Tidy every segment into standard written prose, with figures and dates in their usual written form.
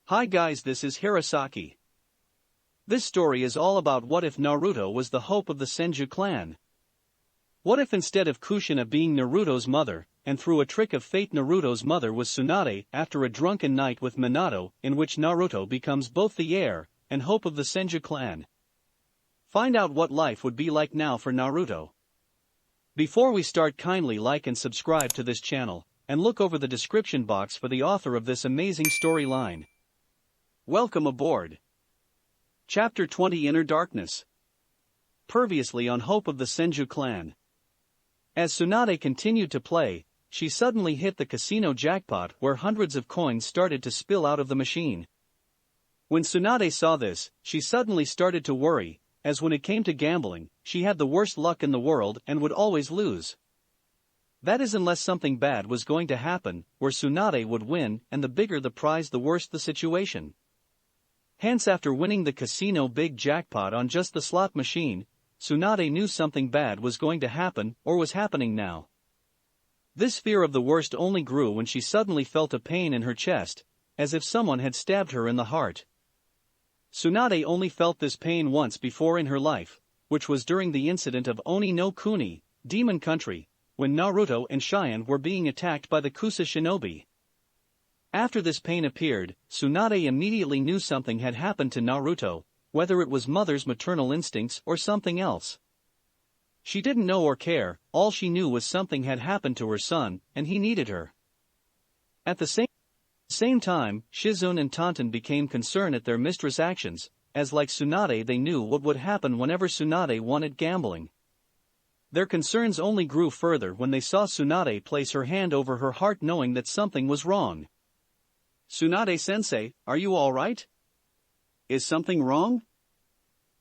Hi guys, this is Hirosaki. This story is all about what if Naruto was the hope of the Senju clan. What if instead of Kushina being Naruto's mother, and through a trick of fate Naruto's mother was Tsunade after a drunken night with Minato in which Naruto becomes both the heir and hope of the Senju clan. Find out what life would be like now for Naruto. Before we start, kindly like and subscribe to this channel, and look over the description box for the author of this amazing storyline. Welcome aboard. Chapter 20 Inner Darkness. Previously on Hope of the Senju clan. As Tsunade continued to play, she suddenly hit the casino jackpot where hundreds of coins started to spill out of the machine. When Tsunade saw this, she suddenly started to worry, as when it came to gambling, she had the worst luck in the world and would always lose. That is unless something bad was going to happen, where Tsunade would win, and the bigger the prize the worse the situation. Hence, after winning the casino big jackpot on just the slot machine, Tsunade knew something bad was going to happen or was happening now. This fear of the worst only grew when she suddenly felt a pain in her chest, as if someone had stabbed her in the heart. Tsunade only felt this pain once before in her life, which was during the incident of Oni no Kuni, Demon Country, when Naruto and Cheyenne were being attacked by the Kusa shinobi. After this pain appeared, Tsunade immediately knew something had happened to Naruto, whether it was mother's maternal instincts or something else. She didn't know or care, all she knew was something had happened to her son, and he needed her. At the same time, Shizune and Tonton became concerned at their mistress' actions, as like Tsunade they knew what would happen whenever Tsunade won at gambling. Their concerns only grew further when they saw Tsunade place her hand over her heart knowing that something was wrong. "Tsunade-sensei, are you alright? Is something wrong?"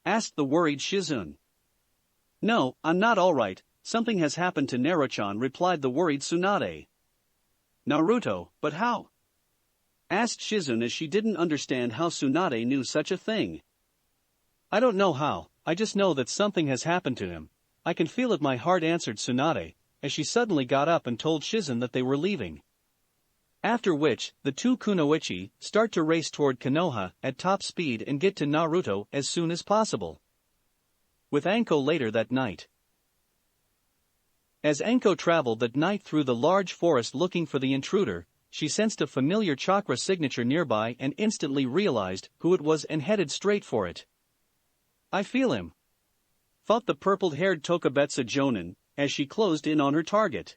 asked the worried Shizune. "No, I'm not alright, something has happened to Naruto-chan," replied the worried Tsunade. "Naruto, but how?" asked Shizune as she didn't understand how Tsunade knew such a thing. "I don't know how, I just know that something has happened to him. I can feel it my heart," answered Tsunade, as she suddenly got up and told Shizune that they were leaving. After which, the two kunoichi start to race toward Konoha at top speed and get to Naruto as soon as possible. With Anko later that night. As Anko traveled that night through the large forest looking for the intruder, she sensed a familiar chakra signature nearby and instantly realized who it was and headed straight for it. "I feel him," thought the purple-haired Tokubetsu Jonin, as she closed in on her target.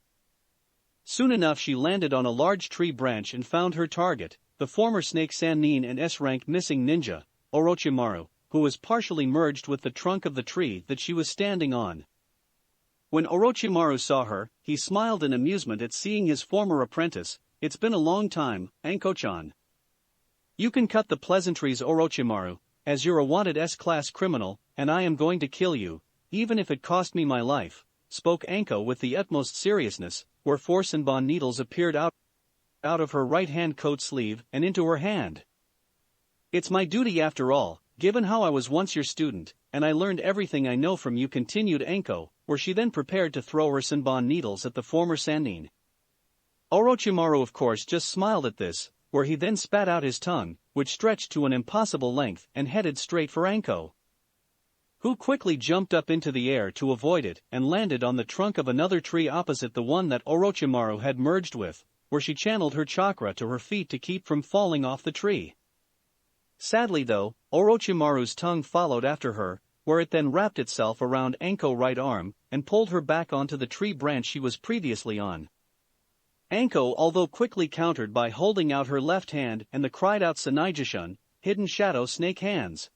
Soon enough she landed on a large tree branch and found her target, the former Snake Sannin and S-rank missing ninja, Orochimaru, who was partially merged with the trunk of the tree that she was standing on. When Orochimaru saw her, he smiled in amusement at seeing his former apprentice. "It's been a long time, Anko-chan." "You can cut the pleasantries, Orochimaru, as you're a wanted S-class criminal, and I am going to kill you, even if it cost me my life," spoke Anko with the utmost seriousness, where 4 Senbon needles appeared out of her right-hand coat sleeve and into her hand. "It's my duty after all, given how I was once your student, and I learned everything I know from you," continued Anko, where she then prepared to throw her Senbon needles at the former Sannin. Orochimaru of course just smiled at this, where he then spat out his tongue, which stretched to an impossible length and headed straight for Anko, who quickly jumped up into the air to avoid it and landed on the trunk of another tree opposite the one that Orochimaru had merged with, where she channeled her chakra to her feet to keep from falling off the tree. Sadly though, Orochimaru's tongue followed after her, where it then wrapped itself around Anko's right arm and pulled her back onto the tree branch she was previously on. Anko, although quickly countered by holding out her left hand and the cried-out Sanijishun, hidden shadow snake hands.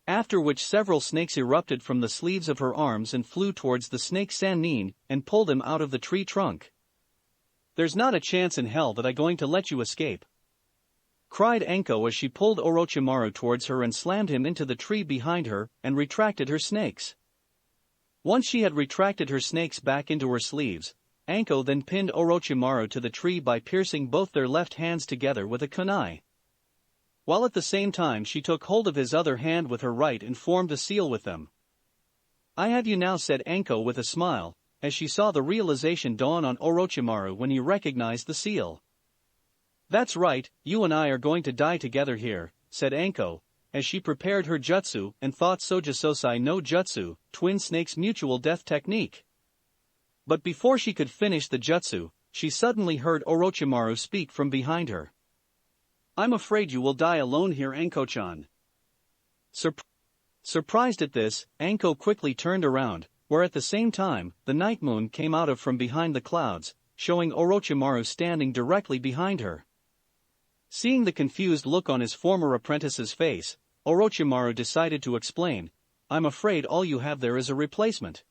After which several snakes erupted from the sleeves of her arms and flew towards the snake Sannin and pulled him out of the tree trunk. "There's not a chance in hell that I'm going to let you escape," cried Anko as she pulled Orochimaru towards her and slammed him into the tree behind her and retracted her snakes. Once she had retracted her snakes back into her sleeves, Anko then pinned Orochimaru to the tree by piercing both their left hands together with a kunai, while at the same time she took hold of his other hand with her right and formed a seal with them. "I have you now," said Anko with a smile, as she saw the realization dawn on Orochimaru when he recognized the seal. That's right, you and I are going to die together here, said Anko, as she prepared her jutsu and thought Sojusosai no Jutsu, twin snakes mutual death technique. But before she could finish the jutsu, she suddenly heard Orochimaru speak from behind her. I'm afraid you will die alone here, Anko-chan. Surprised at this, Anko quickly turned around, where at the same time, the night moon came out from behind the clouds, showing Orochimaru standing directly behind her. Seeing the confused look on his former apprentice's face, Orochimaru decided to explain, I'm afraid all you have there is a replacement.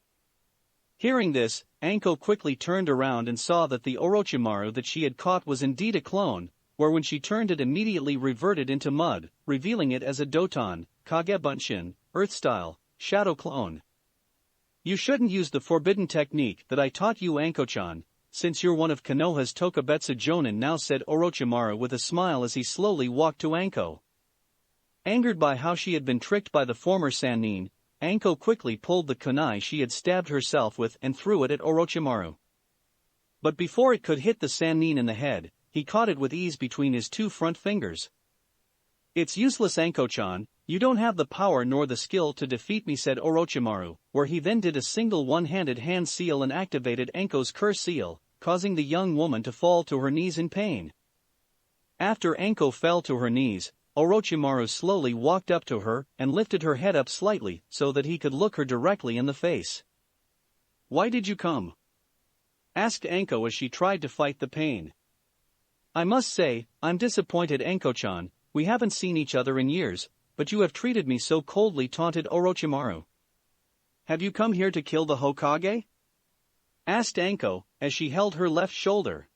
Hearing this, Anko quickly turned around and saw that the Orochimaru that she had caught was indeed a clone, where when she turned it immediately reverted into mud, revealing it as a Doton, Kagebunshin, Earth-style, shadow clone. You shouldn't use the forbidden technique that I taught you, Anko-chan, since you're one of Konoha's Tokubetsu Jonin now, said Orochimaru with a smile as he slowly walked to Anko. Angered by how she had been tricked by the former Sannin, Anko quickly pulled the kunai she had stabbed herself with and threw it at Orochimaru. But before it could hit the Sannin in the head, he caught it with ease between his two front fingers. It's useless, Anko-chan, you don't have the power nor the skill to defeat me, said Orochimaru, where he then did a single one-handed hand seal and activated Anko's curse seal, causing the young woman to fall to her knees in pain. After Anko fell to her knees, Orochimaru slowly walked up to her and lifted her head up slightly so that he could look her directly in the face. Why did you come? Asked Anko as she tried to fight the pain. I must say, I'm disappointed, Anko-chan, we haven't seen each other in years, but you have treated me so coldly, taunted Orochimaru. Have you come here to kill the Hokage? Asked Anko, as she held her left shoulder.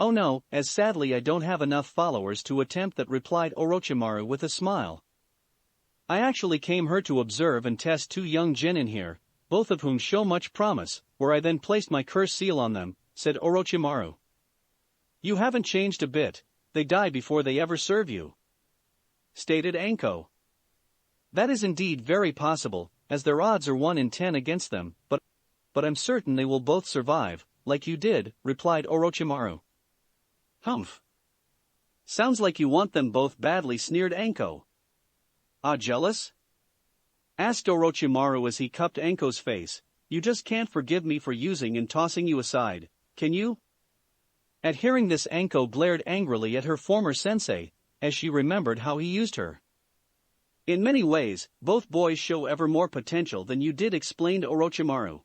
Oh no, as sadly I don't have enough followers to attempt that, replied Orochimaru with a smile. I actually came here to observe and test two young genin here, both of whom show much promise, where I then placed my curse seal on them, said Orochimaru. You haven't changed a bit, they die before they ever serve you, stated Anko. That is indeed very possible, as their odds are 1 in 10 against them, but I'm certain they will both survive, like you did, replied Orochimaru. Humph. Sounds like you want them both badly, sneered Anko. Ah, jealous? Asked Orochimaru as he cupped Anko's face. You just can't forgive me for using and tossing you aside, can you? At hearing this, Anko glared angrily at her former sensei, as she remembered how he used her. In many ways, both boys show ever more potential than you did, explained Orochimaru.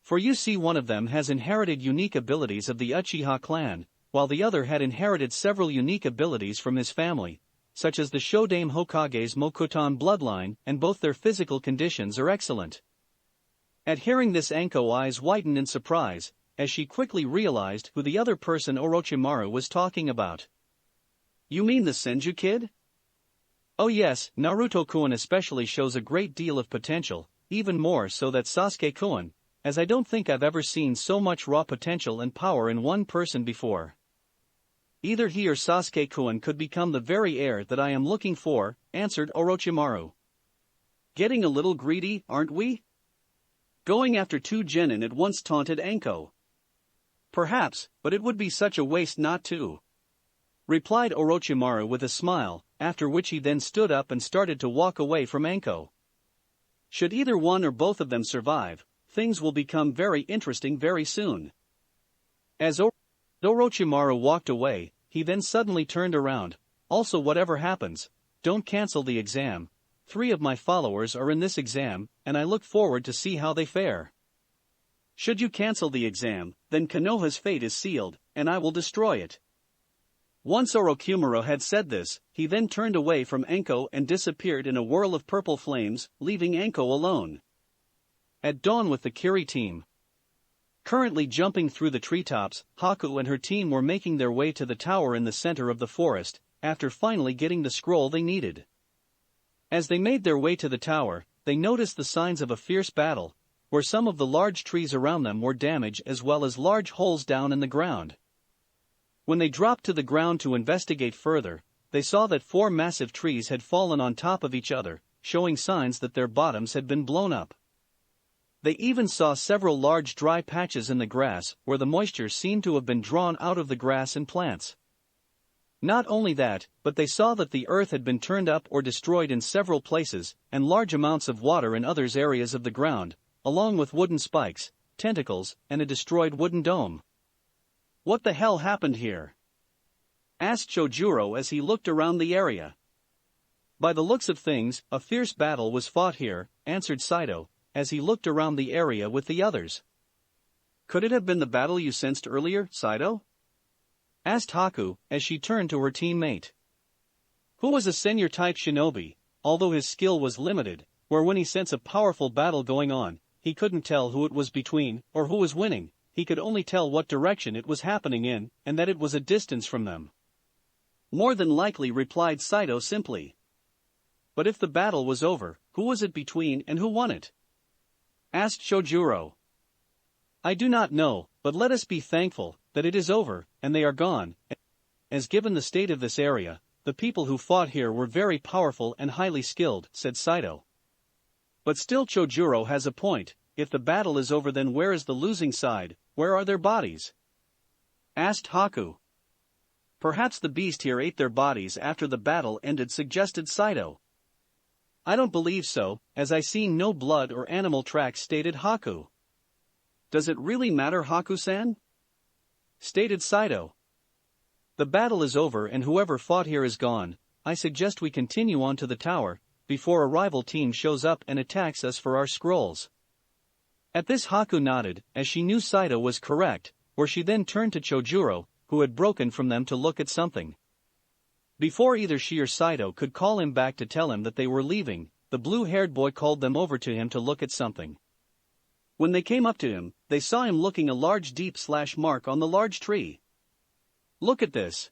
For you see, one of them has inherited unique abilities of the Uchiha clan, while the other had inherited several unique abilities from his family, such as the Shodame Hokage's Mokuton bloodline, and both their physical conditions are excellent. At hearing this, Anko's eyes widened in surprise, as she quickly realized who the other person Orochimaru was talking about. You mean the Senju kid? Oh yes, Naruto-kun especially shows a great deal of potential, even more so than Sasuke-kun, as I don't think I've ever seen so much raw potential and power in one person before. Either he or Sasuke-kun could become the very heir that I am looking for, answered Orochimaru. Getting a little greedy, aren't we? Going after two genin at once, taunted Anko. Perhaps, but it would be such a waste not to, replied Orochimaru with a smile, after which he then stood up and started to walk away from Anko. Should either one or both of them survive, things will become very interesting very soon. As Orochimaru walked away, he then suddenly turned around. Also, whatever happens, don't cancel the exam. 3 of my followers are in this exam, and I look forward to see how they fare. Should you cancel the exam, then Konoha's fate is sealed, and I will destroy it. Once Orochimaru had said this, he then turned away from Anko and disappeared in a whirl of purple flames, leaving Anko alone. At dawn, with the Kiri team currently jumping through the treetops, Haku and her team were making their way to the tower in the center of the forest, after finally getting the scroll they needed. As they made their way to the tower, they noticed the signs of a fierce battle, where some of the large trees around them were damaged as well as large holes down in the ground. When they dropped to the ground to investigate further, they saw that 4 massive trees had fallen on top of each other, showing signs that their bottoms had been blown up. They even saw several large dry patches in the grass where the moisture seemed to have been drawn out of the grass and plants. Not only that, but they saw that the earth had been turned up or destroyed in several places, and large amounts of water in other areas of the ground, along with wooden spikes, tentacles, and a destroyed wooden dome. What the hell happened here? Asked Chojuro as he looked around the area. By the looks of things, a fierce battle was fought here, answered Saito, as he looked around the area with the others. Could it have been the battle you sensed earlier, Saito? Asked Haku, as she turned to her teammate. Who was a senior-type shinobi, although his skill was limited, where when he sensed a powerful battle going on, he couldn't tell who it was between, or who was winning, he could only tell what direction it was happening in, and that it was a distance from them. More than likely, replied Saito simply. But if the battle was over, who was it between and who won it? Asked Chojuro. I do not know, but let us be thankful that it is over, and they are gone, as given the state of this area, the people who fought here were very powerful and highly skilled, said Saito. But still Chojuro has a point, if the battle is over then where is the losing side, where are their bodies? Asked Haku. Perhaps the beast here ate their bodies after the battle ended, suggested Saito. I don't believe so, as I seen no blood or animal tracks, stated Haku. Does it really matter, Haku-san? Stated Saito. The battle is over and whoever fought here is gone. I suggest we continue on to the tower, before a rival team shows up and attacks us for our scrolls. At this Haku nodded, as she knew Saito was correct, where she then turned to Chojuro, who had broken from them to look at something. Before either she or Saito could call him back to tell him that they were leaving, the blue-haired boy called them over to him to look at something. When they came up to him, they saw him looking a large deep slash mark on the large tree. Look at this.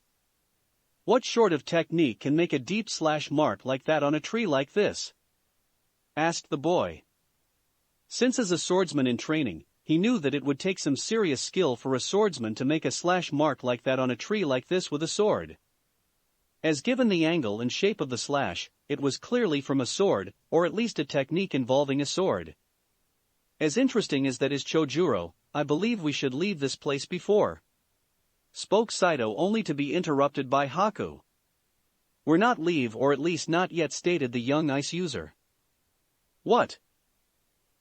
What sort of technique can make a deep slash mark like that on a tree like this? Asked the boy. Since as a swordsman in training, he knew that it would take some serious skill for a swordsman to make a slash mark like that on a tree like this with a sword. As given the angle and shape of the slash, it was clearly from a sword, or at least a technique involving a sword. As interesting as that is, Chojuro, I believe we should leave this place before. Spoke Saito, only to be interrupted by Haku. We're not leave, or at least not yet, stated the young ice user. What?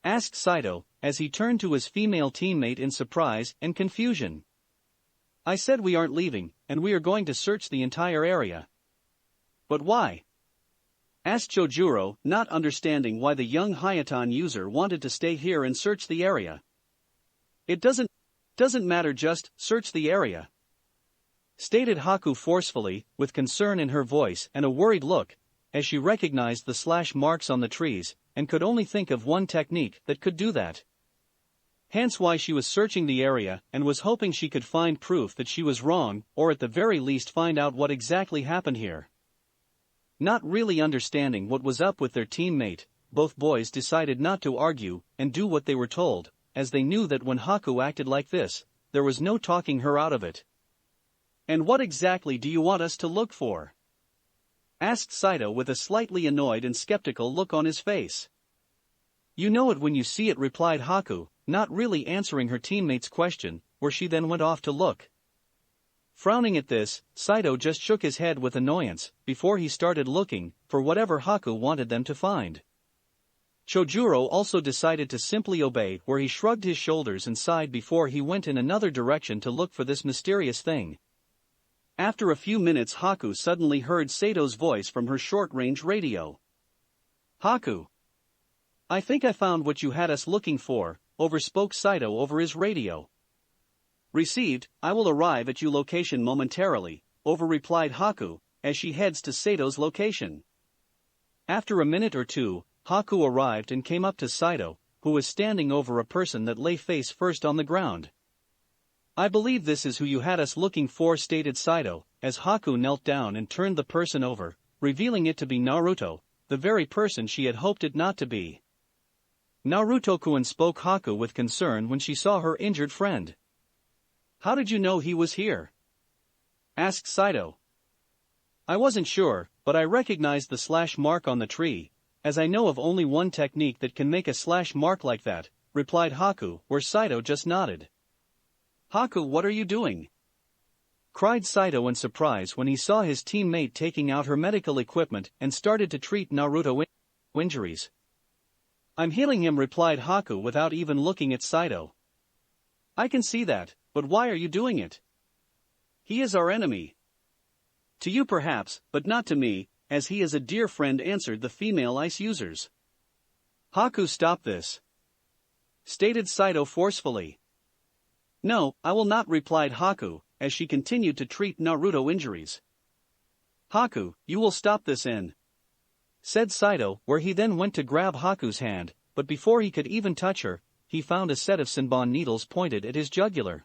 Asked Saito, as he turned to his female teammate in surprise and confusion. I said we aren't leaving, and we are going to search the entire area. But why? Asked Chojuro, not understanding why the young Hayaton user wanted to stay here and search the area. It doesn't matter, just search the area. Stated Haku forcefully, with concern in her voice and a worried look, as she recognized the slash marks on the trees, and could only think of one technique that could do that. Hence why she was searching the area and was hoping she could find proof that she was wrong, or at the very least find out what exactly happened here. Not really understanding what was up with their teammate, both boys decided not to argue and do what they were told, as they knew that when Haku acted like this, there was no talking her out of it. And what exactly do you want us to look for? Asked Saito with a slightly annoyed and skeptical look on his face. You know it when you see it, replied Haku, not really answering her teammate's question, where she then went off to look. Frowning at this, Saito just shook his head with annoyance, before he started looking for whatever Haku wanted them to find. Chojuro also decided to simply obey, where he shrugged his shoulders and sighed before he went in another direction to look for this mysterious thing. After a few minutes, Haku suddenly heard Sato's voice from her short-range radio. Haku. I think I found what you had us looking for, overspoke Saito over his radio. Received, I will arrive at your location momentarily, over-replied Haku, as she heads to Sato's location. After a minute or two, Haku arrived and came up to Saito, who was standing over a person that lay face first on the ground. I believe this is who you had us looking for, stated Saito, as Haku knelt down and turned the person over, revealing it to be Naruto, the very person she had hoped it not to be. Naruto-kun, spoke Haku with concern when she saw her injured friend. How did you know he was here? Asked Saito. I wasn't sure, but I recognized the slash mark on the tree, as I know of only one technique that can make a slash mark like that, replied Haku, where Saito just nodded. Haku, what are you doing? cried Saito in surprise when he saw his teammate taking out her medical equipment and started to treat Naruto injuries. I'm healing him, replied Haku without even looking at Saito. I can see that, but why are you doing it? He is our enemy. To you perhaps, but not to me, as he is a dear friend, answered the female ice users. Haku, stop this, stated Saito forcefully. No, I will not, replied Haku, as she continued to treat Naruto injuries. Haku, you will stop this said Saito, where he then went to grab Haku's hand, but before he could even touch her, he found a set of Senbon needles pointed at his jugular.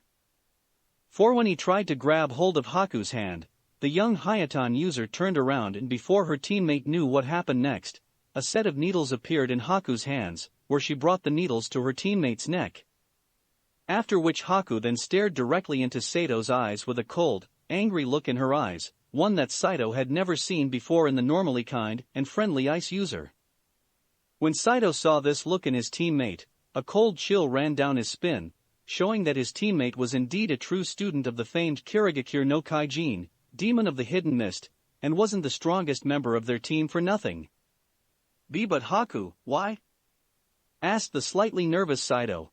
For when he tried to grab hold of Haku's hand, the young Hayaton user turned around, and before her teammate knew what happened next, a set of needles appeared in Haku's hands, where she brought the needles to her teammate's neck. After which Haku then stared directly into Saito's eyes with a cold, angry look in her eyes, one that Saito had never seen before in the normally kind and friendly ice user. When Saito saw this look in his teammate, a cold chill ran down his spine, showing that his teammate was indeed a true student of the famed Kirigakure no Kaijin, demon of the hidden mist, and wasn't the strongest member of their team for nothing. But Haku, why? Asked the slightly nervous Saito.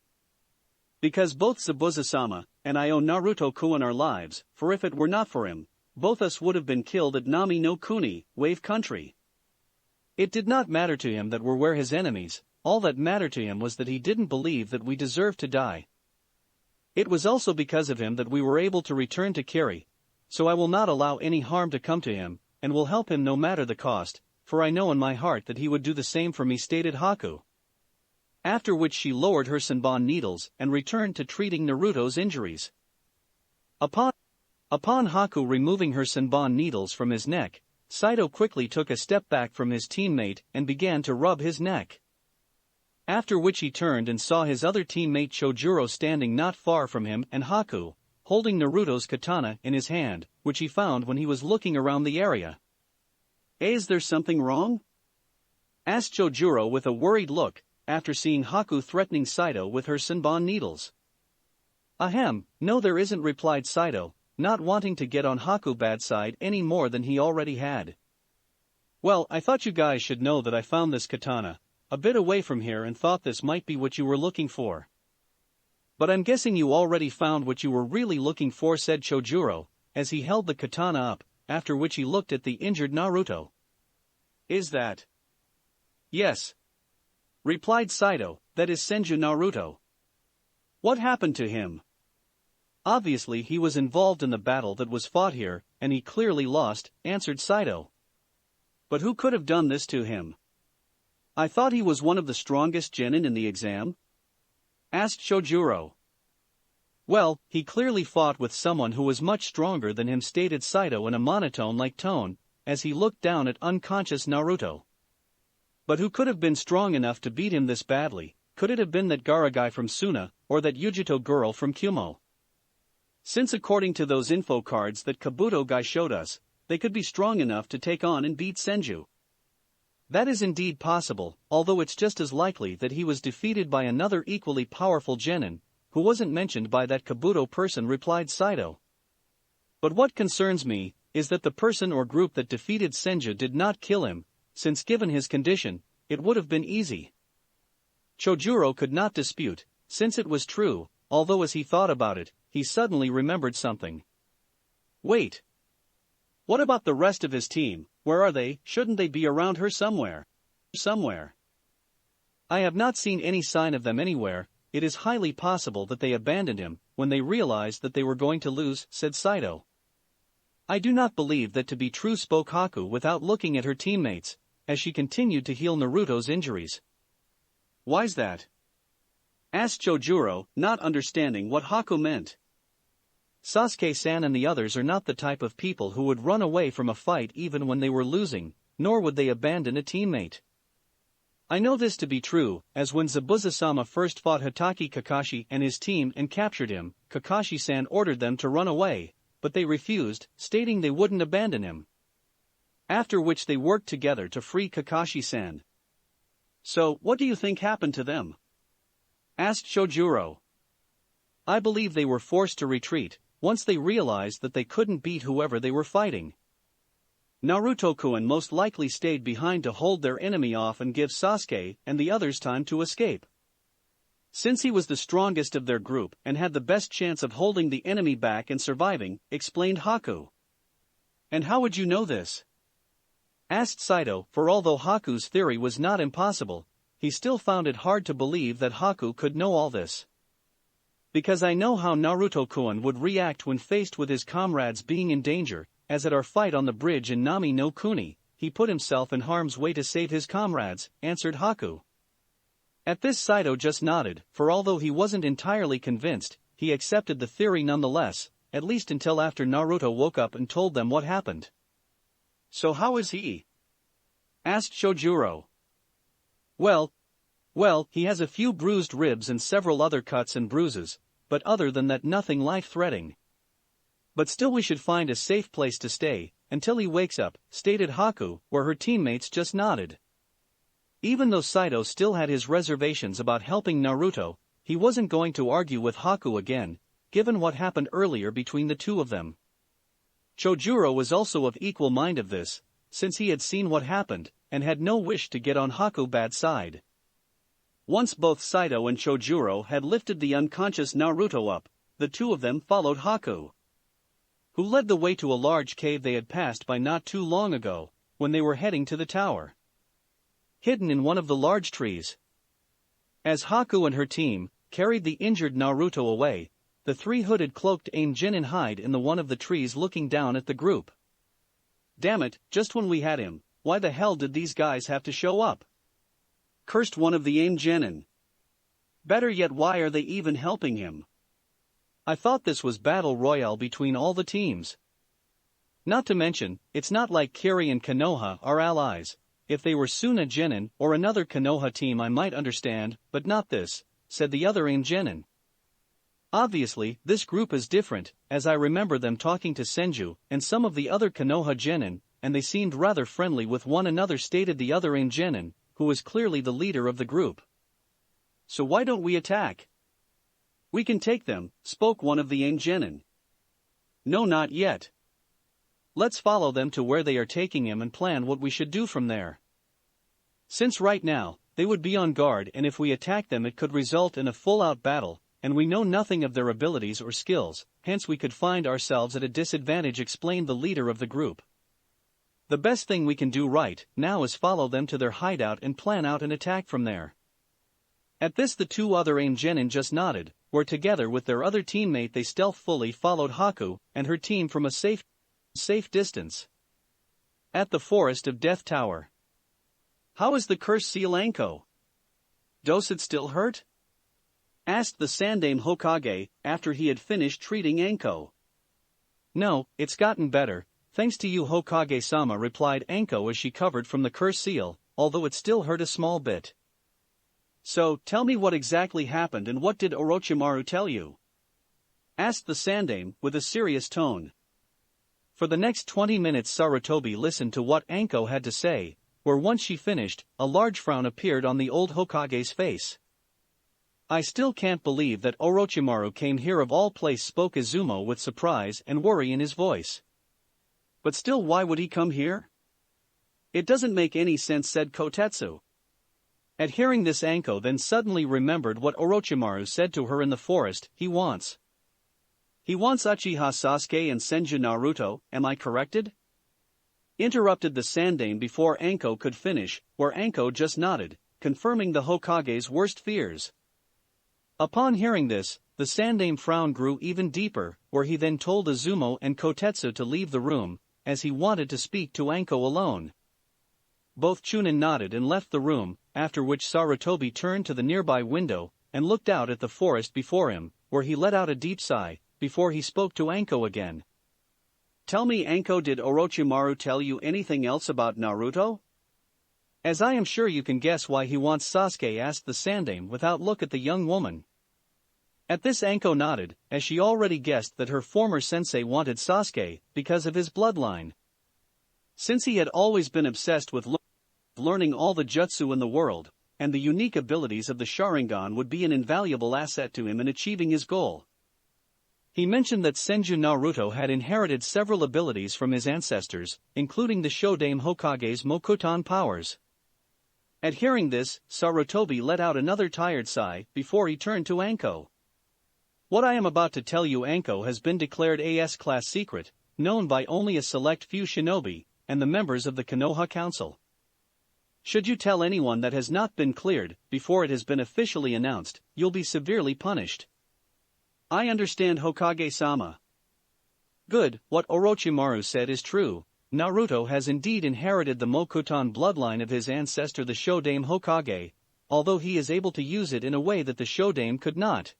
Because both Zabuza-sama and I owe Naruto-kun our lives, for if it were not for him, both us would have been killed at Nami no Kuni, Wave Country. It did not matter to him that we're his enemies, all that mattered to him was that he didn't believe that we deserved to die. It was also because of him that we were able to return to Kiri, so I will not allow any harm to come to him, and will help him no matter the cost, for I know in my heart that he would do the same for me, stated Haku. After which she lowered her Senbon needles and returned to treating Naruto's injuries. Upon Haku removing her Senbon needles from his neck, Saito quickly took a step back from his teammate and began to rub his neck. After which he turned and saw his other teammate Chojuro standing not far from him and Haku, holding Naruto's katana in his hand, which he found when he was looking around the area. Is there something wrong? Asked Chojuro with a worried look, after seeing Haku threatening Saito with her Senbon needles. Ahem, no there isn't, replied Saito, not wanting to get on Haku's bad side any more than he already had. Well, I thought you guys should know that I found this katana a bit away from here and thought this might be what you were looking for. But I'm guessing you already found what you were really looking for, said Chojuro, as he held the katana up, after which he looked at the injured Naruto. Is that? Yes, replied Saito, that is Senju Naruto. What happened to him? Obviously he was involved in the battle that was fought here, and he clearly lost, answered Saito. But who could have done this to him? I thought he was one of the strongest genin in the exam? Asked Chojuro. Well, he clearly fought with someone who was much stronger than him, stated Saito in a monotone-like tone, as he looked down at unconscious Naruto. But who could have been strong enough to beat him this badly? Could it have been that Gara guy from Suna, or that Yujito girl from Kumo? Since according to those info cards that Kabuto guy showed us, they could be strong enough to take on and beat Senju. That is indeed possible, although it's just as likely that he was defeated by another equally powerful genin, who wasn't mentioned by that Kabuto person, replied Saito. But what concerns me is that the person or group that defeated Senju did not kill him, since given his condition, it would have been easy. Chojuro could not dispute, since it was true, although as he thought about it, he suddenly remembered something. Wait. What about the rest of his team? Where are they? Shouldn't they be around her somewhere? I have not seen any sign of them anywhere. It is highly possible that they abandoned him when they realized that they were going to lose, said Saito. I do not believe that to be true, spoke Haku without looking at her teammates, as she continued to heal Naruto's injuries. Why's that? Asked Chojuro, not understanding what Haku meant. Sasuke-san and the others are not the type of people who would run away from a fight even when they were losing, nor would they abandon a teammate. I know this to be true, as when Zabuza-sama first fought Hitaki Kakashi and his team and captured him, Kakashi-san ordered them to run away, but they refused, stating they wouldn't abandon him. After which they worked together to free Kakashi-san. So, what do you think happened to them? Asked Chojuro. I believe they were forced to retreat, once they realized that they couldn't beat whoever they were fighting. Naruto-kun most likely stayed behind to hold their enemy off and give Sasuke and the others time to escape. Since he was the strongest of their group and had the best chance of holding the enemy back and surviving, explained Haku. And how would you know this? Asked Saito, for although Haku's theory was not impossible, he still found it hard to believe that Haku could know all this. Because I know how Naruto-kun would react when faced with his comrades being in danger, as at our fight on the bridge in Nami no Kuni, he put himself in harm's way to save his comrades, answered Haku. At this Saito just nodded, for although he wasn't entirely convinced, he accepted the theory nonetheless, at least until after Naruto woke up and told them what happened. So how is he? Asked Shojuro. Well, he has a few bruised ribs and several other cuts and bruises, but other than that nothing life-threatening. But still we should find a safe place to stay, until he wakes up, stated Haku, where her teammates just nodded. Even though Saito still had his reservations about helping Naruto, he wasn't going to argue with Haku again, given what happened earlier between the two of them. Chojuro was also of equal mind of this, since he had seen what happened, and had no wish to get on Haku's bad side. Once both Saito and Chojuro had lifted the unconscious Naruto up, the two of them followed Haku, who led the way to a large cave they had passed by not too long ago, when they were heading to the tower. Hidden in one of the large trees. As Haku and her team carried the injured Naruto away, the three hooded cloaked Aingenin hide in the one of the trees looking down at the group. Damn it, just when we had him, why the hell did these guys have to show up? Cursed one of the Aingenin. Better yet, why are they even helping him? I thought this was battle royale between all the teams. Not to mention, it's not like Kiri and Konoha are allies. If they were Suna Genin or another Konoha team I might understand, but not this, said the other Aingenin. Obviously, this group is different, as I remember them talking to Senju and some of the other Konoha genin, and they seemed rather friendly with one another, stated the other Aingenin, who was clearly the leader of the group. So why don't we attack? We can take them, spoke one of the Aingenin. No, not yet. Let's follow them to where they are taking him and plan what we should do from there. Since right now, they would be on guard, and if we attack them it could result in a full-out battle, and we know nothing of their abilities or skills, hence we could find ourselves at a disadvantage, explained the leader of the group. The best thing we can do right now is follow them to their hideout and plan out an attack from there. At this the two other Aingenin just nodded, where together with their other teammate they stealthily followed Haku and her team from a safe distance. At the Forest of Death Tower. How is the cursed seal Anko? Does it still hurt? Asked the Sandaime Hokage, after he had finished treating Anko. No, it's gotten better, thanks to you Hokage-sama, replied Anko as she covered from the cursed seal, although it still hurt a small bit. So, tell me what exactly happened and what did Orochimaru tell you? Asked the Sandaime, with a serious tone. For the next 20 minutes Sarutobi listened to what Anko had to say, where once she finished, a large frown appeared on the old Hokage's face. I still can't believe that Orochimaru came here of all place, spoke Izumo with surprise and worry in his voice. But still, why would he come here? It doesn't make any sense, said Kotetsu. At hearing this, Anko then suddenly remembered what Orochimaru said to her in the forest. He wants Uchiha Sasuke and Senju Naruto, am I corrected? Interrupted the Sandaime before Anko could finish, where Anko just nodded, confirming the Hokage's worst fears. Upon hearing this, the Sandaime frown grew even deeper, where he then told Izumo and Kotetsu to leave the room, as he wanted to speak to Anko alone. Both Chunin nodded and left the room, after which Sarutobi turned to the nearby window and looked out at the forest before him, where he let out a deep sigh, before he spoke to Anko again. Tell me, Anko, did Orochimaru tell you anything else about Naruto? As I am sure you can guess why he wants Sasuke, asked the Sandaime without look at the young woman. At this Anko nodded, as she already guessed that her former sensei wanted Sasuke because of his bloodline. Since he had always been obsessed with learning all the jutsu in the world, and the unique abilities of the Sharingan would be an invaluable asset to him in achieving his goal. He mentioned that Senju Naruto had inherited several abilities from his ancestors, including the Shodaime Hokage's Mokuton powers. At hearing this, Sarutobi let out another tired sigh before he turned to Anko. What I am about to tell you, Anko, has been declared a S-class secret, known by only a select few shinobi and the members of the Konoha Council. Should you tell anyone that has not been cleared before it has been officially announced, you'll be severely punished. I understand, Hokage-sama. Good, what Orochimaru said is true. Naruto has indeed inherited the Mokuton bloodline of his ancestor the Shodaime Hokage, although he is able to use it in a way that the Shodaime could not.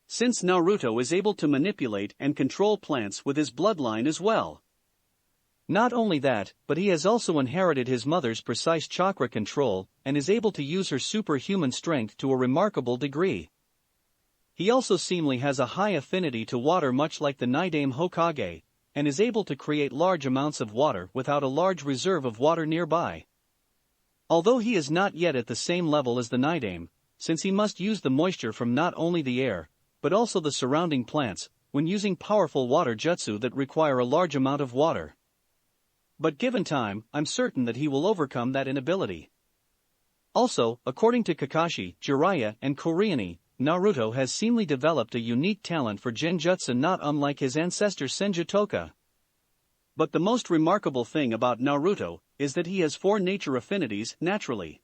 Since Naruto is able to manipulate and control plants with his bloodline as well. Not only that, but he has also inherited his mother's precise chakra control and is able to use her superhuman strength to a remarkable degree. He also seemingly has a high affinity to water, much like the Nidaime Hokage, and is able to create large amounts of water without a large reserve of water nearby. Although he is not yet at the same level as the Nidaime, since he must use the moisture from not only the air, but also the surrounding plants, when using powerful water jutsu that require a large amount of water. But given time, I'm certain that he will overcome that inability. Also, according to Kakashi, Jiraiya, and Koreani, Naruto has seemingly developed a unique talent for genjutsu not unlike his ancestor Senju Toka. But the most remarkable thing about Naruto is that he has 4 nature affinities naturally.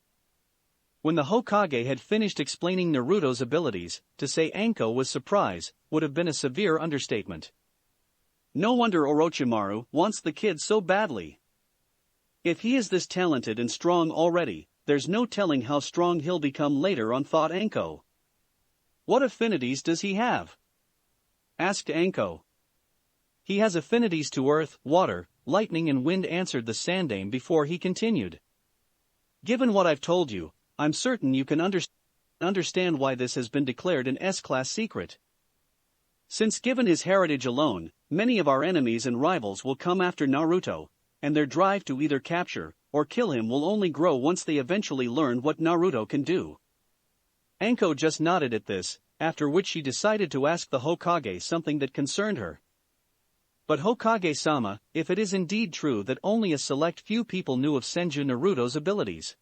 When the Hokage had finished explaining Naruto's abilities, to say Anko was surprised would have been a severe understatement. No wonder Orochimaru wants the kid so badly. If he is this talented and strong already, there's no telling how strong he'll become later on, thought Anko. What affinities does he have? Asked Anko. He has affinities to earth, water, lightning and wind, answered the Sandaime before he continued. Given what I've told you, I'm certain you can understand why this has been declared an S-class secret. Since given his heritage alone, many of our enemies and rivals will come after Naruto, and their drive to either capture or kill him will only grow once they eventually learn what Naruto can do. Anko just nodded at this, after which she decided to ask the Hokage something that concerned her. But Hokage-sama, if it is indeed true that only a select few people knew of Senju Naruto's abilities,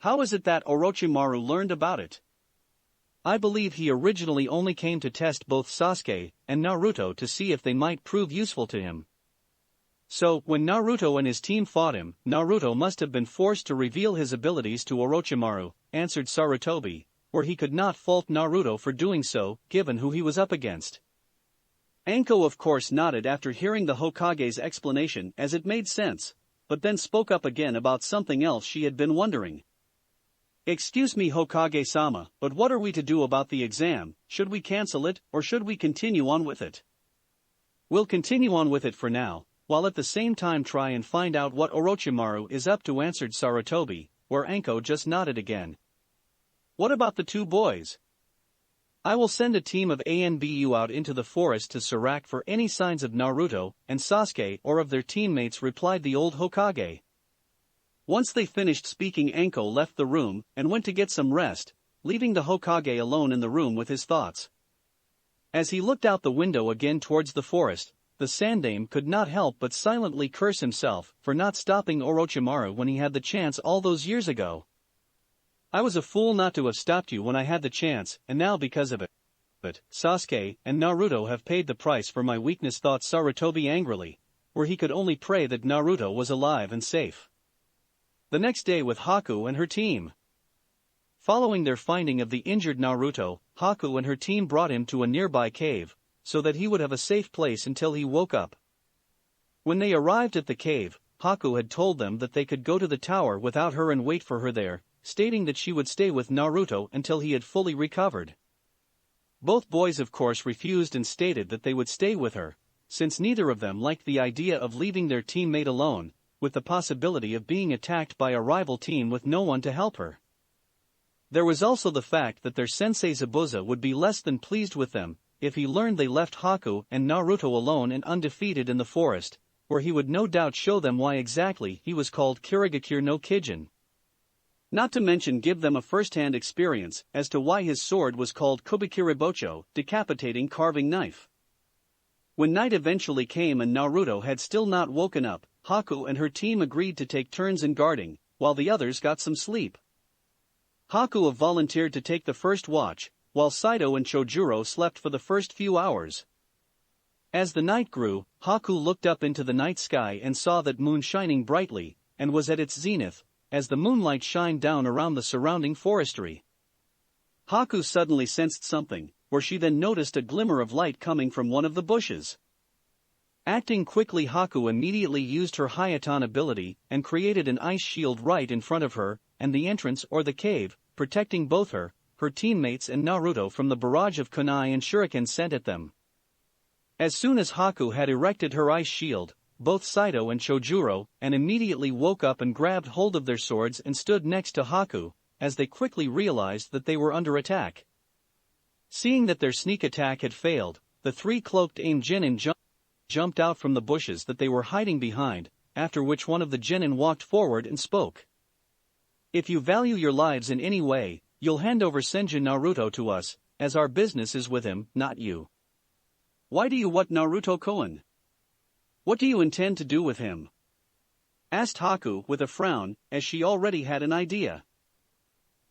how is it that Orochimaru learned about it? I believe he originally only came to test both Sasuke and Naruto to see if they might prove useful to him. So, when Naruto and his team fought him, Naruto must have been forced to reveal his abilities to Orochimaru, answered Sarutobi, where he could not fault Naruto for doing so, given who he was up against. Anko of course nodded after hearing the Hokage's explanation, as it made sense, but then spoke up again about something else she had been wondering. Excuse me, Hokage-sama, but what are we to do about the exam? Should we cancel it, or should we continue on with it? We'll continue on with it for now, while at the same time try and find out what Orochimaru is up to, answered Sarutobi, where Anko just nodded again. What about the 2 boys? I will send a team of ANBU out into the forest to Serac for any signs of Naruto and Sasuke or of their teammates, replied the old Hokage. Once they finished speaking, Anko left the room and went to get some rest, leaving the Hokage alone in the room with his thoughts. As he looked out the window again towards the forest, the Sandaime could not help but silently curse himself for not stopping Orochimaru when he had the chance all those years ago. I was a fool not to have stopped you when I had the chance, and now because of it, Sasuke and Naruto have paid the price for my weakness, thought Sarutobi angrily, where he could only pray that Naruto was alive and safe. The next day with Haku and her team. Following their finding of the injured Naruto, Haku and her team brought him to a nearby cave, so that he would have a safe place until he woke up. When they arrived at the cave, Haku had told them that they could go to the tower without her and wait for her there, stating that she would stay with Naruto until he had fully recovered. Both boys of course refused and stated that they would stay with her, since neither of them liked the idea of leaving their teammate alone, with the possibility of being attacked by a rival team with no one to help her. There was also the fact that their sensei Zabuza would be less than pleased with them if he learned they left Haku and Naruto alone and undefeated in the forest, where he would no doubt show them why exactly he was called Kirigakure no Kijin. Not to mention give them a first-hand experience as to why his sword was called Kubikiribocho, decapitating carving knife. When night eventually came and Naruto had still not woken up, Haku and her team agreed to take turns in guarding, while the others got some sleep. Haku volunteered to take the first watch, while Saito and Chojuro slept for the first few hours. As the night grew, Haku looked up into the night sky and saw that moon shining brightly, and was at its zenith, as the moonlight shined down around the surrounding forestry. Haku suddenly sensed something, where she then noticed a glimmer of light coming from one of the bushes. Acting quickly, Haku immediately used her Hayatan ability and created an ice shield right in front of her and the entrance or the cave, protecting both her teammates and Naruto from the barrage of kunai and shuriken sent at them. As soon as Haku had erected her ice shield, both Saito and Chojuro immediately woke up and grabbed hold of their swords and stood next to Haku, as they quickly realized that they were under attack. Seeing that their sneak attack had failed, the three cloaked genin jumped out from the bushes that they were hiding behind, after which one of the genin walked forward and spoke. "If you value your lives in any way, you'll hand over Senju Naruto to us, as our business is with him, not you." "Why do you want Naruto-kun? What do you intend to do with him?" asked Haku with a frown, as she already had an idea.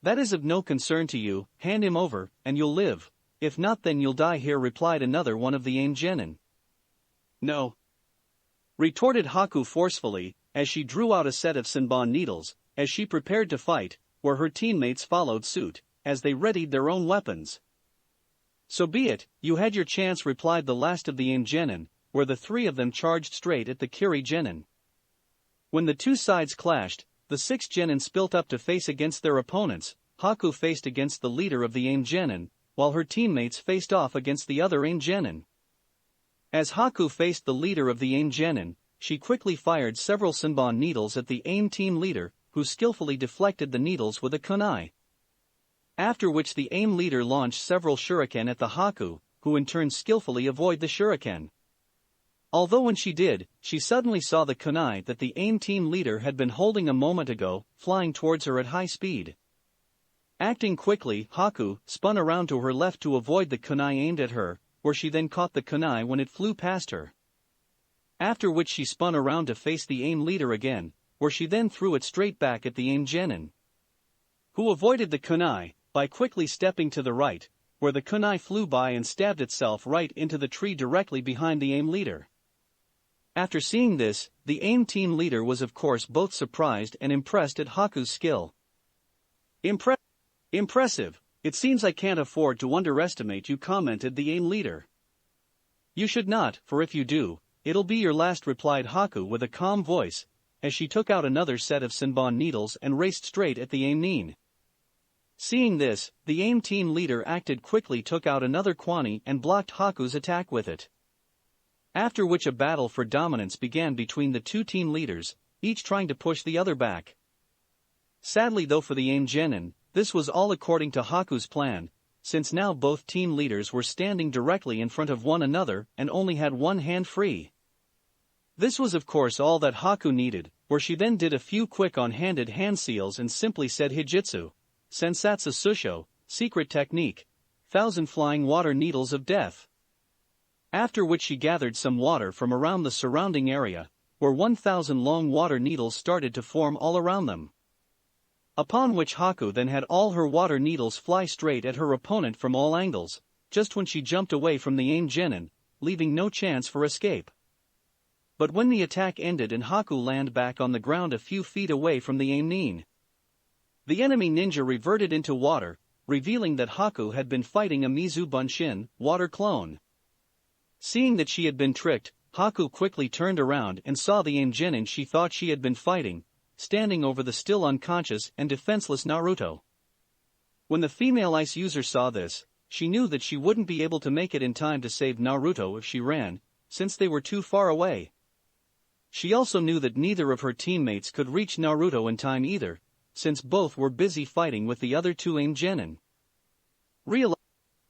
"That is of no concern to you, hand him over, and you'll live, if not then you'll die here," replied another one of the genin. "No," retorted Haku forcefully, as she drew out a set of senbon needles, as she prepared to fight, where her teammates followed suit, as they readied their own weapons. "So be it, you had your chance," replied the last of the genin, where the three of them charged straight at the Kiri genin. When the two sides clashed, the 6 genin split up to face against their opponents. Haku faced against the leader of the genin, while her teammates faced off against the other genin. As Haku faced the leader of the genin, she quickly fired several senbon needles at the team leader, who skillfully deflected the needles with a kunai. After which the leader launched several shuriken at the Haku, who in turn skillfully avoided the shuriken. Although when she did, she suddenly saw the kunai that the team leader had been holding a moment ago, flying towards her at high speed. Acting quickly, Haku spun around to her left to avoid the kunai aimed at her, where she then caught the kunai when it flew past her. After which she spun around to face the leader again, where she then threw it straight back at the genin, who avoided the kunai by quickly stepping to the right, where the kunai flew by and stabbed itself right into the tree directly behind the leader. After seeing this, the team leader was of course both surprised and impressed at Haku's skill. Impressive, it seems I can't afford to underestimate you," commented the leader. "You should not, for if you do, it'll be your last," replied Haku with a calm voice, as she took out another set of senbon needles and raced straight at the genin. Seeing this, the team leader acted quickly, took out another kwani and blocked Haku's attack with it. After which a battle for dominance began between the two team leaders, each trying to push the other back. Sadly though for the genin, this was all according to Haku's plan, since now both team leaders were standing directly in front of one another and only had one hand free. This was of course all that Haku needed, where she then did a few quick on-handed hand seals and simply said Hijitsu, Sensatsu Susho, secret technique, 1,000 flying water needles of death. After which she gathered some water from around the surrounding area, where 1,000 long water needles started to form all around them. Upon which Haku then had all her water needles fly straight at her opponent from all angles, just when she jumped away from the genin, leaving no chance for escape. But when the attack ended and Haku landed back on the ground a few feet away from the genin, the enemy ninja reverted into water, revealing that Haku had been fighting a Mizu Bunshin, water clone. Seeing that she had been tricked, Haku quickly turned around and saw the genin she thought she had been fighting, standing over the still unconscious and defenseless Naruto. When the female ice user saw this, she knew that she wouldn't be able to make it in time to save Naruto if she ran, since they were too far away. She also knew that neither of her teammates could reach Naruto in time either, since both were busy fighting with the other two genin.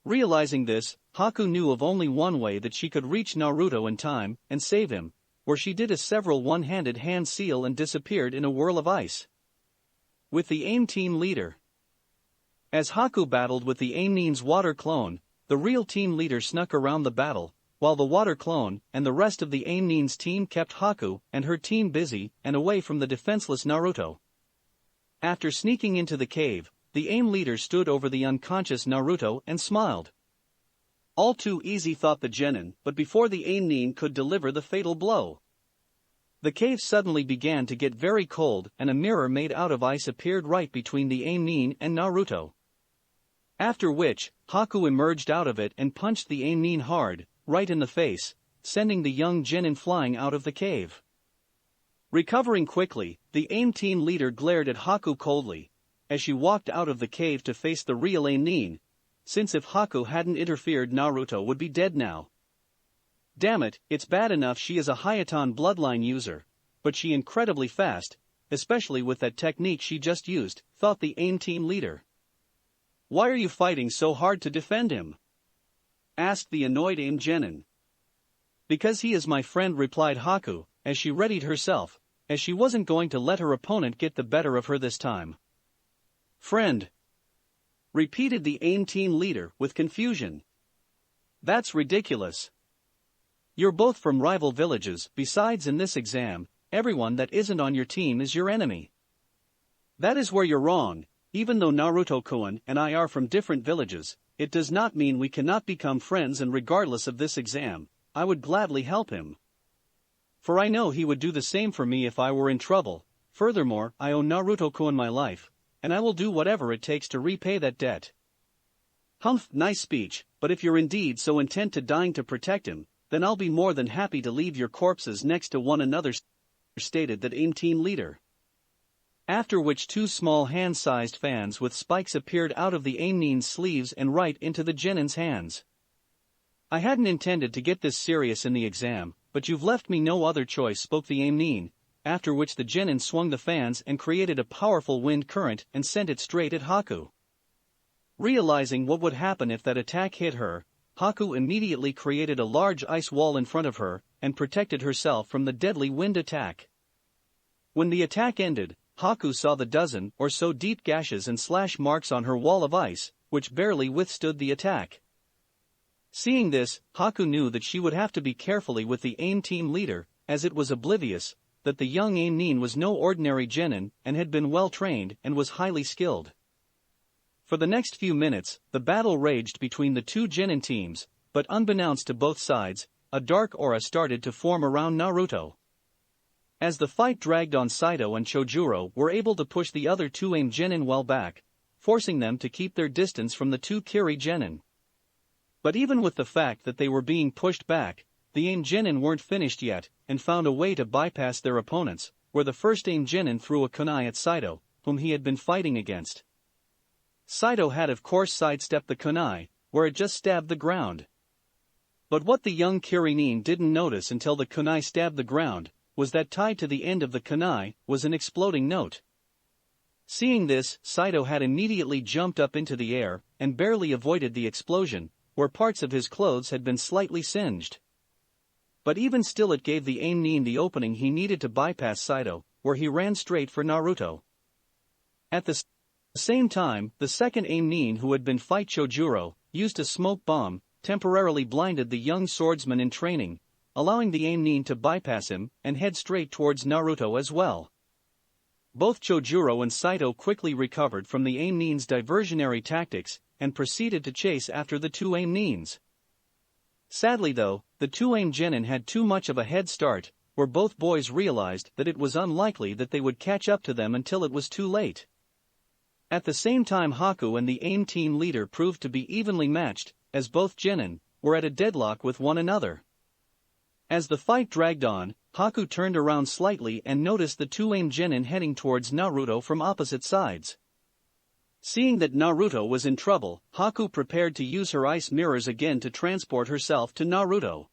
Realizing this, Haku knew of only one way that she could reach Naruto in time and save him, where she did a several one-handed hand seal and disappeared in a whirl of ice. with the AIM team leader. As Haku battled with the AIM Nin's water clone, the real team leader snuck around the battle, while the water clone and the rest of the AIM Nin's team kept Haku and her team busy and away from the defenseless Naruto. After sneaking into the cave, the AIM leader stood over the unconscious Naruto and smiled. All too easy, thought the genin, but before the AIM Nin could deliver the fatal blow, the cave suddenly began to get very cold and a mirror made out of ice appeared right between the AIM Nin and Naruto. After which, Haku emerged out of it and punched the AIM Nin hard, right in the face, sending the young genin flying out of the cave. Recovering quickly, the AIM team leader glared at Haku coldly, as she walked out of the cave to face the real AIM Nin, since if Haku hadn't interfered Naruto would be dead now. Damn it, it's bad enough she is a Hayaton bloodline user, but she incredibly fast, especially with that technique she just used, thought the AIM team leader. Why are you fighting so hard to defend him? Asked the annoyed AIM genin. Because he is my friend, replied Haku, as she readied herself, as she wasn't going to let her opponent get the better of her this time. Friend, repeated the AIM team leader with confusion. That's ridiculous. You're both from rival villages, besides in this exam, everyone that isn't on your team is your enemy. That is where you're wrong. Even though Naruto-kun and I are from different villages, it does not mean we cannot become friends, and regardless of this exam, I would gladly help him. For I know he would do the same for me if I were in trouble. Furthermore, I owe Naruto-kun my life, and I will do whatever it takes to repay that debt. Humph, nice speech, but if you're indeed so intent to dying to protect him, then I'll be more than happy to leave your corpses next to one another, stated that AIM team leader. After which two small hand-sized fans with spikes appeared out of the AIM Nin's sleeves and right into the genin's hands. I hadn't intended to get this serious in the exam, but you've left me no other choice, spoke the AIM Nin, after which the genin swung the fans and created a powerful wind current and sent it straight at Haku. Realizing what would happen if that attack hit her, Haku immediately created a large ice wall in front of her and protected herself from the deadly wind attack. When the attack ended, Haku saw the dozen or so deep gashes and slash marks on her wall of ice, which barely withstood the attack. Seeing this, Haku knew that she would have to be carefully with the AIM team leader, as it was oblivious that the young AIM Nin was no ordinary genin and had been well trained and was highly skilled. For the next few minutes, the battle raged between the two genin teams, but unbeknownst to both sides, a dark aura started to form around Naruto. As the fight dragged on, Saito and Chojuro were able to push the other two AIM genin well back, forcing them to keep their distance from the two Kiri genin. But even with the fact that they were being pushed back, the AIM genin weren't finished yet, and found a way to bypass their opponents, where the first AIM genin threw a kunai at Saito, whom he had been fighting against. Saito had of course sidestepped the kunai, where it just stabbed the ground. But what the young Kirinin didn't notice until the kunai stabbed the ground, was that tied to the end of the kunai was an exploding note. Seeing this, Saito had immediately jumped up into the air, and barely avoided the explosion, where parts of his clothes had been slightly singed. But even still it gave the AIM Nin the opening he needed to bypass Saito, where he ran straight for Naruto. At the same time, the second AIM Nin, who had been fight Chojuro, used a smoke bomb, temporarily blinded the young swordsman in training, allowing the AIM Nin to bypass him and head straight towards Naruto as well. Both Chojuro and Saito quickly recovered from the AIM Nin's diversionary tactics and proceeded to chase after the two AIM Nins. Sadly though, the two AIM genin had too much of a head start, where both boys realized that it was unlikely that they would catch up to them until it was too late. At the same time, Haku and the AIM team leader proved to be evenly matched, as both genin were at a deadlock with one another. As the fight dragged on, Haku turned around slightly and noticed the two AIM genin heading towards Naruto from opposite sides. Seeing that Naruto was in trouble, Haku prepared to use her ice mirrors again to transport herself to Naruto.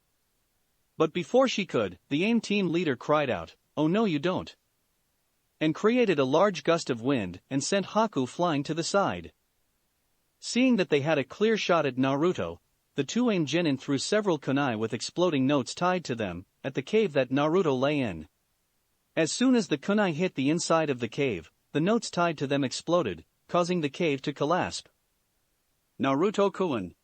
But before she could, the AIM team leader cried out, "Oh no, you don't!" and created a large gust of wind and sent Haku flying to the side. Seeing that they had a clear shot at Naruto, the two AIM genin threw several kunai with exploding notes tied to them at the cave that Naruto lay in. As soon as the kunai hit the inside of the cave, the notes tied to them exploded, causing the cave to collapse. Naruto-kun!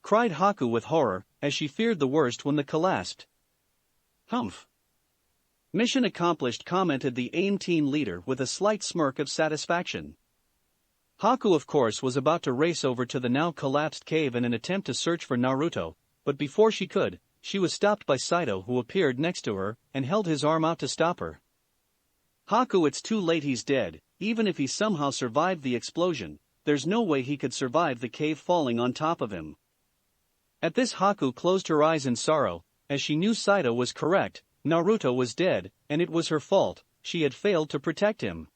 Cried Haku with horror, as she feared the worst when the collapsed. Humph! Mission accomplished, commented the AIM team leader with a slight smirk of satisfaction. Haku of course was about to race over to the now collapsed cave in an attempt to search for Naruto, but before she could, she was stopped by Saito, who appeared next to her and held his arm out to stop her. Haku, it's too late, he's dead. Even if he somehow survived the explosion, there's no way he could survive the cave falling on top of him. At this, Haku closed her eyes in sorrow, as she knew Saito was correct. Naruto was dead, and it was her fault. She had failed to protect him.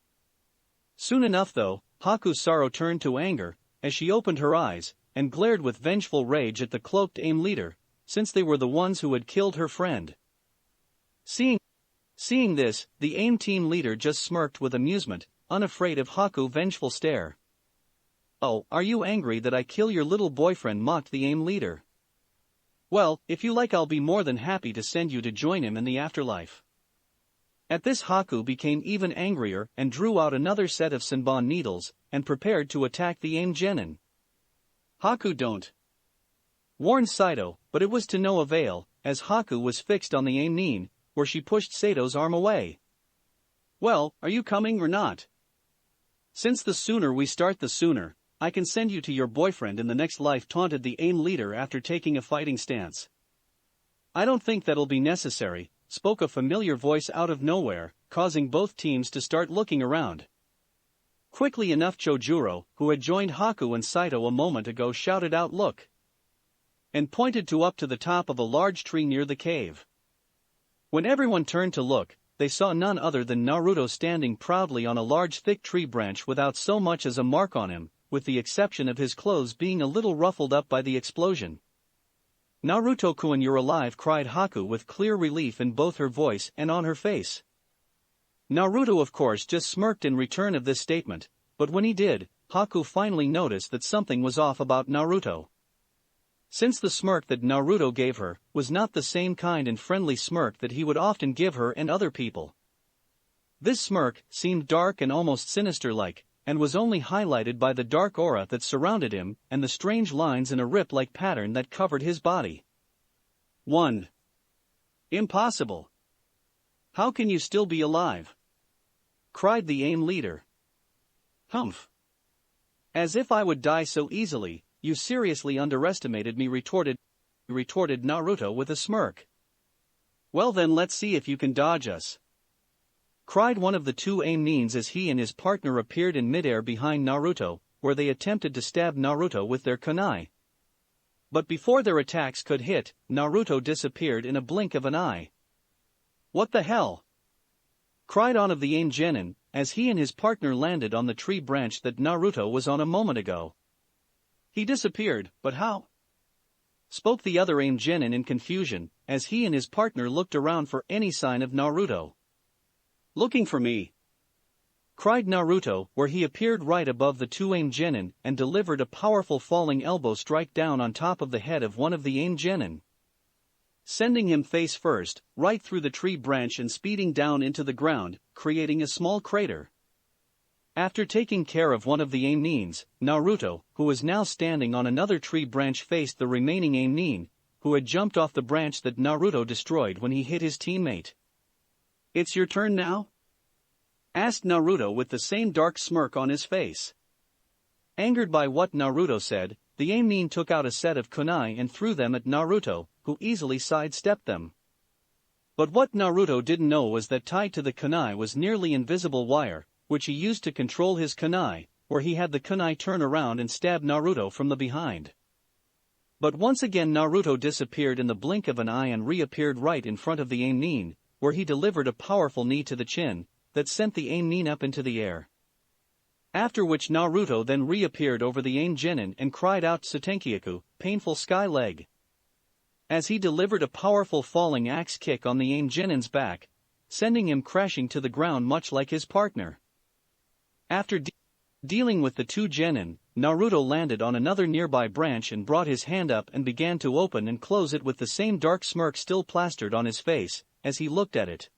Soon enough though, Haku's sorrow turned to anger, as she opened her eyes, and glared with vengeful rage at the cloaked AIM leader, since they were the ones who had killed her friend. Seeing this, the AIM team leader just smirked with amusement, unafraid of Haku's vengeful stare. "Oh, are you angry that I kill your little boyfriend?" mocked the AIM leader. "Well, if you like, I'll be more than happy to send you to join him in the afterlife." At this, Haku became even angrier and drew out another set of Senbon needles and prepared to attack the AIM genin. "Haku, don't!" warned Saito, but it was to no avail, as Haku was fixed on the AIM nin, where she pushed Sato's arm away. "Well, are you coming or not? Since the sooner we start the sooner, I can send you to your boyfriend in the next life," taunted the AIM leader after taking a fighting stance. "I don't think that'll be necessary," spoke a familiar voice out of nowhere, causing both teams to start looking around. Quickly enough, Chojuro, who had joined Haku and Saito a moment ago, shouted out, "Look!" and pointed up to the top of a large tree near the cave. When everyone turned to look, they saw none other than Naruto standing proudly on a large thick tree branch without so much as a mark on him, with the exception of his clothes being a little ruffled up by the explosion. "Naruto-kun, you're alive!" cried Haku with clear relief in both her voice and on her face. Naruto of course just smirked in return of this statement, but when he did, Haku finally noticed that something was off about Naruto. Since the smirk that Naruto gave her was not the same kind and friendly smirk that he would often give her and other people. This smirk seemed dark and almost sinister-like, and was only highlighted by the dark aura that surrounded him and the strange lines in a rip-like pattern that covered his body. 1. Impossible! How can you still be alive? Cried the AIM leader. Humph! As if I would die so easily. You seriously underestimated me, retorted Naruto with a smirk. Well then, let's see if you can dodge us, cried one of the two AIM nins as he and his partner appeared in midair behind Naruto, where they attempted to stab Naruto with their kunai. But before their attacks could hit, Naruto disappeared in a blink of an eye. What the hell? Cried one of the AIM genin, as he and his partner landed on the tree branch that Naruto was on a moment ago. He disappeared, but how? Spoke the other AIM genin in confusion, as he and his partner looked around for any sign of Naruto. Looking for me? Cried Naruto, where he appeared right above the two AIM genin and delivered a powerful falling elbow strike down on top of the head of one of the AIM genin, sending him face first, right through the tree branch and speeding down into the ground, creating a small crater. After taking care of one of the AIM nins, Naruto, who was now standing on another tree branch, faced the remaining AIM nin, who had jumped off the branch that Naruto destroyed when he hit his teammate. It's your turn now? Asked Naruto with the same dark smirk on his face. Angered by what Naruto said, the AIM nin took out a set of kunai and threw them at Naruto, who easily sidestepped them. But what Naruto didn't know was that tied to the kunai was nearly invisible wire, which he used to control his kunai, where he had the kunai turn around and stab Naruto from the behind. But once again Naruto disappeared in the blink of an eye and reappeared right in front of the AIM nin, where he delivered a powerful knee to the chin, that sent the AIM nin up into the air. After which Naruto then reappeared over the AIM genin and cried out Sutenkyaku, painful sky leg, as he delivered a powerful falling axe kick on the AIM genin's back, sending him crashing to the ground much like his partner. After dealing with the two genin, Naruto landed on another nearby branch and brought his hand up and began to open and close it with the same dark smirk still plastered on his face, as he looked at it.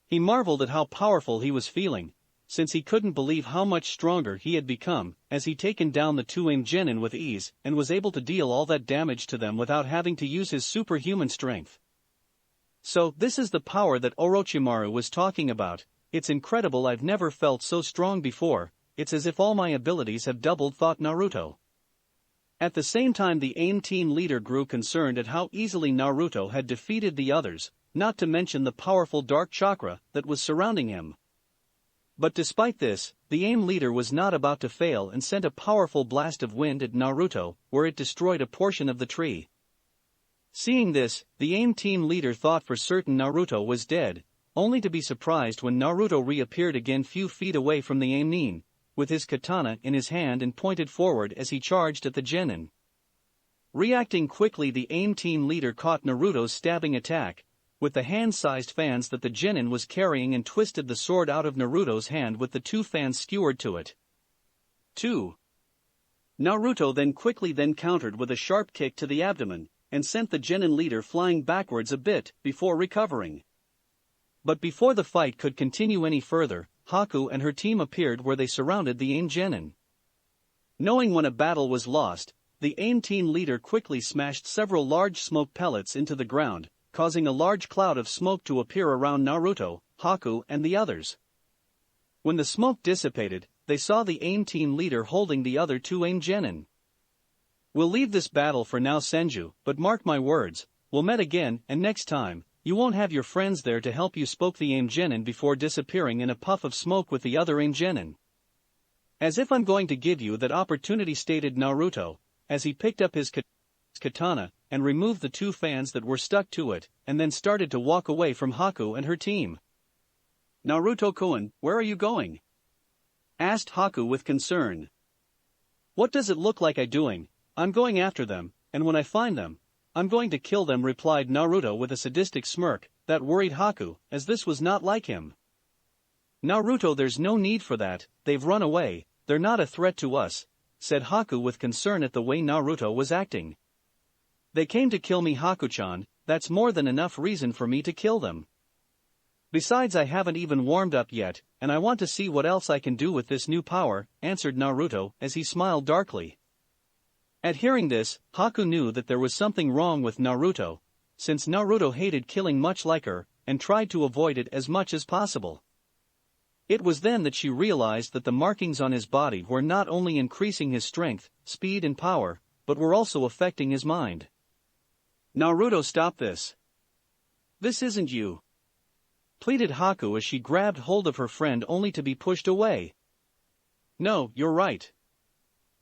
He marveled at how powerful he was feeling, since he couldn't believe how much stronger he had become, as he'd taken down the two genin with ease and was able to deal all that damage to them without having to use his superhuman strength. So, this is the power that Orochimaru was talking about. It's incredible, I've never felt so strong before, it's as if all my abilities have doubled, thought Naruto. At the same time, the AIM team leader grew concerned at how easily Naruto had defeated the others, not to mention the powerful dark chakra that was surrounding him. But despite this, the AIM leader was not about to fail and sent a powerful blast of wind at Naruto, where it destroyed a portion of the tree. Seeing this, the AIM team leader thought for certain Naruto was dead, only to be surprised when Naruto reappeared again few feet away from the AIM nin, with his katana in his hand and pointed forward as he charged at the genin. Reacting quickly, the AIM team leader caught Naruto's stabbing attack with the hand-sized fans that the genin was carrying and twisted the sword out of Naruto's hand with the two fans skewered to it. 2. Naruto then quickly countered with a sharp kick to the abdomen, and sent the genin leader flying backwards a bit before recovering. But before the fight could continue any further, Haku and her team appeared where they surrounded the AIM genin. Knowing when a battle was lost, the AIM team leader quickly smashed several large smoke pellets into the ground, causing a large cloud of smoke to appear around Naruto, Haku and the others. When the smoke dissipated, they saw the AIM team leader holding the other two AIM genin. We'll leave this battle for now, Senju, but mark my words, we'll meet again, and next time, you won't have your friends there to help you, spoke the AIM genin before disappearing in a puff of smoke with the other AIM genin. As if I'm going to give you that opportunity, stated Naruto, as he picked up his katana and removed the two fans that were stuck to it, and then started to walk away from Haku and her team. Naruto-kun, where are you going? Asked Haku with concern. What does it look like I'm doing? I'm going after them, and when I find them, I'm going to kill them, replied Naruto with a sadistic smirk that worried Haku, as this was not like him. Naruto, there's no need for that, they've run away, they're not a threat to us, said Haku with concern at the way Naruto was acting. They came to kill me, Haku-chan, that's more than enough reason for me to kill them. Besides, I haven't even warmed up yet, and I want to see what else I can do with this new power, answered Naruto as he smiled darkly. At hearing this, Haku knew that there was something wrong with Naruto, since Naruto hated killing much like her, and tried to avoid it as much as possible. It was then that she realized that the markings on his body were not only increasing his strength, speed and power, but were also affecting his mind. Naruto, stop this. This isn't you, pleaded Haku as she grabbed hold of her friend only to be pushed away. No, you're right,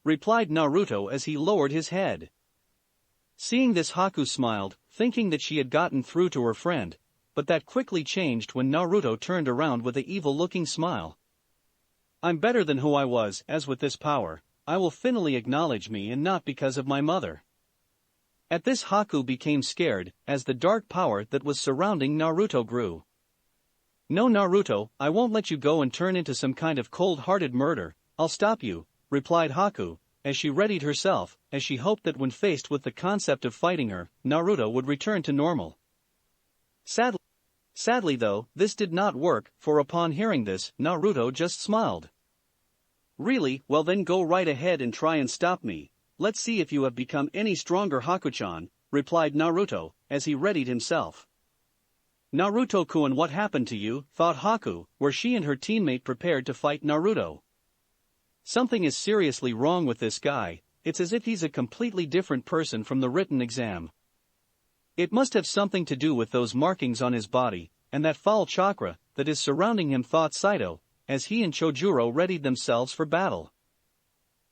replied Naruto as he lowered his head. Seeing this, Haku smiled, thinking that she had gotten through to her friend, but that quickly changed when Naruto turned around with an evil-looking smile. I'm better than who I was, as with this power, I will finally acknowledge me, and not because of my mother. At this, Haku became scared, as the dark power that was surrounding Naruto grew. No, Naruto, I won't let you go and turn into some kind of cold-hearted murder, I'll stop you, replied Haku, as she readied herself, as she hoped that when faced with the concept of fighting her, Naruto would return to normal. Sadly though, this did not work, for upon hearing this, Naruto just smiled. Really? Well then go right ahead and try and stop me, let's see if you have become any stronger, Haku-chan, replied Naruto, as he readied himself. Naruto-kun, what happened to you, thought Haku, where she and her teammate prepared to fight Naruto. Something is seriously wrong with this guy, it's as if he's a completely different person from the written exam. It must have something to do with those markings on his body, and that foul chakra that is surrounding him, thought Saito, as he and Chojuro readied themselves for battle.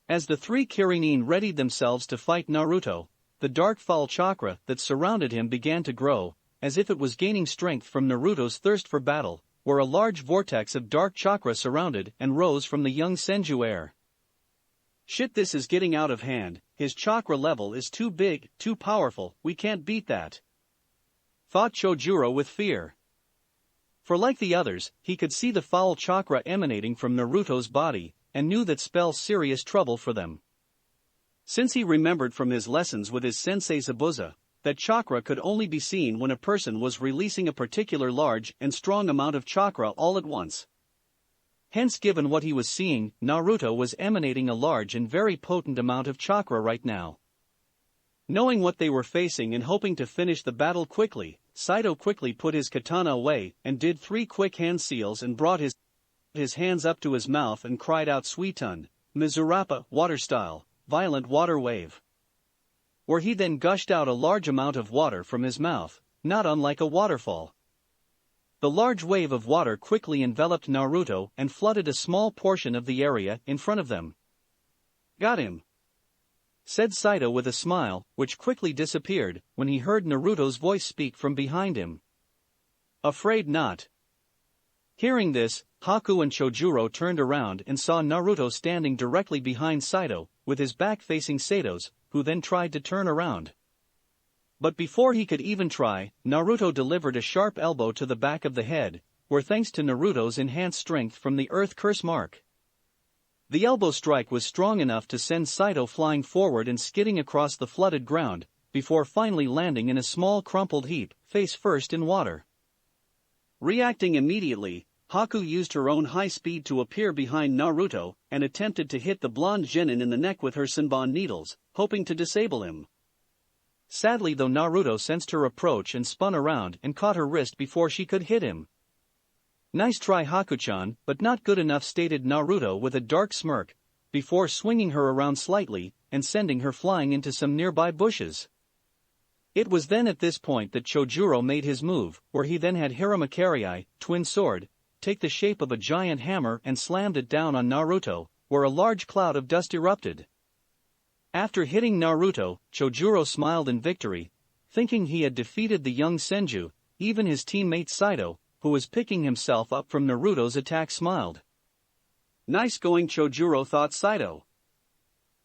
As the three Kirinin readied themselves to fight Naruto, the dark foul chakra that surrounded him began to grow, as if it was gaining strength from Naruto's thirst for battle, where a large vortex of dark chakra surrounded and rose from the young Senju heir. Shit, this is getting out of hand, his chakra level is too big, too powerful, we can't beat that, thought Chojuro with fear. For like the others, he could see the foul chakra emanating from Naruto's body, and knew that spelled serious trouble for them. Since he remembered from his lessons with his sensei Zabuza, that chakra could only be seen when a person was releasing a particular large and strong amount of chakra all at once. Hence, given what he was seeing, Naruto was emanating a large and very potent amount of chakra right now. Knowing what they were facing and hoping to finish the battle quickly, Saito quickly put his katana away and did 3 quick hand seals and brought his hands up to his mouth and cried out Suiton, Mizurappa, water style, violent water wave. Where he then gushed out a large amount of water from his mouth, not unlike a waterfall. The large wave of water quickly enveloped Naruto and flooded a small portion of the area in front of them. Got him, said Saito with a smile, which quickly disappeared when he heard Naruto's voice speak from behind him. Afraid not. Hearing this, Haku and Chojuro turned around and saw Naruto standing directly behind Saito, with his back facing Sato's, who then tried to turn around. But before he could even try, Naruto delivered a sharp elbow to the back of the head, where thanks to Naruto's enhanced strength from the earth curse mark, the elbow strike was strong enough to send Saito flying forward and skidding across the flooded ground, before finally landing in a small crumpled heap, face first in water. Reacting immediately, Haku used her own high speed to appear behind Naruto and attempted to hit the blonde genin in the neck with her Senbon needles, hoping to disable him. Sadly though, Naruto sensed her approach and spun around and caught her wrist before she could hit him. Nice try Haku-chan, but not good enough, stated Naruto with a dark smirk, before swinging her around slightly and sending her flying into some nearby bushes. It was then at this point that Chojuro made his move, where he then had Hirosaki, twin sword, take the shape of a giant hammer and slammed it down on Naruto, where a large cloud of dust erupted. After hitting Naruto, Chojuro smiled in victory, thinking he had defeated the young Senju. Even his teammate Saito, who was picking himself up from Naruto's attack, smiled. Nice going, Chojuro, thought Saito.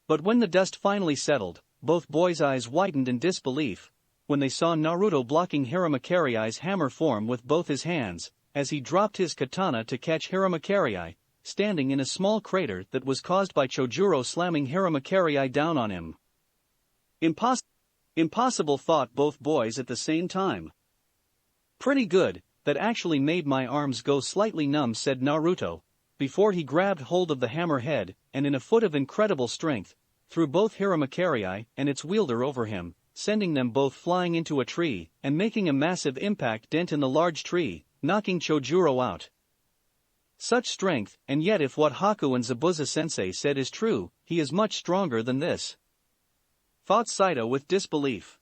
But when the dust finally settled, both boys' eyes widened in disbelief when they saw Naruto blocking Hirosakai's hammer form with both his hands, as he dropped his katana to catch Hirosaki, standing in a small crater that was caused by Chojuro slamming Hirosaki down on him. Impossible, thought both boys at the same time. Pretty good, that actually made my arms go slightly numb, said Naruto, before he grabbed hold of the hammer head and in a foot of incredible strength, threw both Hirosaki and its wielder over him, sending them both flying into a tree and making a massive impact dent in the large tree, knocking Chojuro out. Such strength, and yet if what Haku and Zabuza-sensei said is true, he is much stronger than this, thought Saito with disbelief.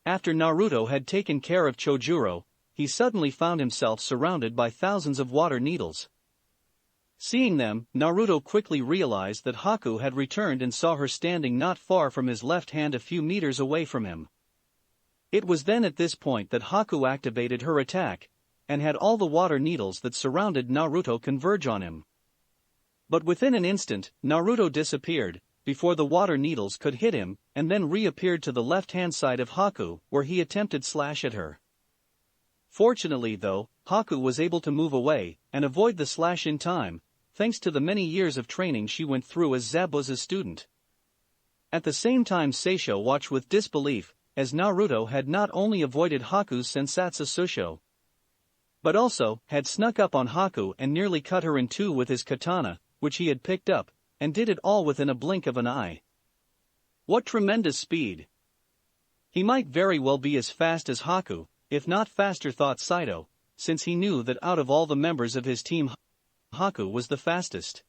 After Naruto had taken care of Chojuro, he suddenly found himself surrounded by thousands of water needles. Seeing them, Naruto quickly realized that Haku had returned and saw her standing not far from his left hand, a few meters away from him. It was then at this point that Haku activated her attack, and had all the water needles that surrounded Naruto converge on him. But within an instant, Naruto disappeared, before the water needles could hit him, and then reappeared to the left-hand side of Haku, where he attempted slash at her. Fortunately though, Haku was able to move away, and avoid the slash in time, thanks to the many years of training she went through as Zabuza's student. At the same time, Seisho watched with disbelief, as Naruto had not only avoided Haku's Sensatsu Susho, but also had snuck up on Haku and nearly cut her in two with his katana, which he had picked up, and did it all within a blink of an eye. What tremendous speed! He might very well be as fast as Haku, if not faster, thought Saito, since he knew that out of all the members of his team, Haku was the fastest.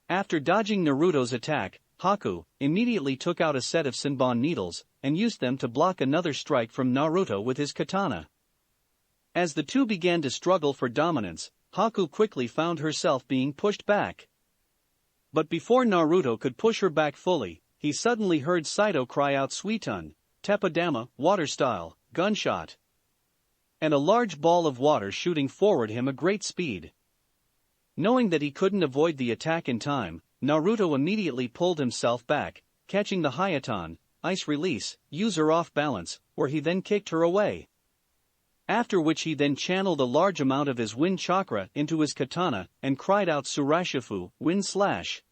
After dodging Naruto's attack, Haku immediately took out a set of Senbon needles and used them to block another strike from Naruto with his katana. As the two began to struggle for dominance, Haku quickly found herself being pushed back. But before Naruto could push her back fully, he suddenly heard Saito cry out Suiton, Teppadama, water style, gunshot, and a large ball of water shooting forward him at great speed. Knowing that he couldn't avoid the attack in time, Naruto immediately pulled himself back, catching the Hayaton, ice release, user off balance, where he then kicked her away. After which he then channeled a large amount of his wind chakra into his katana and cried out Surashifu, wind slash.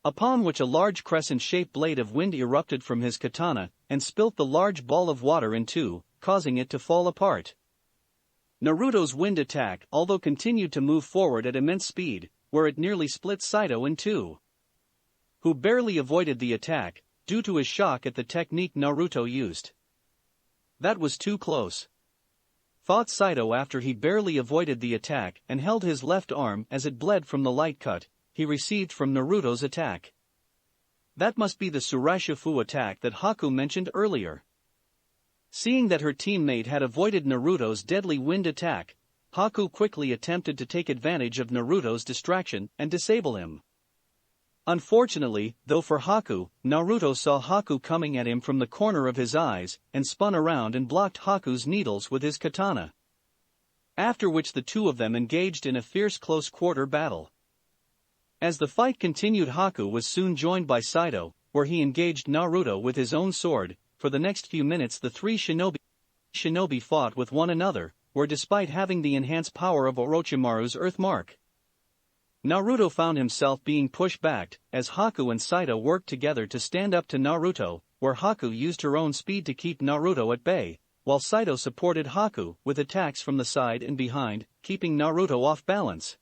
Upon which a large crescent-shaped blade of wind erupted from his katana and spilt the large ball of water in two, causing it to fall apart. Naruto's wind attack although continued to move forward at immense speed, where it nearly split Saito in two, who barely avoided the attack, due to his shock at the technique Naruto used. That was too close, thought Saito after he barely avoided the attack and held his left arm as it bled from the light cut he received from Naruto's attack. That must be the Surashifu attack that Haku mentioned earlier. Seeing that her teammate had avoided Naruto's deadly wind attack, Haku quickly attempted to take advantage of Naruto's distraction and disable him. Unfortunately, though for Haku, Naruto saw Haku coming at him from the corner of his eyes and spun around and blocked Haku's needles with his katana. After which the two of them engaged in a fierce close-quarter battle. As the fight continued, Haku was soon joined by Saito, where he engaged Naruto with his own sword. For the next few minutes the three shinobi fought with one another, where despite having the enhanced power of Orochimaru's earth mark, Naruto found himself being pushed back, as Haku and Saito worked together to stand up to Naruto, where Haku used her own speed to keep Naruto at bay, while Saito supported Haku with attacks from the side and behind, keeping Naruto off balance.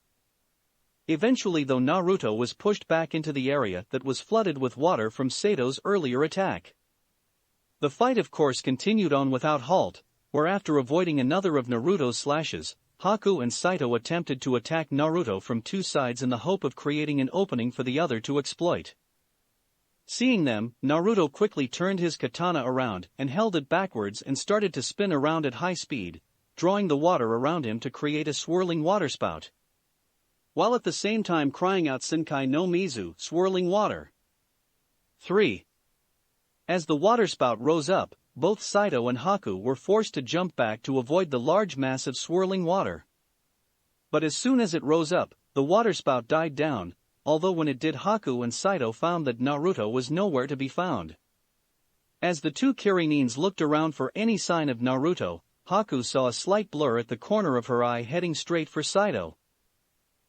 Eventually, though, Naruto was pushed back into the area that was flooded with water from Saito's earlier attack. The fight of course continued on without halt, where after avoiding another of Naruto's slashes, Haku and Saito attempted to attack Naruto from two sides in the hope of creating an opening for the other to exploit. Seeing them, Naruto quickly turned his katana around and held it backwards and started to spin around at high speed, drawing the water around him to create a swirling waterspout, while at the same time crying out Senkai no Mizu, swirling water. 3. As the waterspout rose up, both Saito and Haku were forced to jump back to avoid the large mass of swirling water. But as soon as it rose up, the waterspout died down, although when it did, Haku and Saito found that Naruto was nowhere to be found. As the two Kirinins looked around for any sign of Naruto, Haku saw a slight blur at the corner of her eye heading straight for Saito.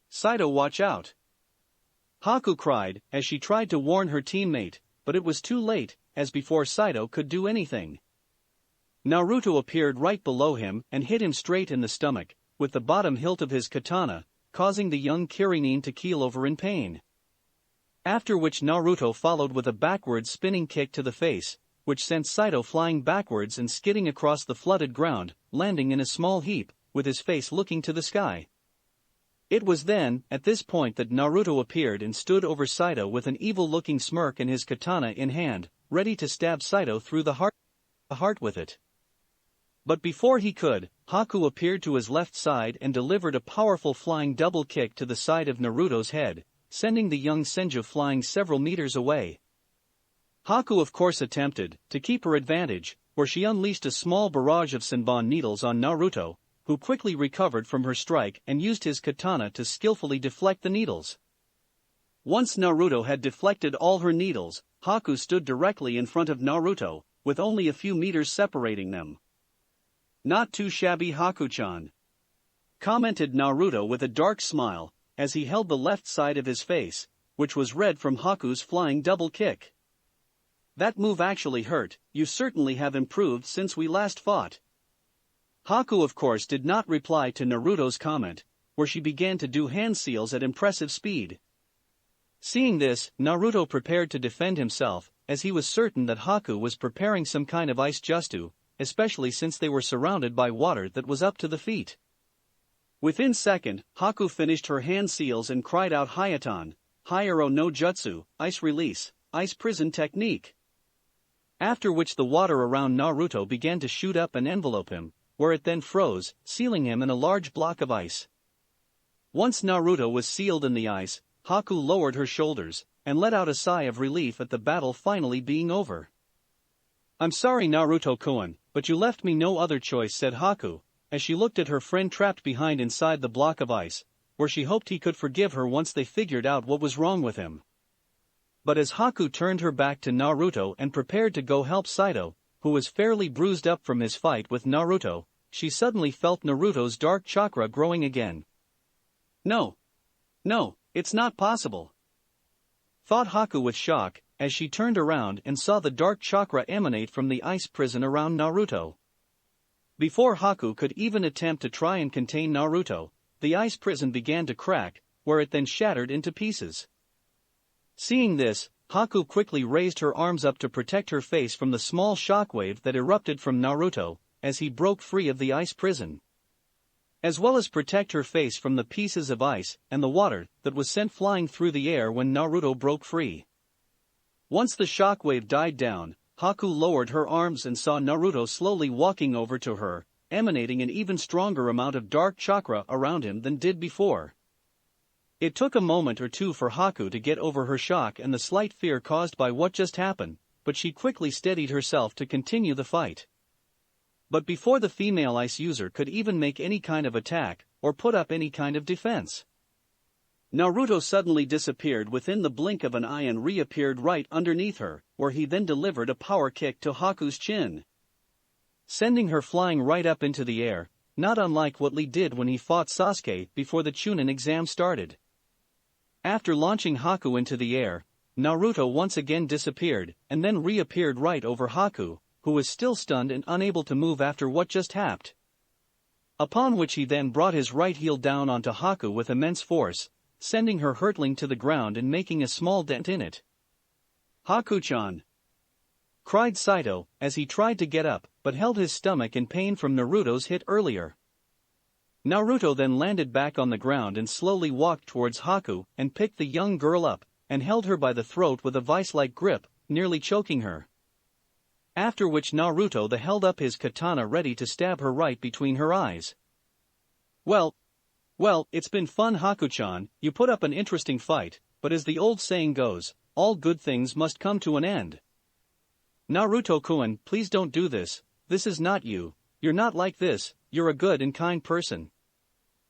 "Saito, watch out!" Haku cried as she tried to warn her teammate, but it was too late, as before Saito could do anything, Naruto appeared right below him and hit him straight in the stomach, with the bottom hilt of his katana, causing the young Kirinin to keel over in pain. After which Naruto followed with a backward spinning kick to the face, which sent Saito flying backwards and skidding across the flooded ground, landing in a small heap, with his face looking to the sky. It was then, at this point, that Naruto appeared and stood over Saito with an evil-looking smirk and his katana in hand, ready to stab Saito through the heart with it. But before he could, Haku appeared to his left side and delivered a powerful flying double kick to the side of Naruto's head, sending the young Senju flying several meters away. Haku of course attempted to keep her advantage, where she unleashed a small barrage of Senbon needles on Naruto, who quickly recovered from her strike and used his katana to skillfully deflect the needles. Once Naruto had deflected all her needles, Haku stood directly in front of Naruto, with only a few meters separating them. "Not too shabby, Haku-chan," commented Naruto with a dark smile, as he held the left side of his face, which was red from Haku's flying double kick. "That move actually hurt. You certainly have improved since we last fought." Haku of course did not reply to Naruto's comment, where she began to do hand seals at impressive speed. Seeing this, Naruto prepared to defend himself, as he was certain that Haku was preparing some kind of ice jutsu, especially since they were surrounded by water that was up to the feet. Within second, Haku finished her hand seals and cried out Hayatan, Hairo no Jutsu, ice release, ice prison technique. After which the water around Naruto began to shoot up and envelope him, where it then froze, sealing him in a large block of ice. Once Naruto was sealed in the ice, Haku lowered her shoulders, and let out a sigh of relief at the battle finally being over. "I'm sorry, Naruto-kun, but you left me no other choice," said Haku, as she looked at her friend trapped behind inside the block of ice, where she hoped he could forgive her once they figured out what was wrong with him. But as Haku turned her back to Naruto and prepared to go help Saito, who was fairly bruised up from his fight with Naruto, she suddenly felt Naruto's dark chakra growing again. No, it's not possible," thought Haku with shock, as she turned around and saw the dark chakra emanate from the ice prison around Naruto. Before Haku could even attempt to try and contain Naruto, the ice prison began to crack, where it then shattered into pieces. Seeing this, Haku quickly raised her arms up to protect her face from the small shockwave that erupted from Naruto, as he broke free of the ice prison, as well as protect her face from the pieces of ice and the water that was sent flying through the air when Naruto broke free. Once the shockwave died down, Haku lowered her arms and saw Naruto slowly walking over to her, emanating an even stronger amount of dark chakra around him than did before. It took a moment or two for Haku to get over her shock and the slight fear caused by what just happened, but she quickly steadied herself to continue the fight. But before the female ice user could even make any kind of attack, or put up any kind of defense, Naruto suddenly disappeared within the blink of an eye and reappeared right underneath her, where he then delivered a power kick to Haku's chin, sending her flying right up into the air, not unlike what Lee did when he fought Sasuke before the Chunin exam started. After launching Haku into the air, Naruto once again disappeared, and then reappeared right over Haku, who was still stunned and unable to move after what just happened. Upon which he then brought his right heel down onto Haku with immense force, sending her hurtling to the ground and making a small dent in it. "Haku-chan!" cried Saito, as he tried to get up, but held his stomach in pain from Naruto's hit earlier. Naruto then landed back on the ground and slowly walked towards Haku and picked the young girl up, and held her by the throat with a vice-like grip, nearly choking her. After which Naruto then held up his katana ready to stab her right between her eyes. Well, it's been fun, Haku-chan, you put up an interesting fight, but as the old saying goes, all good things must come to an end. Naruto-kun, please don't do this, this is not you, you're not like this, you're a good and kind person,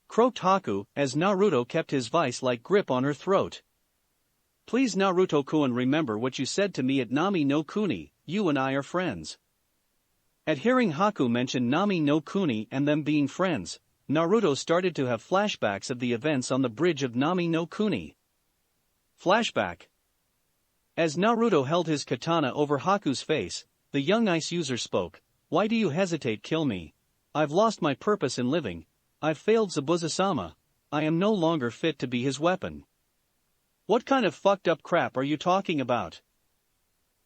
croaked Haku, as Naruto kept his vice-like grip on her throat. Please Naruto-kun, remember what you said to me at Nami no Kuni, you and I are friends. At hearing Haku mention Nami no Kuni and them being friends, Naruto started to have flashbacks of the events on the bridge of Nami no Kuni. Flashback. As Naruto held his katana over Haku's face, the young ice user spoke. Why do you hesitate? Kill me. I've lost my purpose in living. I've failed Zabuza-sama. I am no longer fit to be his weapon. What kind of fucked up crap are you talking about?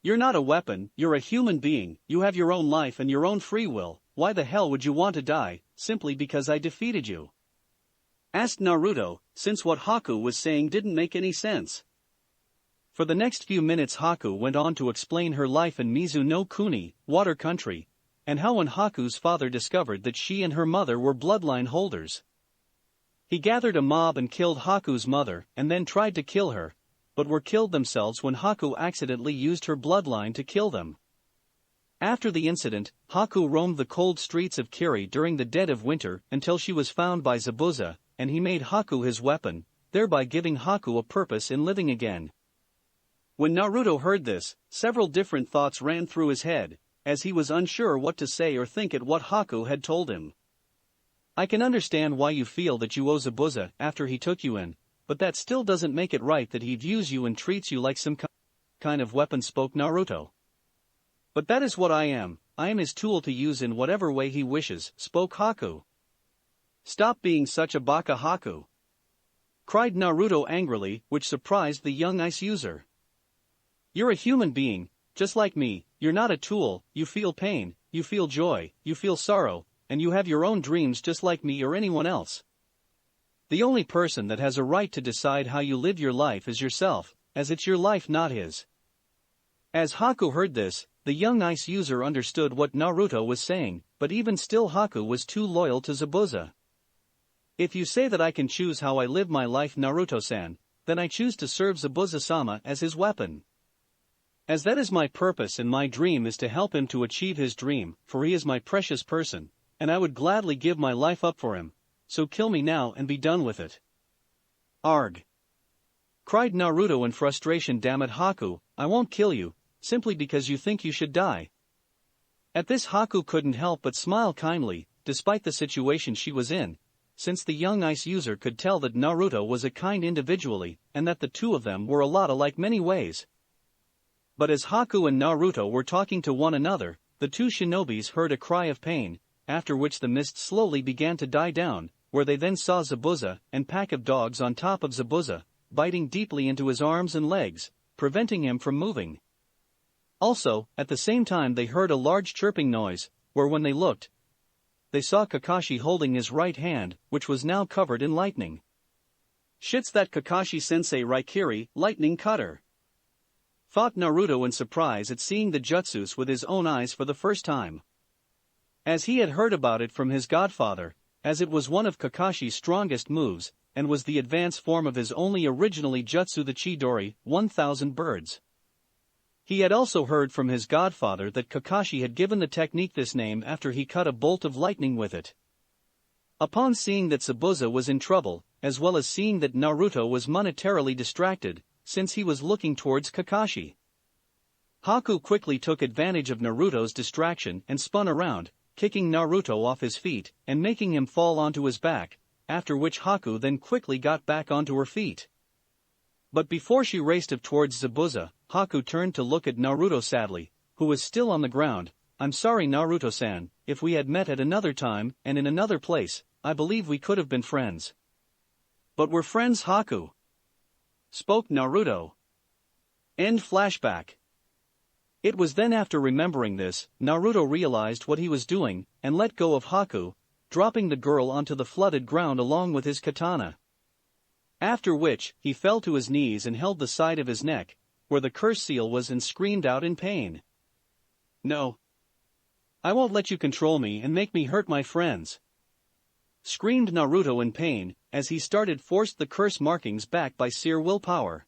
You're not a weapon, you're a human being, you have your own life and your own free will, why the hell would you want to die, simply because I defeated you? Asked Naruto, since what Haku was saying didn't make any sense. For the next few minutes Haku went on to explain her life in Mizu no Kuni, Water Country, and how when Haku's father discovered that she and her mother were bloodline holders, he gathered a mob and killed Haku's mother and then tried to kill her, but were killed themselves when Haku accidentally used her bloodline to kill them. After the incident, Haku roamed the cold streets of Kiri during the dead of winter until she was found by Zabuza, and he made Haku his weapon, thereby giving Haku a purpose in living again. When Naruto heard this, several different thoughts ran through his head, as he was unsure what to say or think at what Haku had told him. I can understand why you feel that you owe Zabuza after he took you in, but that still doesn't make it right that he views you and treats you like some kind of weapon, spoke Naruto. But that is what I am his tool to use in whatever way he wishes, spoke Haku. Stop being such a baka, Haku, cried Naruto angrily, which surprised the young ice user. You're a human being, just like me, you're not a tool, you feel pain, you feel joy, you feel sorrow, and you have your own dreams just like me or anyone else. The only person that has a right to decide how you live your life is yourself, as it's your life, not his. As Haku heard this, the young ice user understood what Naruto was saying, but even still Haku was too loyal to Zabuza. If you say that I can choose how I live my life, Naruto-san, then I choose to serve Zabuza-sama as his weapon. As that is my purpose and my dream is to help him to achieve his dream, for he is my precious person, and I would gladly give my life up for him, so kill me now and be done with it. Arg! Cried Naruto in frustration. Damn it, Haku, I won't kill you, simply because you think you should die. At this Haku couldn't help but smile kindly, despite the situation she was in, since the young ice user could tell that Naruto was a kind individually, and that the two of them were a lot alike many ways. But as Haku and Naruto were talking to one another, the two shinobis heard a cry of pain, after which the mist slowly began to die down, where they then saw Zabuza and pack of dogs on top of Zabuza, biting deeply into his arms and legs, preventing him from moving. Also, at the same time they heard a large chirping noise, where when they looked, they saw Kakashi holding his right hand, which was now covered in lightning. "Shit's that Kakashi-sensei Raikiri, lightning cutter," thought Naruto in surprise at seeing the jutsus with his own eyes for the first time. As he had heard about it from his godfather, as it was one of Kakashi's strongest moves, and was the advanced form of his only originally jutsu the Chidori, 1,000 birds. He had also heard from his godfather that Kakashi had given the technique this name after he cut a bolt of lightning with it. Upon seeing that Zabuza was in trouble, as well as seeing that Naruto was monetarily distracted, since he was looking towards Kakashi, Haku quickly took advantage of Naruto's distraction and spun around, kicking Naruto off his feet and making him fall onto his back, after which Haku then quickly got back onto her feet. But before she raced up towards Zabuza, Haku turned to look at Naruto sadly, who was still on the ground. "I'm sorry Naruto-san, if we had met at another time and in another place, I believe we could have been friends." "But we're friends, Haku," spoke Naruto. End flashback. It was then after remembering this, Naruto realized what he was doing, and let go of Haku, dropping the girl onto the flooded ground along with his katana. After which, he fell to his knees and held the side of his neck, where the curse seal was, and screamed out in pain. "No. I won't let you control me and make me hurt my friends," screamed Naruto in pain, as he forced the curse markings back by sheer willpower.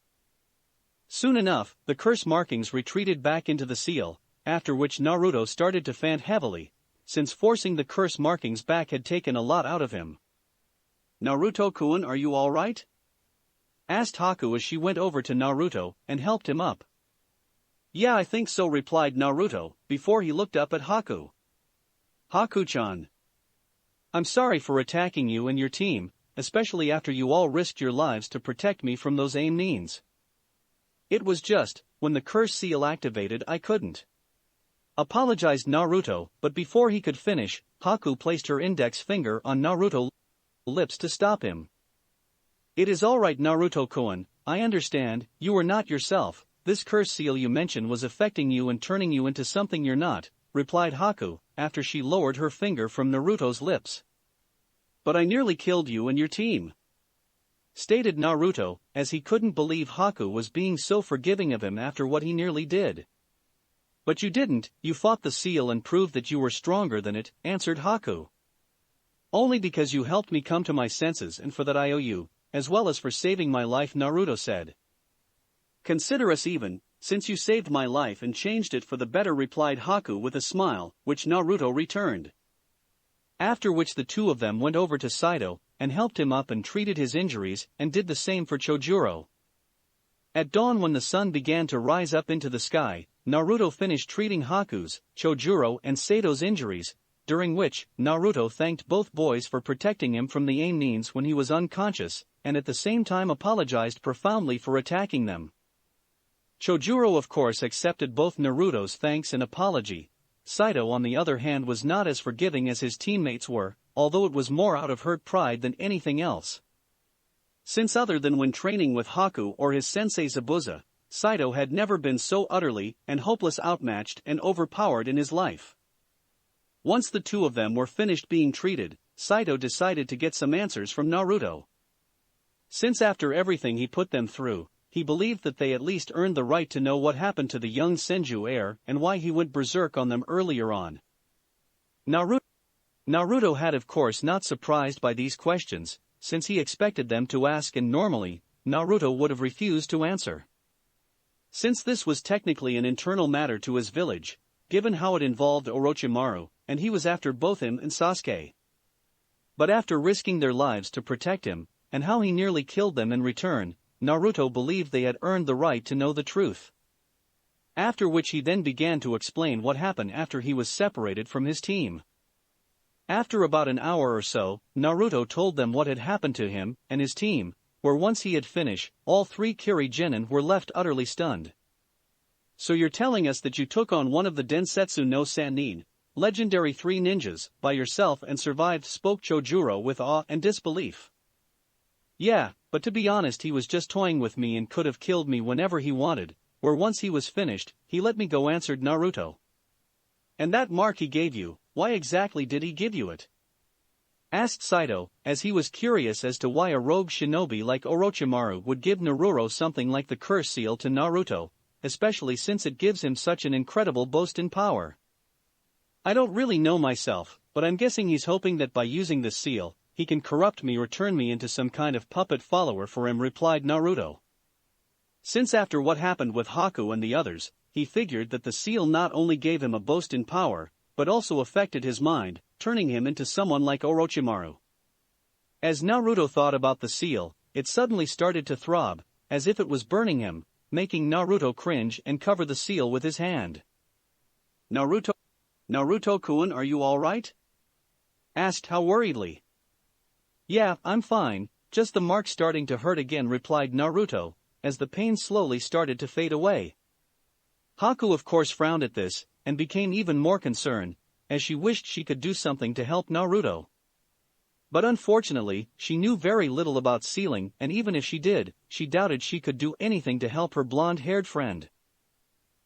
Soon enough, the curse markings retreated back into the seal, after which Naruto started to faint heavily, since forcing the curse markings back had taken a lot out of him. "Naruto-kun, are you alright?" asked Haku as she went over to Naruto and helped him up. "Yeah, I think so," replied Naruto, before he looked up at Haku. "Haku-chan, I'm sorry for attacking you and your team, especially after you all risked your lives to protect me from those means. It was just, when the curse seal activated I couldn't," apologized Naruto, but before he could finish, Haku placed her index finger on Naruto's lips to stop him. "It is alright Naruto-kun, I understand, you were not yourself, this curse seal you mention was affecting you and turning you into something you're not," replied Haku, after she lowered her finger from Naruto's lips. "But I nearly killed you and your team," stated Naruto, as he couldn't believe Haku was being so forgiving of him after what he nearly did. "But you didn't, you fought the seal and proved that you were stronger than it," answered Haku. "Only because you helped me come to my senses, and for that I owe you, as well as for saving my life," Naruto said. "Consider us even, since you saved my life and changed it for the better," replied Haku with a smile, which Naruto returned. After which the two of them went over to Saito, and helped him up and treated his injuries, and did the same for Chojuro. At dawn, when the sun began to rise up into the sky, Naruto finished treating Haku's, Chojuro and Saito's injuries, during which, Naruto thanked both boys for protecting him from the Ainins when he was unconscious, and at the same time apologized profoundly for attacking them. Chojuro of course accepted both Naruto's thanks and apology. Saito on the other hand was not as forgiving as his teammates were, although it was more out of hurt pride than anything else. Since other than when training with Haku or his sensei Zabuza, Saito had never been so utterly and hopeless outmatched and overpowered in his life. Once the two of them were finished being treated, Saito decided to get some answers from Naruto. Since after everything he put them through, he believed that they at least earned the right to know what happened to the young Senju heir and why he went berserk on them earlier on. Naruto had of course not surprised by these questions, since he expected them to ask, and normally, Naruto would have refused to answer. Since this was technically an internal matter to his village, given how it involved Orochimaru, and he was after both him and Sasuke. But after risking their lives to protect him, and how he nearly killed them in return, Naruto believed they had earned the right to know the truth. After which he then began to explain what happened after he was separated from his team. After about an hour or so, Naruto told them what had happened to him and his team, where once he had finished, all three Kiri Genin were left utterly stunned. "So you're telling us that you took on one of the Densetsu no Sannin, legendary 3 ninjas, by yourself and survived, spoke Chojuro with awe and disbelief. Yeah, but to be honest, he was just toying with me and could have killed me whenever he wanted, or once he was finished, he let me go, answered Naruto. And that mark he gave you, why exactly did he give you it? Asked Saito, as he was curious as to why a rogue shinobi like Orochimaru would give Naruto something like the curse seal to Naruto, especially since it gives him such an incredible boost in power. I don't really know myself, but I'm guessing he's hoping that by using this seal, he can corrupt me or turn me into some kind of puppet follower for him, replied Naruto. Since after what happened with Haku and the others, he figured that the seal not only gave him a boost in power, but also affected his mind, turning him into someone like Orochimaru. As Naruto thought about the seal, it suddenly started to throb, as if it was burning him, making Naruto cringe and cover the seal with his hand. Naruto-kun, are you alright? Asked How worriedly. Yeah, I'm fine, just the mark starting to hurt again, replied Naruto, as the pain slowly started to fade away. Haku of course frowned at this, and became even more concerned, as she wished she could do something to help Naruto. But unfortunately, she knew very little about sealing, and even if she did, she doubted she could do anything to help her blonde-haired friend.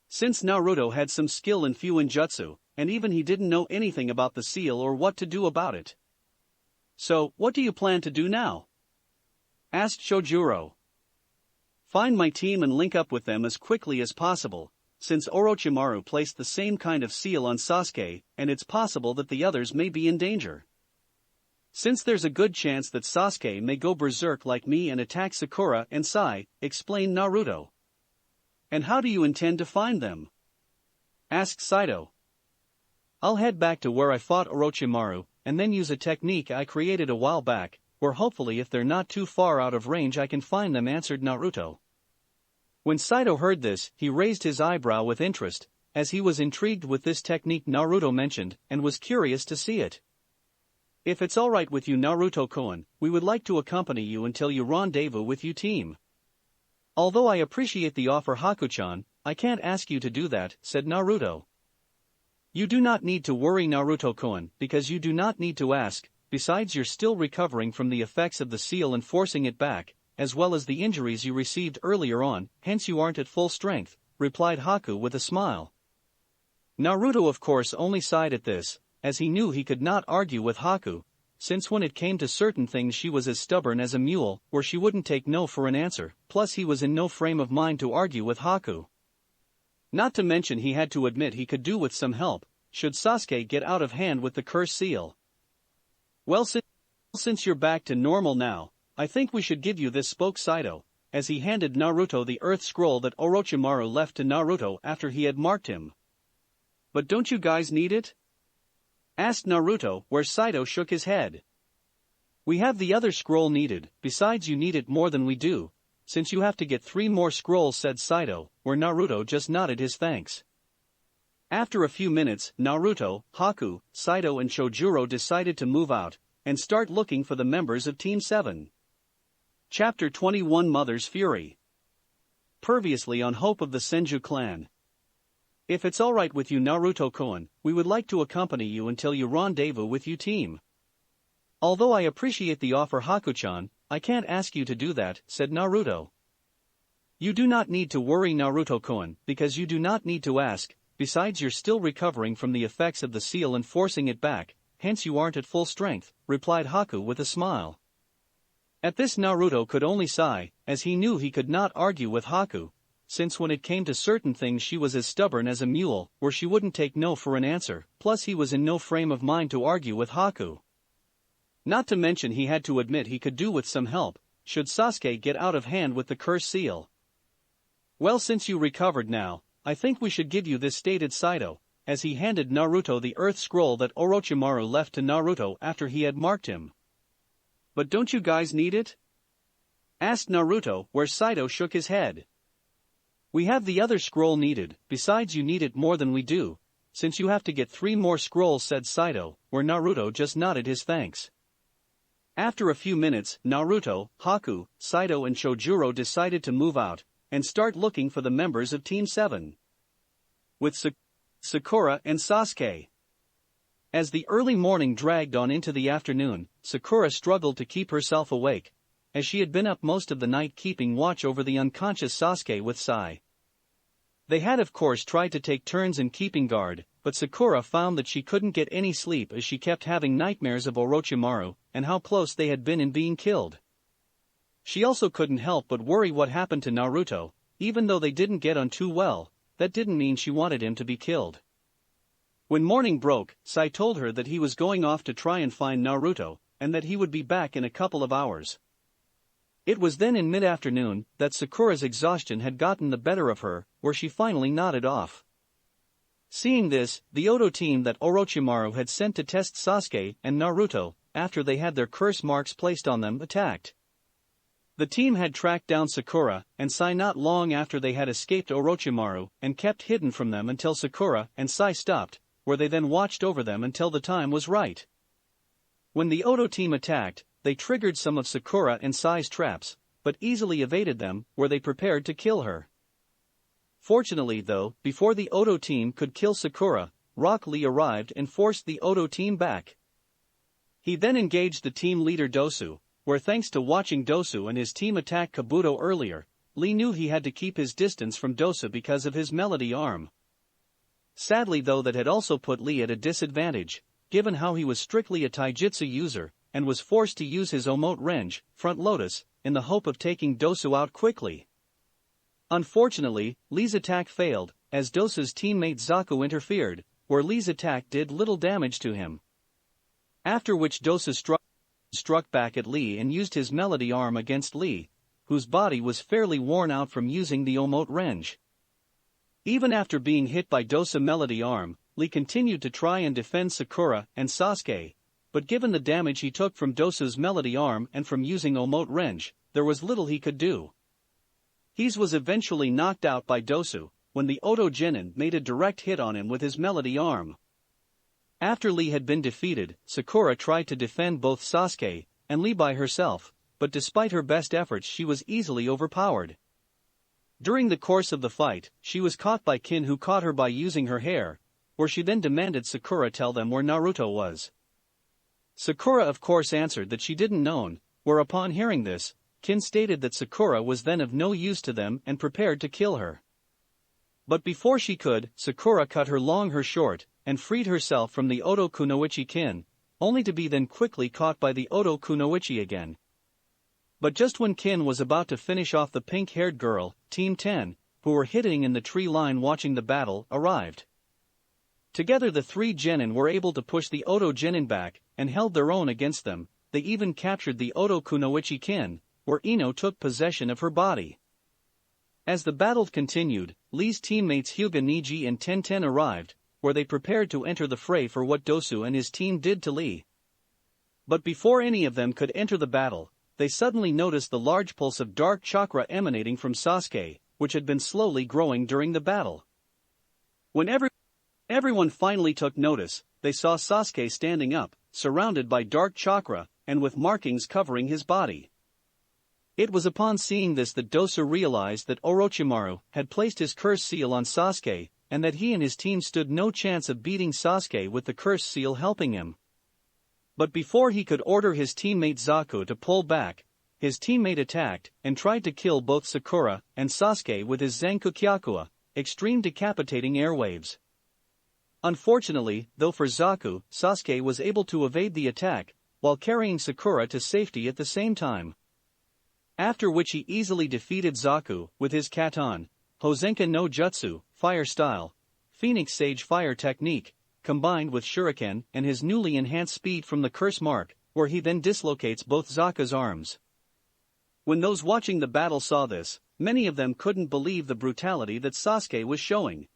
Since Naruto had some skill in Fuinjutsu, and even he didn't know anything about the seal or what to do about it. So, what do you plan to do now? Asked Chojuro. Find my team and link up with them as quickly as possible, since Orochimaru placed the same kind of seal on Sasuke, and it's possible that the others may be in danger. Since there's a good chance that Sasuke may go berserk like me and attack Sakura and Sai, explained Naruto. And how do you intend to find them? Asked Saito. I'll head back to where I fought Orochimaru, and then use a technique I created a while back, where hopefully if they're not too far out of range I can find them, answered Naruto. When Saito heard this, he raised his eyebrow with interest, as he was intrigued with this technique Naruto mentioned, and was curious to see it. If it's alright with you, Naruto-kun, we would like to accompany you until you rendezvous with you team. Although I appreciate the offer, Haku-chan, I can't ask you to do that, said Naruto. You do not need to worry, Naruto-kun, because you do not need to ask, besides you're still recovering from the effects of the seal and forcing it back, as well as the injuries you received earlier on, hence you aren't at full strength, replied Haku with a smile. Naruto of course only sighed at this, as he knew he could not argue with Haku, since when it came to certain things she was as stubborn as a mule, where she wouldn't take no for an answer, plus he was in no frame of mind to argue with Haku. Not to mention he had to admit he could do with some help, should Sasuke get out of hand with the curse seal. Well, since you're back to normal now, I think we should give you this, spoke Saito, as he handed Naruto the earth scroll that Orochimaru left to Naruto after he had marked him. But don't you guys need it? Asked Naruto, where Saito shook his head. We have the other scroll needed, besides you need it more than we do, since you have to get 3 more scrolls, said Saito, where Naruto just nodded his thanks. After a few minutes, Naruto, Haku, Saito and Chojuro decided to move out, and start looking for the members of Team 7. Chapter 21 Mother's Fury. Previously on Hope of the Senju clan. If it's alright with you, Naruto-kun, we would like to accompany you until you rendezvous with you team. Although I appreciate the offer, Haku-chan, I can't ask you to do that, said Naruto. You do not need to worry, Naruto-kun, because you do not need to ask, besides you're still recovering from the effects of the seal and forcing it back, hence you aren't at full strength, replied Haku with a smile. At this Naruto could only sigh, as he knew he could not argue with Haku, since when it came to certain things she was as stubborn as a mule, where she wouldn't take no for an answer, plus he was in no frame of mind to argue with Haku. Not to mention he had to admit he could do with some help, should Sasuke get out of hand with the curse seal. Well, since you recovered now, I think we should give you this, stated Saito, as he handed Naruto the earth scroll that Orochimaru left to Naruto after he had marked him. But don't you guys need it? Asked Naruto, where Saito shook his head. We have the other scroll needed, besides you need it more than we do, since you have to get 3 more scrolls, said Saito, where Naruto just nodded his thanks. After a few minutes, Naruto, Haku, Saito and Chojuro decided to move out, and start looking for the members of Team 7. With Sakura and Sasuke. As the early morning dragged on into the afternoon, Sakura struggled to keep herself awake, as she had been up most of the night keeping watch over the unconscious Sasuke with Sai. They had of course tried to take turns in keeping guard, but Sakura found that she couldn't get any sleep as she kept having nightmares of Orochimaru and how close they had been in being killed. She also couldn't help but worry what happened to Naruto. Even though they didn't get on too well, that didn't mean she wanted him to be killed. When morning broke, Sai told her that he was going off to try and find Naruto, and that he would be back in a couple of hours. It was then in mid-afternoon that Sakura's exhaustion had gotten the better of her, where she finally nodded off. Seeing this, the Odo team that Orochimaru had sent to test Sasuke and Naruto, after they had their curse marks placed on them, attacked. The team had tracked down Sakura and Sai not long after they had escaped Orochimaru and kept hidden from them until Sakura and Sai stopped, where they then watched over them until the time was right. When the Odo team attacked, they triggered some of Sakura and Sai's traps, but easily evaded them, where they prepared to kill her. Fortunately though, before the Odo team could kill Sakura, Rock Lee arrived and forced the Odo team back. He then engaged the team leader Dosu, where thanks to watching Dosu and his team attack Kabuto earlier, Lee knew he had to keep his distance from Dosu because of his melody arm. Sadly though, that had also put Lee at a disadvantage, given how he was strictly a taijutsu user, and was forced to use his Omote Range, Front Lotus, in the hope of taking Dosu out quickly. Unfortunately, Lee's attack failed, as Dosu's teammate Zaku interfered, where Lee's attack did little damage to him. After which Dosu struck back at Lee and used his melody arm against Lee, whose body was fairly worn out from using the Omote Range. Even after being hit by Dosu's melody arm, Lee continued to try and defend Sakura and Sasuke, but given the damage he took from Dosu's melody arm and from using Omote Range, there was little he could do. He was eventually knocked out by Dosu, when the Odo Genin made a direct hit on him with his melody arm. After Lee had been defeated, Sakura tried to defend both Sasuke and Lee by herself, but despite her best efforts she was easily overpowered. During the course of the fight, she was caught by Kin, who caught her by using her hair, where she then demanded Sakura tell them where Naruto was. Sakura of course answered that she didn't know, whereupon hearing this, Kin stated that Sakura was then of no use to them and prepared to kill her. But before she could, Sakura cut her long hair short, and freed herself from the Odo Kunoichi Kin, only to be then quickly caught by the Odo Kunoichi again. But just when Kin was about to finish off the pink-haired girl, Team 10, who were hidden in the tree line watching the battle, arrived. Together the three genin were able to push the Odo genin back, and held their own against them. They even captured the Odo Kunoichi Kin, where Ino took possession of her body. As the battle continued, Lee's teammates Hyuga Niji and Tenten arrived, where they prepared to enter the fray for what Dosu and his team did to Lee. But before any of them could enter the battle, they suddenly noticed the large pulse of dark chakra emanating from Sasuke, which had been slowly growing during the battle. When everyone finally took notice, they saw Sasuke standing up, surrounded by dark chakra, and with markings covering his body. It was upon seeing this that Dosu realized that Orochimaru had placed his curse seal on Sasuke, and that he and his team stood no chance of beating Sasuke with the curse seal helping him. But before he could order his teammate Zaku to pull back, his teammate attacked and tried to kill both Sakura and Sasuke with his Zankukyakua, extreme decapitating airwaves. Unfortunately, though, for Zaku, Sasuke was able to evade the attack, while carrying Sakura to safety at the same time. After which he easily defeated Zaku with his Katon, Hozenka no Jutsu, fire style, Phoenix Sage fire technique, combined with Shuriken and his newly enhanced speed from the curse mark, where he then dislocates both Zaku's arms. When those watching the battle saw this, many of them couldn't believe the brutality that Sasuke was showing.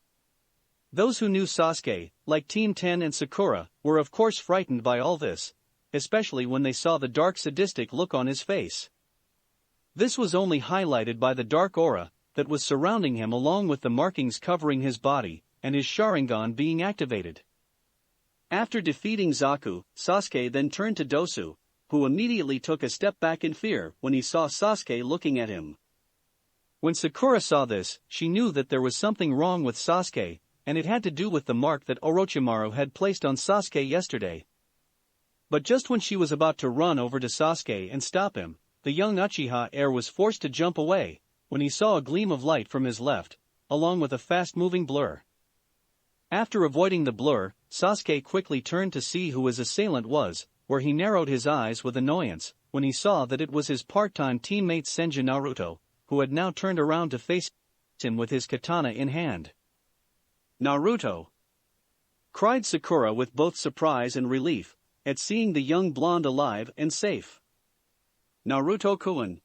Those who knew Sasuke, like Team 10 and Sakura, were of course frightened by all this, especially when they saw the dark sadistic look on his face. This was only highlighted by the dark aura that was surrounding him, along with the markings covering his body, and his Sharingan being activated. After defeating Zaku, Sasuke then turned to Dosu, who immediately took a step back in fear when he saw Sasuke looking at him. When Sakura saw this, she knew that there was something wrong with Sasuke, and it had to do with the mark that Orochimaru had placed on Sasuke yesterday. But just when she was about to run over to Sasuke and stop him, the young Uchiha heir was forced to jump away, when he saw a gleam of light from his left, along with a fast-moving blur. After avoiding the blur, Sasuke quickly turned to see who his assailant was, where he narrowed his eyes with annoyance, when he saw that it was his part-time teammate Senju Naruto, who had now turned around to face him with his katana in hand. "Naruto!" cried Sakura with both surprise and relief, at seeing the young blonde alive and safe. "Naruto-kun!"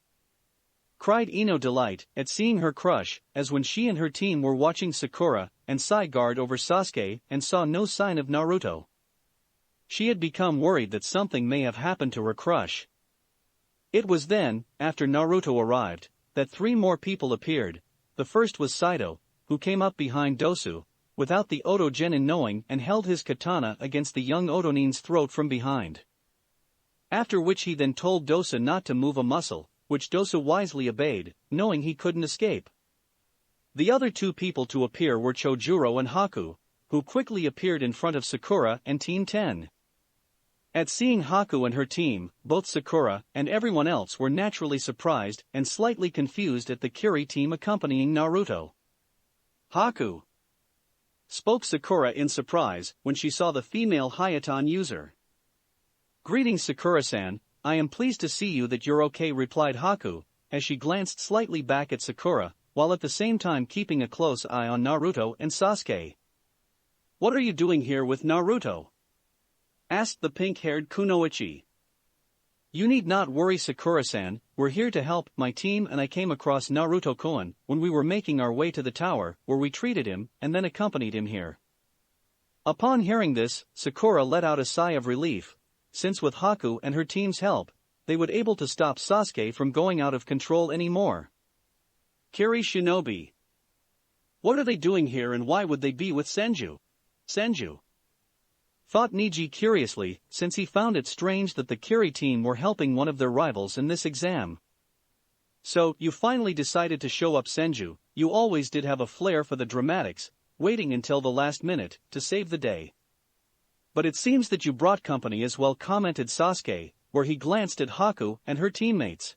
cried Ino delight at seeing her crush, as when she and her team were watching Sakura and side-guard over Sasuke and saw no sign of Naruto. She had become worried that something may have happened to her crush. It was then, after Naruto arrived, that three more people appeared. The first was Saito, who came up behind Dosu, without the Oto Genin knowing, and held his katana against the young Otonin's throat from behind. After which he then told Dosu not to move a muscle, which Dosu wisely obeyed, knowing he couldn't escape. The other two people to appear were Chojuro and Haku, who quickly appeared in front of Sakura and Team 10. At seeing Haku and her team, both Sakura and everyone else were naturally surprised and slightly confused at the Kiri team accompanying Naruto. "Haku!" spoke Sakura in surprise when she saw the female Hayaton user. "Greetings Sakura-san, I am pleased to see you that you're okay," replied Haku, as she glanced slightly back at Sakura, while at the same time keeping a close eye on Naruto and Sasuke. "What are you doing here with Naruto?" asked the pink-haired Kunoichi. "You need not worry Sakura-san, we're here to help. My team and I came across Naruto-kun when we were making our way to the tower, where we treated him and then accompanied him here." Upon hearing this, Sakura let out a sigh of relief, since with Haku and her team's help, they would able to stop Sasuke from going out of control anymore. "Kiri Shinobi. What are they doing here and why would they be with Senju?" thought Niji curiously, since he found it strange that the Kiri team were helping one of their rivals in this exam. "So, you finally decided to show up Senju, you always did have a flair for the dramatics, waiting until the last minute, to save the day. But it seems that you brought company as well," commented Sasuke, where he glanced at Haku and her teammates.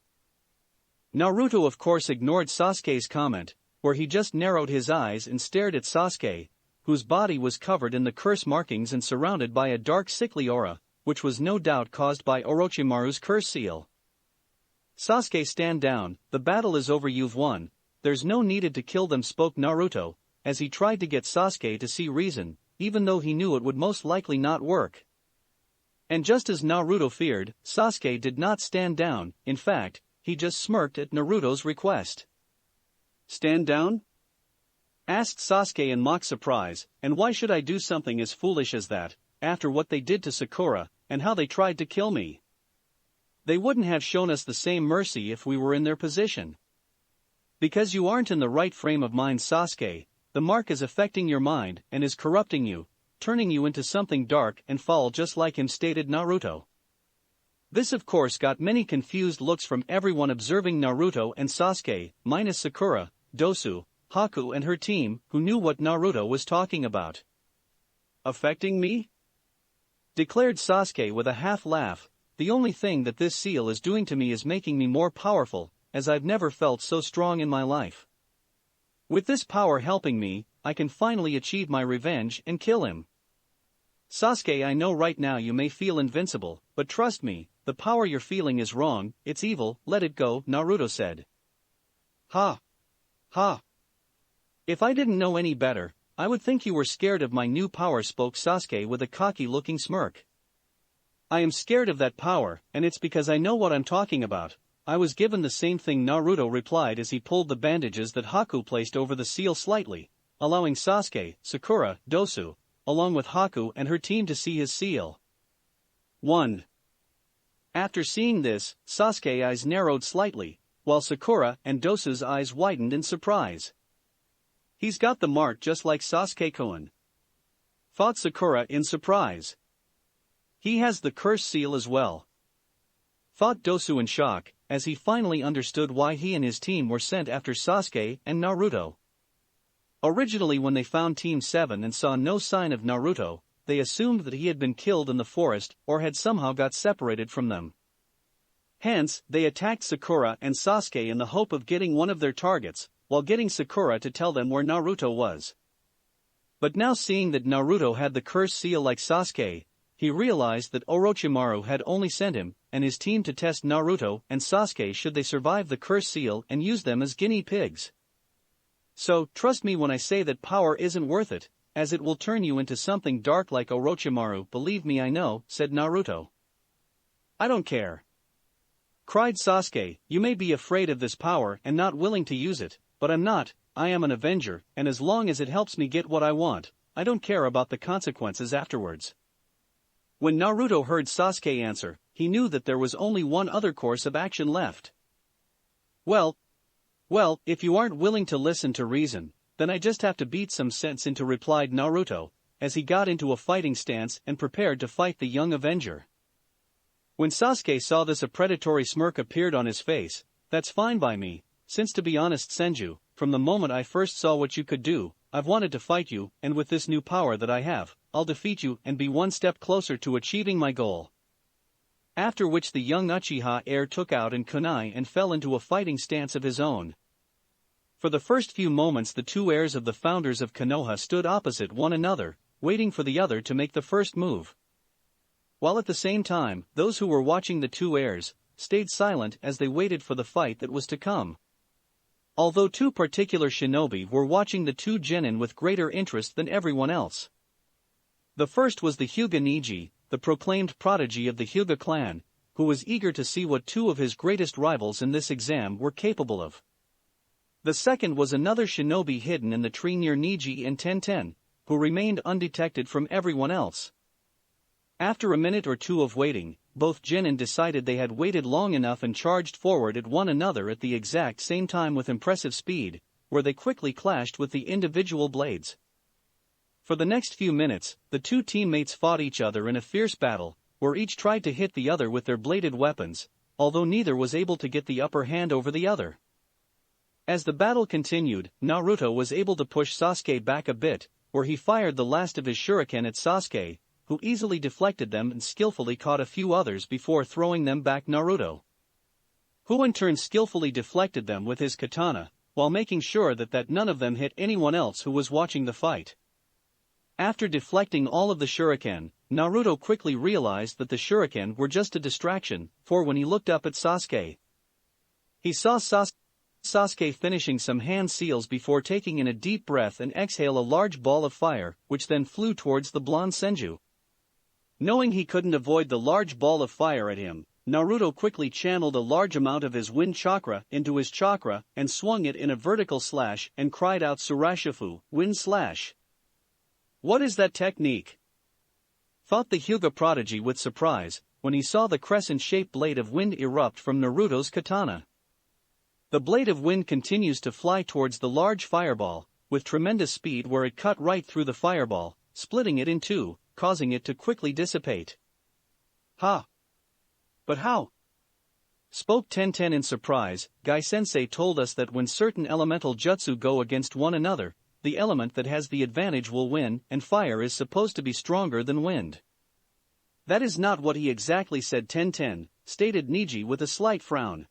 Naruto of course ignored Sasuke's comment, where he just narrowed his eyes and stared at Sasuke, whose body was covered in the curse markings and surrounded by a dark sickly aura, which was no doubt caused by Orochimaru's curse seal. "Sasuke, stand down, the battle is over, you've won, there's no needed to kill them," spoke Naruto, as he tried to get Sasuke to see reason, even though he knew it would most likely not work. And just as Naruto feared, Sasuke did not stand down, in fact, he just smirked at Naruto's request. "Stand down?" asked Sasuke in mock surprise, "and why should I do something as foolish as that, after what they did to Sakura, and how they tried to kill me? They wouldn't have shown us the same mercy if we were in their position." "Because you aren't in the right frame of mind, Sasuke, the mark is affecting your mind and is corrupting you, turning you into something dark and foul just like him," stated Naruto. This of course got many confused looks from everyone observing Naruto and Sasuke, minus Sakura, Dosu, Haku and her team, who knew what Naruto was talking about. "Affecting me?" declared Sasuke with a half-laugh, "the only thing that this seal is doing to me is making me more powerful, as I've never felt so strong in my life. With this power helping me, I can finally achieve my revenge and kill him. Sasuke, I know right now you may feel invincible, but trust me, the power you're feeling is wrong, it's evil, let it go," Naruto said. "Ha! Ha! If I didn't know any better, I would think you were scared of my new power," spoke Sasuke with a cocky-looking smirk. "I am scared of that power, and it's because I know what I'm talking about. I was given the same thing," Naruto replied as he pulled the bandages that Haku placed over the seal slightly, allowing Sasuke, Sakura, Dosu, along with Haku and her team to see his seal. 1. After seeing this, Sasuke's eyes narrowed slightly, while Sakura and Dosu's eyes widened in surprise. "He's got the mark just like Sasuke-kun," thought Sakura in surprise. "He has the curse seal as well," thought Dosu in shock, as he finally understood why he and his team were sent after Sasuke and Naruto. Originally, when they found Team 7 and saw no sign of Naruto, they assumed that he had been killed in the forest or had somehow got separated from them. Hence, they attacked Sakura and Sasuke in the hope of getting one of their targets, while getting Sakura to tell them where Naruto was. But now, seeing that Naruto had the curse seal like Sasuke, he realized that Orochimaru had only sent him and his team to test Naruto and Sasuke should they survive the curse seal and use them as guinea pigs. So, trust me when I say that power isn't worth it, as it will turn you into something dark like Orochimaru. Believe me, I know, said Naruto. I don't care, cried Sasuke. You may be afraid of this power and not willing to use it, but I'm not. I am an avenger, and as long as it helps me get what I want, I don't care about the consequences afterwards. When Naruto heard Sasuke answer, he knew that there was only one other course of action left. Well, if you aren't willing to listen to reason, then I just have to beat some sense into, replied Naruto, as he got into a fighting stance and prepared to fight the young avenger. When Sasuke saw this, a predatory smirk appeared on his face. That's fine by me, since to be honest, Senju, from the moment I first saw what you could do, I've wanted to fight you, and with this new power that I have, I'll defeat you and be one step closer to achieving my goal. After which the young Uchiha heir took out an kunai and fell into a fighting stance of his own. For the first few moments the two heirs of the founders of Konoha stood opposite one another, waiting for the other to make the first move. While at the same time, those who were watching the two heirs stayed silent as they waited for the fight that was to come. Although two particular shinobi were watching the two genin with greater interest than everyone else. The first was the Hyuga Neji, the proclaimed prodigy of the Hyuga clan, who was eager to see what two of his greatest rivals in this exam were capable of. The second was another shinobi hidden in the tree near Neji and Tenten, who remained undetected from everyone else. After a minute or two of waiting, both genin decided they had waited long enough and charged forward at one another at the exact same time with impressive speed, where they quickly clashed with the individual blades. For the next few minutes, the two teammates fought each other in a fierce battle, where each tried to hit the other with their bladed weapons, although neither was able to get the upper hand over the other. As the battle continued, Naruto was able to push Sasuke back a bit, where he fired the last of his shuriken at Sasuke, who easily deflected them and skillfully caught a few others before throwing them back Naruto, who in turn skillfully deflected them with his katana, while making sure that none of them hit anyone else who was watching the fight. After deflecting all of the shuriken, Naruto quickly realized that the shuriken were just a distraction, for when he looked up at Sasuke, he saw Sasuke finishing some hand seals before taking in a deep breath and exhale a large ball of fire, which then flew towards the blonde Senju. Knowing he couldn't avoid the large ball of fire at him, Naruto quickly channeled a large amount of his wind chakra into his chakra and swung it in a vertical slash and cried out, Surashifu, wind slash. What is that technique? Thought the Hyuga prodigy with surprise, when he saw the crescent-shaped blade of wind erupt from Naruto's katana. The blade of wind continues to fly towards the large fireball, with tremendous speed, where it cut right through the fireball, splitting it in two, causing it to quickly dissipate. Ha! But how? Spoke Tenten in surprise. Gai-sensei told us that when certain elemental jutsu go against one another, the element that has the advantage will win, and fire is supposed to be stronger than wind. That is not what he exactly said, Tenten, stated Neji with a slight frown.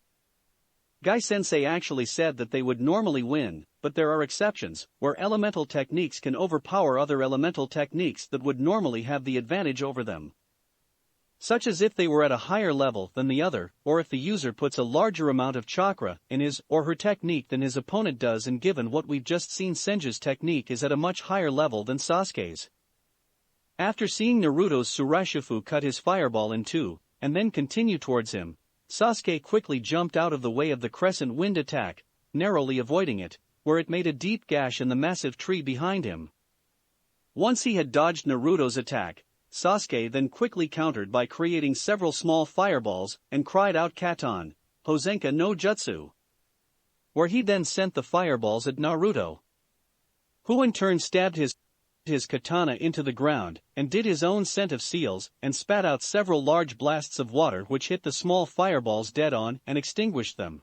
Gai-sensei actually said that they would normally win, but there are exceptions, where elemental techniques can overpower other elemental techniques that would normally have the advantage over them. Such as if they were at a higher level than the other, or if the user puts a larger amount of chakra in his or her technique than his opponent does, and given what we've just seen, Senju's technique is at a much higher level than Sasuke's. After seeing Naruto's Surashifu cut his fireball in two, and then continue towards him, Sasuke quickly jumped out of the way of the crescent wind attack, narrowly avoiding it, where it made a deep gash in the massive tree behind him. Once he had dodged Naruto's attack, Sasuke then quickly countered by creating several small fireballs and cried out, Katon, Hozenka no Jutsu, where he then sent the fireballs at Naruto, who in turn stabbed his katana into the ground and did his own scent of seals and spat out several large blasts of water which hit the small fireballs dead on and extinguished them.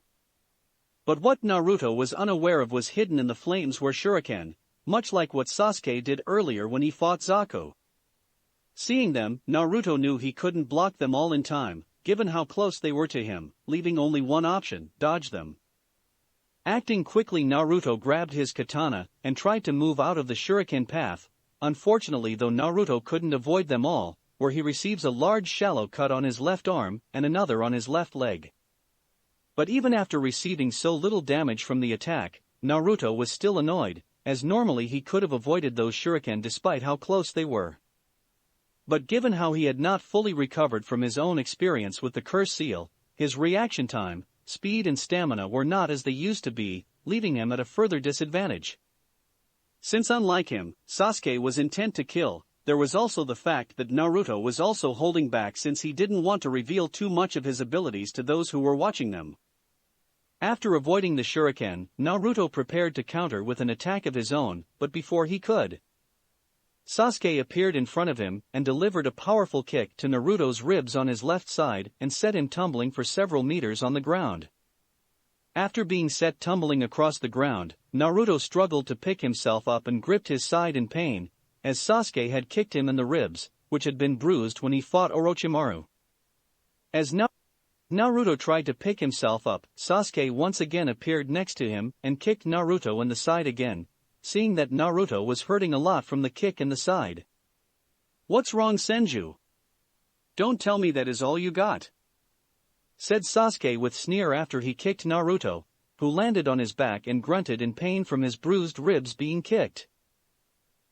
But what Naruto was unaware of was hidden in the flames were shuriken, much like what Sasuke did earlier when he fought Zaku. Seeing them, Naruto knew he couldn't block them all in time, given how close they were to him, leaving only one option: dodge them. Acting quickly, Naruto grabbed his katana and tried to move out of the shuriken path. Unfortunately though, Naruto couldn't avoid them all, where he receives a large shallow cut on his left arm and another on his left leg. But even after receiving so little damage from the attack, Naruto was still annoyed, as normally he could have avoided those shuriken despite how close they were. But given how he had not fully recovered from his own experience with the curse seal, his reaction time, speed and stamina were not as they used to be, leaving him at a further disadvantage. Since unlike him, Sasuke was intent to kill, there was also the fact that Naruto was also holding back since he didn't want to reveal too much of his abilities to those who were watching them. After avoiding the shuriken, Naruto prepared to counter with an attack of his own, but before he could, Sasuke appeared in front of him and delivered a powerful kick to Naruto's ribs on his left side and set him tumbling for several meters on the ground. After being set tumbling across the ground, Naruto struggled to pick himself up and gripped his side in pain, as Sasuke had kicked him in the ribs, which had been bruised when he fought Orochimaru. As Naruto tried to pick himself up, Sasuke once again appeared next to him and kicked Naruto in the side again, seeing that Naruto was hurting a lot from the kick in the side. "What's wrong, Senju? Don't tell me that is all you got," said Sasuke with sneer after he kicked Naruto, who landed on his back and grunted in pain from his bruised ribs being kicked.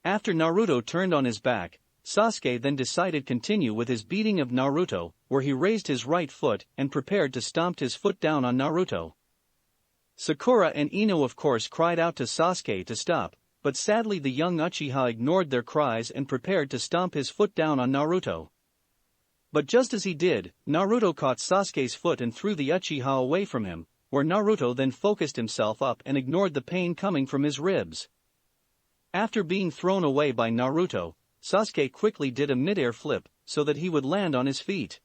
After Naruto turned on his back, Sasuke then decided to continue with his beating of Naruto, where he raised his right foot and prepared to stomp his foot down on Naruto. Sakura and Ino of course cried out to Sasuke to stop, but sadly the young Uchiha ignored their cries and prepared to stomp his foot down on Naruto. But just as he did, Naruto caught Sasuke's foot and threw the Uchiha away from him, where Naruto then focused himself up and ignored the pain coming from his ribs. After being thrown away by Naruto, Sasuke quickly did a mid-air flip so that he would land on his feet.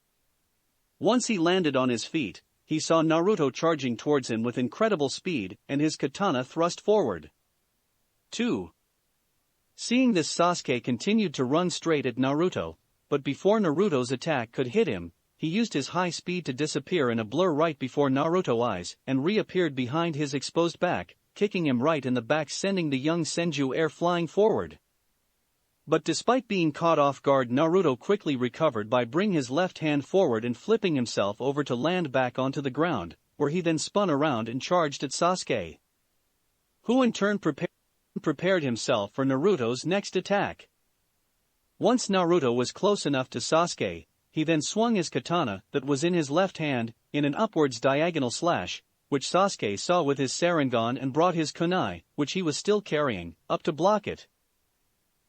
Once he landed on his feet, he saw Naruto charging towards him with incredible speed and his katana thrust forward. 2. Seeing this, Sasuke continued to run straight at Naruto, but before Naruto's attack could hit him, he used his high speed to disappear in a blur right before Naruto's eyes and reappeared behind his exposed back, kicking him right in the back, sending the young Senju air flying forward. But despite being caught off guard, Naruto quickly recovered by bringing his left hand forward and flipping himself over to land back onto the ground, where he then spun around and charged at Sasuke, who in turn prepared himself for Naruto's next attack. Once Naruto was close enough to Sasuke, he then swung his katana that was in his left hand in an upwards diagonal slash, which Sasuke saw with his Sharingan, and brought his kunai, which he was still carrying, up to block it.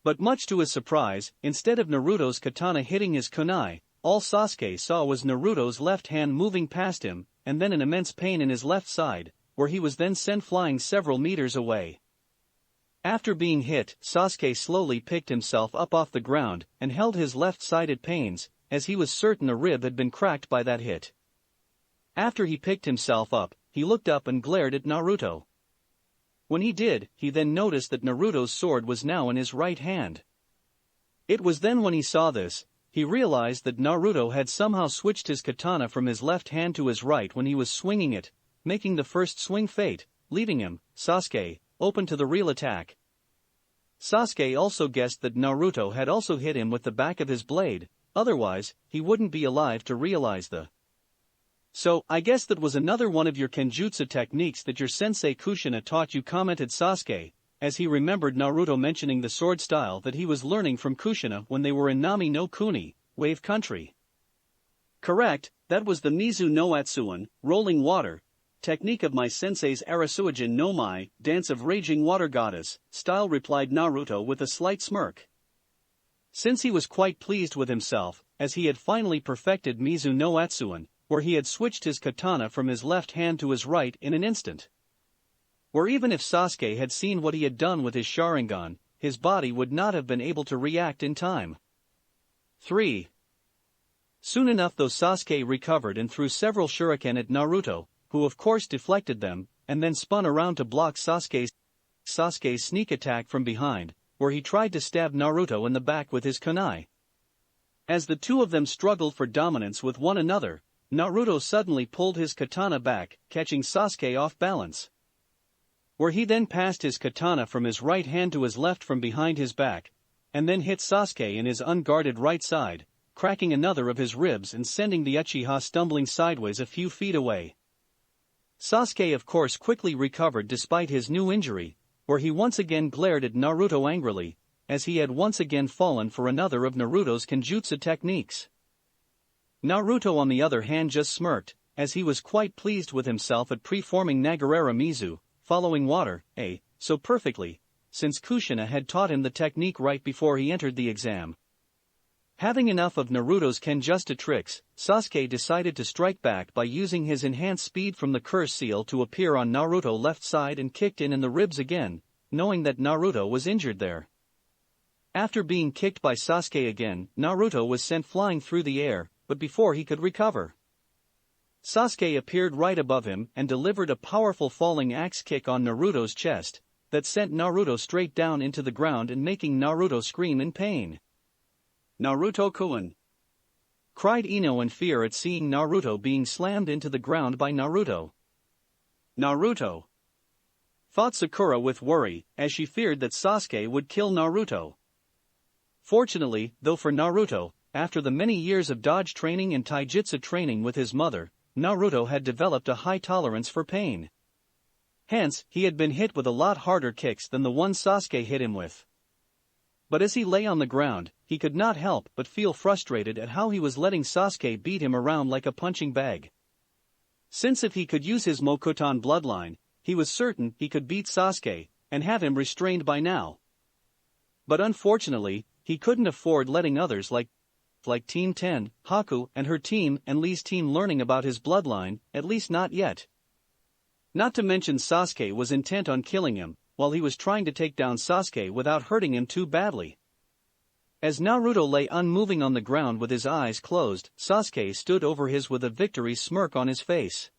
But much to his surprise, instead of Naruto's katana hitting his kunai, all Sasuke saw was Naruto's left hand moving past him, and then an immense pain in his left side, where he was then sent flying several meters away. After being hit, Sasuke slowly picked himself up off the ground and held his left-sided pains, as he was certain a rib had been cracked by that hit. After he picked himself up, he looked up and glared at Naruto. When he did, he then noticed that Naruto's sword was now in his right hand. It was then when he saw this, he realized that Naruto had somehow switched his katana from his left hand to his right when he was swinging it, making the first swing fate, leaving him, Sasuke, open to the real attack. Sasuke also guessed that Naruto had also hit him with the back of his blade, otherwise, he wouldn't be alive to realize the. "So, I guess that was another one of your kenjutsu techniques that your sensei Kushina taught you," commented Sasuke, as he remembered Naruto mentioning the sword style that he was learning from Kushina when they were in Nami no Kuni, Wave Country. "Correct, that was the Mizu no Atsuan, rolling water, technique of my sensei's Arasuijin no Mai, dance of raging water goddess, style," replied Naruto with a slight smirk. Since he was quite pleased with himself, as he had finally perfected Mizu no Atsuan, where he had switched his katana from his left hand to his right in an instant. Where even if Sasuke had seen what he had done with his Sharingan, his body would not have been able to react in time. 3. Soon enough though, Sasuke recovered and threw several shuriken at Naruto, who of course deflected them, and then spun around to block Sasuke's Sasuke's sneak attack from behind, where he tried to stab Naruto in the back with his kunai. As the two of them struggled for dominance with one another, Naruto suddenly pulled his katana back, catching Sasuke off balance. Where he then passed his katana from his right hand to his left from behind his back, and then hit Sasuke in his unguarded right side, cracking another of his ribs and sending the Uchiha stumbling sideways a few feet away. Sasuke of course quickly recovered despite his new injury, where he once again glared at Naruto angrily, as he had once again fallen for another of Naruto's kenjutsu techniques. Naruto on the other hand just smirked, as he was quite pleased with himself at preforming Nagarara Mizu, following water, so perfectly, since Kushina had taught him the technique right before he entered the exam. Having enough of Naruto's kenjutsu tricks, Sasuke decided to strike back by using his enhanced speed from the curse seal to appear on Naruto's left side and kicked in the ribs again, knowing that Naruto was injured there. After being kicked by Sasuke again, Naruto was sent flying through the air, but before he could recover, Sasuke appeared right above him and delivered a powerful falling axe kick on Naruto's chest, that sent Naruto straight down into the ground and making Naruto scream in pain. "Naruto-kun!" cried Ino in fear at seeing Naruto being slammed into the ground by Naruto. "Naruto!" thought Sakura with worry, as she feared that Sasuke would kill Naruto. Fortunately, though for Naruto, after the many years of dodge training and taijutsu training with his mother, Naruto had developed a high tolerance for pain. Hence, he had been hit with a lot harder kicks than the one Sasuke hit him with. But as he lay on the ground, he could not help but feel frustrated at how he was letting Sasuke beat him around like a punching bag. Since if he could use his Mokuton bloodline, he was certain he could beat Sasuke, and have him restrained by now. But unfortunately, he couldn't afford letting others like Team 10, Haku and her team and Lee's team learning about his bloodline, at least not yet. Not to mention Sasuke was intent on killing him, while he was trying to take down Sasuke without hurting him too badly. As Naruto lay unmoving on the ground with his eyes closed, Sasuke stood over his with a victory smirk on his face.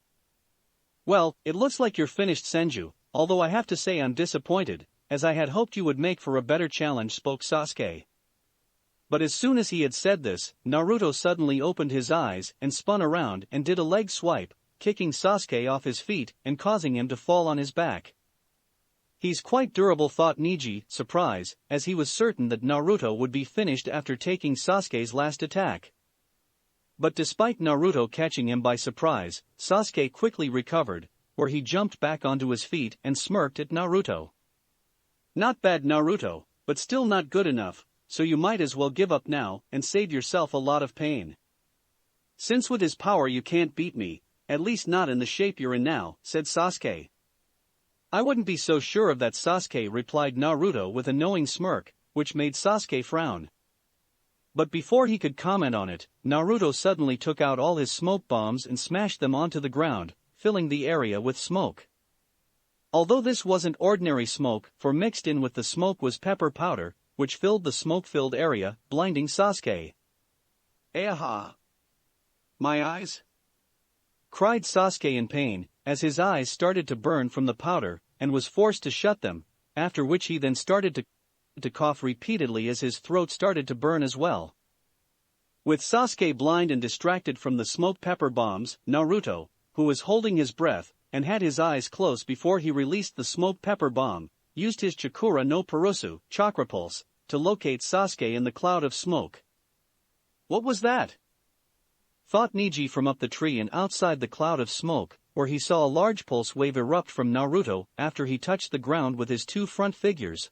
"Well, it looks like you're finished, Senju, although I have to say I'm disappointed, as I had hoped you would make for a better challenge," spoke Sasuke. But as soon as he had said this, Naruto suddenly opened his eyes and spun around and did a leg swipe, kicking Sasuke off his feet and causing him to fall on his back. "He's quite durable," thought Neji, surprised, as he was certain that Naruto would be finished after taking Sasuke's last attack. But despite Naruto catching him by surprise, Sasuke quickly recovered, where he jumped back onto his feet and smirked at Naruto. "Not bad, Naruto, but still not good enough. So you might as well give up now and save yourself a lot of pain. Since with his power you can't beat me, at least not in the shape you're in now," said Sasuke. "I wouldn't be so sure of that, Sasuke," replied Naruto with a knowing smirk, which made Sasuke frown. But before he could comment on it, Naruto suddenly took out all his smoke bombs and smashed them onto the ground, filling the area with smoke. Although this wasn't ordinary smoke, for mixed in with the smoke was pepper powder, which filled the smoke-filled area, blinding Sasuke. "Aha! My eyes!" cried Sasuke in pain, as his eyes started to burn from the powder, and was forced to shut them, after which he then started to cough repeatedly as his throat started to burn as well. With Sasuke blind and distracted from the smoke pepper bombs, Naruto, who was holding his breath, and had his eyes closed before he released the smoke pepper bomb, used his Chakura no Purosu, chakra pulse, to locate Sasuke in the cloud of smoke. "What was that?" thought Neji from up the tree and outside the cloud of smoke, where he saw a large pulse wave erupt from Naruto after he touched the ground with his two front figures.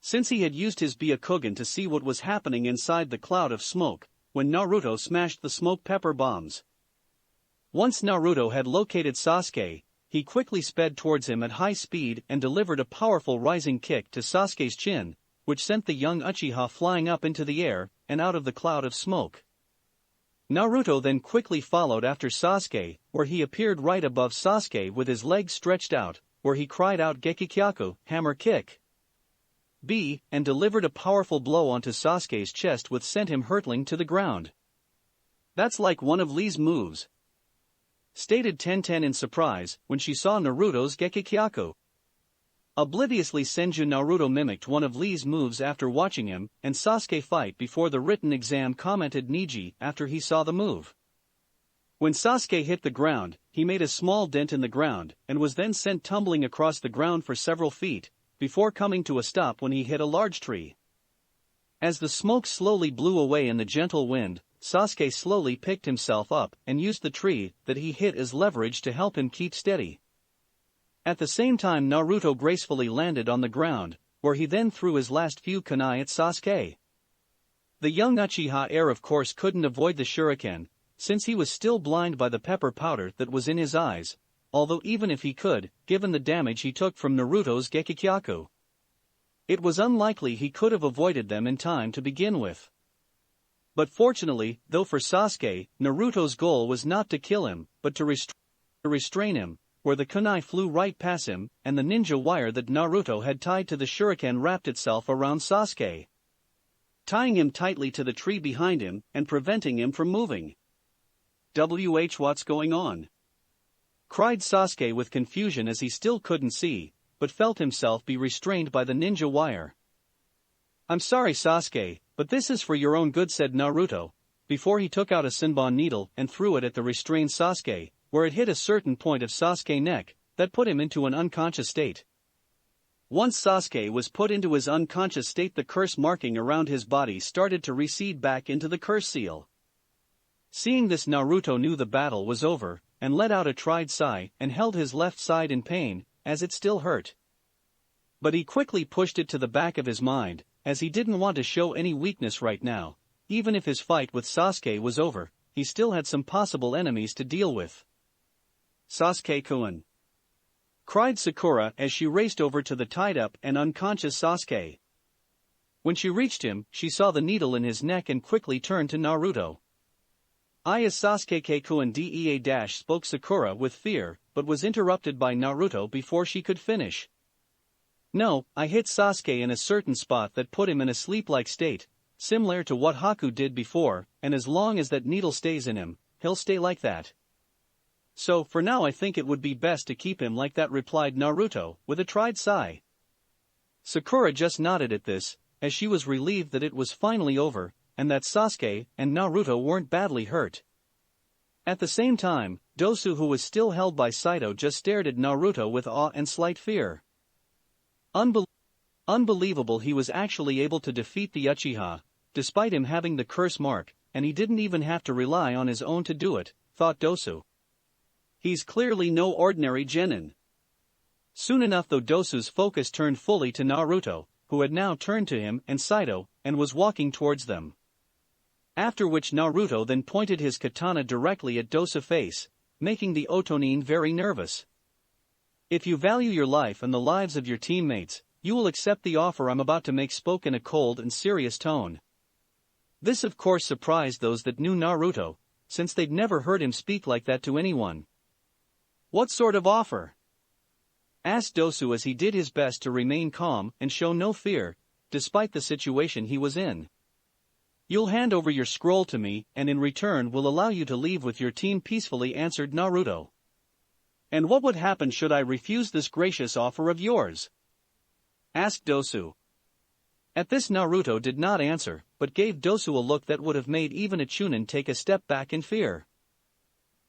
Since he had used his Byakugan to see what was happening inside the cloud of smoke, when Naruto smashed the smoke pepper bombs. Once Naruto had located Sasuke, he quickly sped towards him at high speed and delivered a powerful rising kick to Sasuke's chin, which sent the young Uchiha flying up into the air and out of the cloud of smoke. Naruto then quickly followed after Sasuke, where he appeared right above Sasuke with his legs stretched out, where he cried out Gekikyaku, hammer kick. And delivered a powerful blow onto Sasuke's chest which sent him hurtling to the ground. "That's like one of Lee's moves," stated Tenten in surprise when she saw Naruto's Gekikyaku. Obliviously, Senju Naruto mimicked one of Lee's moves after watching him and Sasuke fight before the written exam, commented Niji after he saw the move. When Sasuke hit the ground, he made a small dent in the ground and was then sent tumbling across the ground for several feet, before coming to a stop when he hit a large tree. As the smoke slowly blew away in the gentle wind, Sasuke slowly picked himself up and used the tree that he hit as leverage to help him keep steady. At the same time, Naruto gracefully landed on the ground, where he then threw his last few kunai at Sasuke. The young Uchiha heir of course couldn't avoid the shuriken, since he was still blind by the pepper powder that was in his eyes, although even if he could, given the damage he took from Naruto's Gekikyaku, it was unlikely he could have avoided them in time to begin with. But fortunately, though, for Sasuke, Naruto's goal was not to kill him, but to restrain him, where the kunai flew right past him, and the ninja wire that Naruto had tied to the shuriken wrapped itself around Sasuke, tying him tightly to the tree behind him and preventing him from moving. What's going on?" cried Sasuke with confusion as he still couldn't see, but felt himself be restrained by the ninja wire. "I'm sorry, Sasuke, but this is for your own good," said Naruto, before he took out a Senbon needle and threw it at the restrained Sasuke, where it hit a certain point of Sasuke's neck, that put him into an unconscious state. Once Sasuke was put into his unconscious state, the curse marking around his body started to recede back into the curse seal. Seeing this, Naruto knew the battle was over, and let out a tried sigh and held his left side in pain, as it still hurt. But he quickly pushed it to the back of his mind, as he didn't want to show any weakness right now. Even if his fight with Sasuke was over, he still had some possible enemies to deal with. "Sasuke-kun!" cried Sakura as she raced over to the tied-up and unconscious Sasuke. When she reached him, she saw the needle in his neck and quickly turned to Naruto. "I is Sasuke-kun," spoke Sakura with fear, but was interrupted by Naruto before she could finish. "No, I hit Sasuke in a certain spot that put him in a sleep-like state, similar to what Haku did before, and as long as that needle stays in him, he'll stay like that. So, for now I think it would be best to keep him like that," replied Naruto, with a tried sigh. Sakura just nodded at this, as she was relieved that it was finally over, and that Sasuke and Naruto weren't badly hurt. At the same time, Dosu, who was still held by Saito, just stared at Naruto with awe and slight fear. Unbelievable, he was actually able to defeat the Uchiha, despite him having the curse mark, and he didn't even have to rely on his own to do it, thought Dosu. He's clearly no ordinary genin. Soon enough, though, Dosu's focus turned fully to Naruto, who had now turned to him and Saito, and was walking towards them. After which Naruto then pointed his katana directly at Dosu's face, making the Otonin very nervous. "If you value your life and the lives of your teammates, you will accept the offer I'm about to make," spoke in a cold and serious tone. This of course surprised those that knew Naruto, since they'd never heard him speak like that to anyone. "What sort of offer?" asked Dosu as he did his best to remain calm and show no fear, despite the situation he was in. "You'll hand over your scroll to me, and in return will allow you to leave with your team peacefully," answered Naruto. "And what would happen should I refuse this gracious offer of yours?" asked Dosu. At this, Naruto did not answer, but gave Dosu a look that would have made even a Chunin take a step back in fear.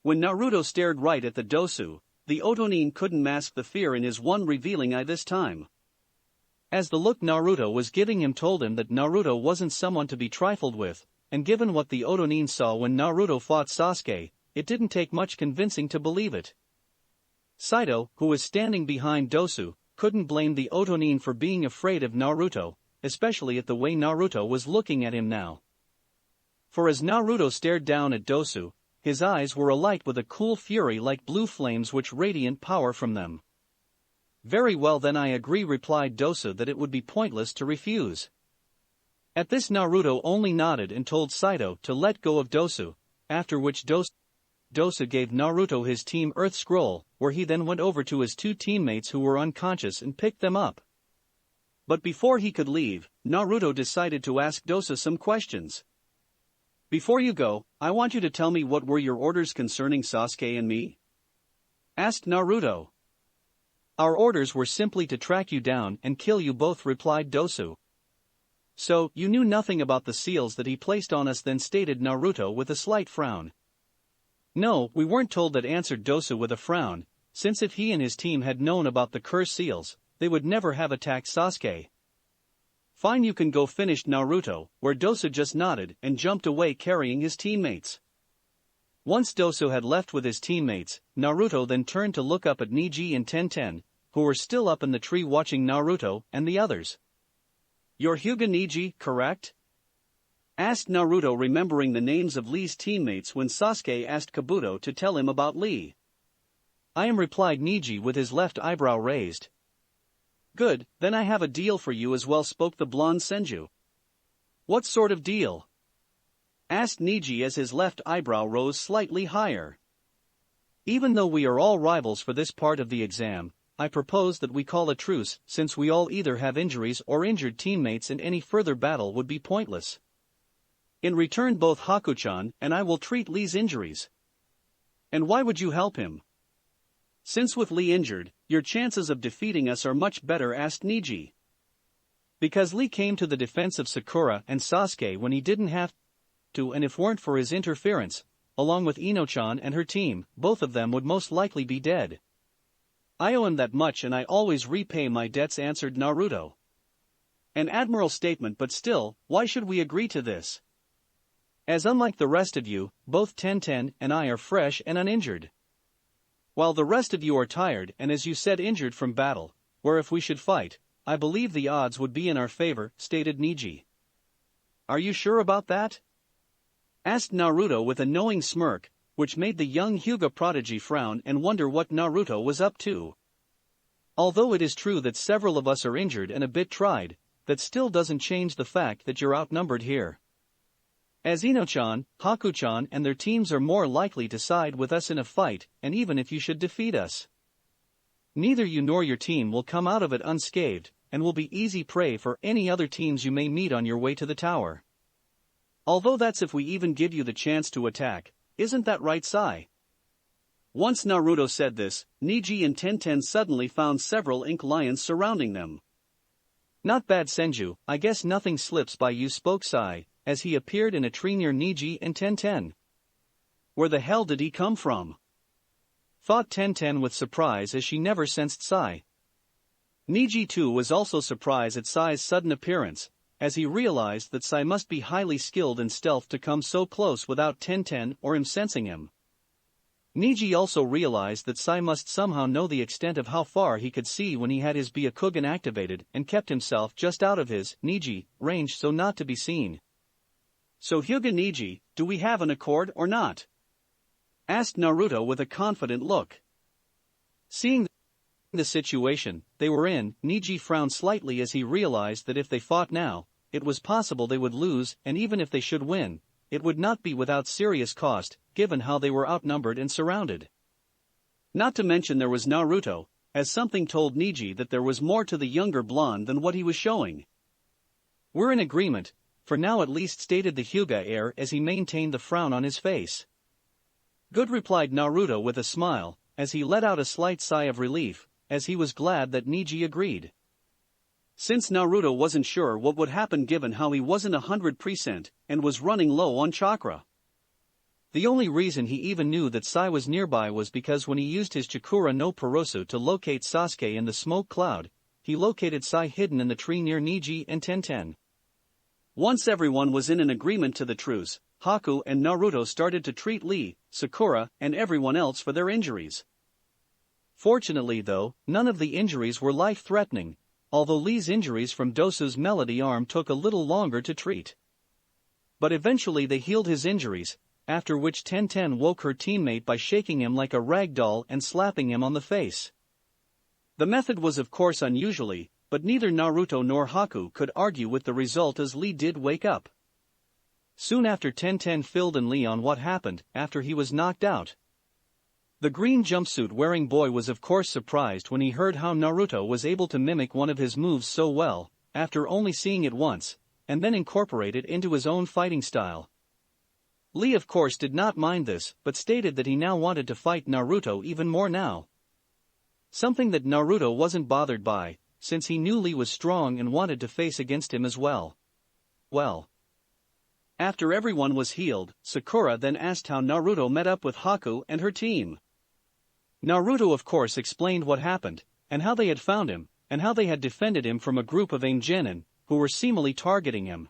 When Naruto stared right at the Dosu, the Otonin couldn't mask the fear in his one revealing eye this time. As the look Naruto was giving him told him that Naruto wasn't someone to be trifled with, and given what the Otonin saw when Naruto fought Sasuke, it didn't take much convincing to believe it. Saito, who was standing behind Dosu, couldn't blame the Otonin for being afraid of Naruto, especially at the way Naruto was looking at him now. For as Naruto stared down at Dosu, his eyes were alight with a cool fury like blue flames which radiant power from them. "Very well then, I agree," replied Dosu, that it would be pointless to refuse. At this, Naruto only nodded and told Saito to let go of Dosu, after which Dosu gave Naruto his Team Earth scroll, where he then went over to his two teammates who were unconscious and picked them up. But before he could leave, Naruto decided to ask Dosu some questions. "Before you go, I want you to tell me what were your orders concerning Sasuke and me?" asked Naruto. Our orders were simply to track you down and kill you both, replied Dosu. So, you knew nothing about the seals that he placed on us then, stated Naruto with a slight frown. No, we weren't told that, answered Dosu with a frown, since if he and his team had known about the cursed seals, they would never have attacked Sasuke. Fine, you can go, finished Naruto, where Dosu just nodded and jumped away carrying his teammates. Once Dosu had left with his teammates, Naruto then turned to look up at Neji and Tenten, who were still up in the tree watching Naruto and the others. You're Hyuga Neji, correct? Asked Naruto, remembering the names of Lee's teammates when Sasuke asked Kabuto to tell him about Lee. I am, replied Neji with his left eyebrow raised. Good, then I have a deal for you as well, spoke the blonde Senju. What sort of deal? Asked Neji as his left eyebrow rose slightly higher. Even though we are all rivals for this part of the exam, I propose that we call a truce, since we all either have injuries or injured teammates and any further battle would be pointless. In return, both Haku-chan and I will treat Lee's injuries. And why would you help him? Since with Lee injured, your chances of defeating us are much better, asked Neji. Because Lee came to the defense of Sakura and Sasuke when he didn't have to, and if weren't for his interference, along with Ino-chan and her team, both of them would most likely be dead. I owe him that much and I always repay my debts, answered Naruto. An admirable statement, but still, why should we agree to this? As unlike the rest of you, both Tenten and I are fresh and uninjured. While the rest of you are tired and, as you said, injured from battle, where if we should fight, I believe the odds would be in our favor, stated Neji. Are you sure about that? Asked Naruto with a knowing smirk, which made the young Hyuga prodigy frown and wonder what Naruto was up to. Although it is true that several of us are injured and a bit tried, that still doesn't change the fact that you're outnumbered here. As Ino-chan, Haku-chan and their teams are more likely to side with us in a fight, and even if you should defeat us, neither you nor your team will come out of it unscathed, and will be easy prey for any other teams you may meet on your way to the tower. Although that's if we even give you the chance to attack. Isn't that right, Sai? Once Naruto said this, Neji and Tenten suddenly found several ink lions surrounding them. Not bad, Senju, I guess nothing slips by you, spoke Sai, as he appeared in a tree near Neji and Tenten. Where the hell did he come from? Thought Tenten with surprise, as she never sensed Sai. Neji too was also surprised at Sai's sudden appearance, as he realized that Sai must be highly skilled in stealth to come so close without Tenten or him sensing him. Neji also realized that Sai must somehow know the extent of how far he could see when he had his Byakugan activated and kept himself just out of his, Neji, range so not to be seen. So Hyuga Neji, do we have an accord or not? Asked Naruto with a confident look. Seeing the situation they were in, Neji frowned slightly as he realized that if they fought now, it was possible they would lose, and even if they should win, it would not be without serious cost, given how they were outnumbered and surrounded. Not to mention there was Naruto, as something told Neji that there was more to the younger blonde than what he was showing. We're in agreement, for now at least, stated the Hyuga heir as he maintained the frown on his face. Good, replied Naruto with a smile, as he let out a slight sigh of relief, as he was glad that Neji agreed. Since Naruto wasn't sure what would happen given how he wasn't 100% and was running low on chakra. The only reason he even knew that Sai was nearby was because when he used his Chakura no Purosu to locate Sasuke in the smoke cloud, he located Sai hidden in the tree near Neji and Tenten. Once everyone was in an agreement to the truce, Haku and Naruto started to treat Lee, Sakura, and everyone else for their injuries. Fortunately though, none of the injuries were life-threatening, although Lee's injuries from Dosu's melody arm took a little longer to treat. But eventually they healed his injuries, after which Tenten woke her teammate by shaking him like a rag doll and slapping him on the face. The method was of course unusually, but neither Naruto nor Haku could argue with the result as Lee did wake up. Soon after, Tenten filled in Lee on what happened after he was knocked out. The green jumpsuit-wearing boy was of course surprised when he heard how Naruto was able to mimic one of his moves so well, after only seeing it once, and then incorporate it into his own fighting style. Lee of course did not mind this, but stated that he now wanted to fight Naruto even more now. Something that Naruto wasn't bothered by, since he knew Lee was strong and wanted to face against him as well. After everyone was healed, Sakura then asked how Naruto met up with Haku and her team. Naruto of course explained what happened, and how they had found him, and how they had defended him from a group of Genin, who were seemingly targeting him.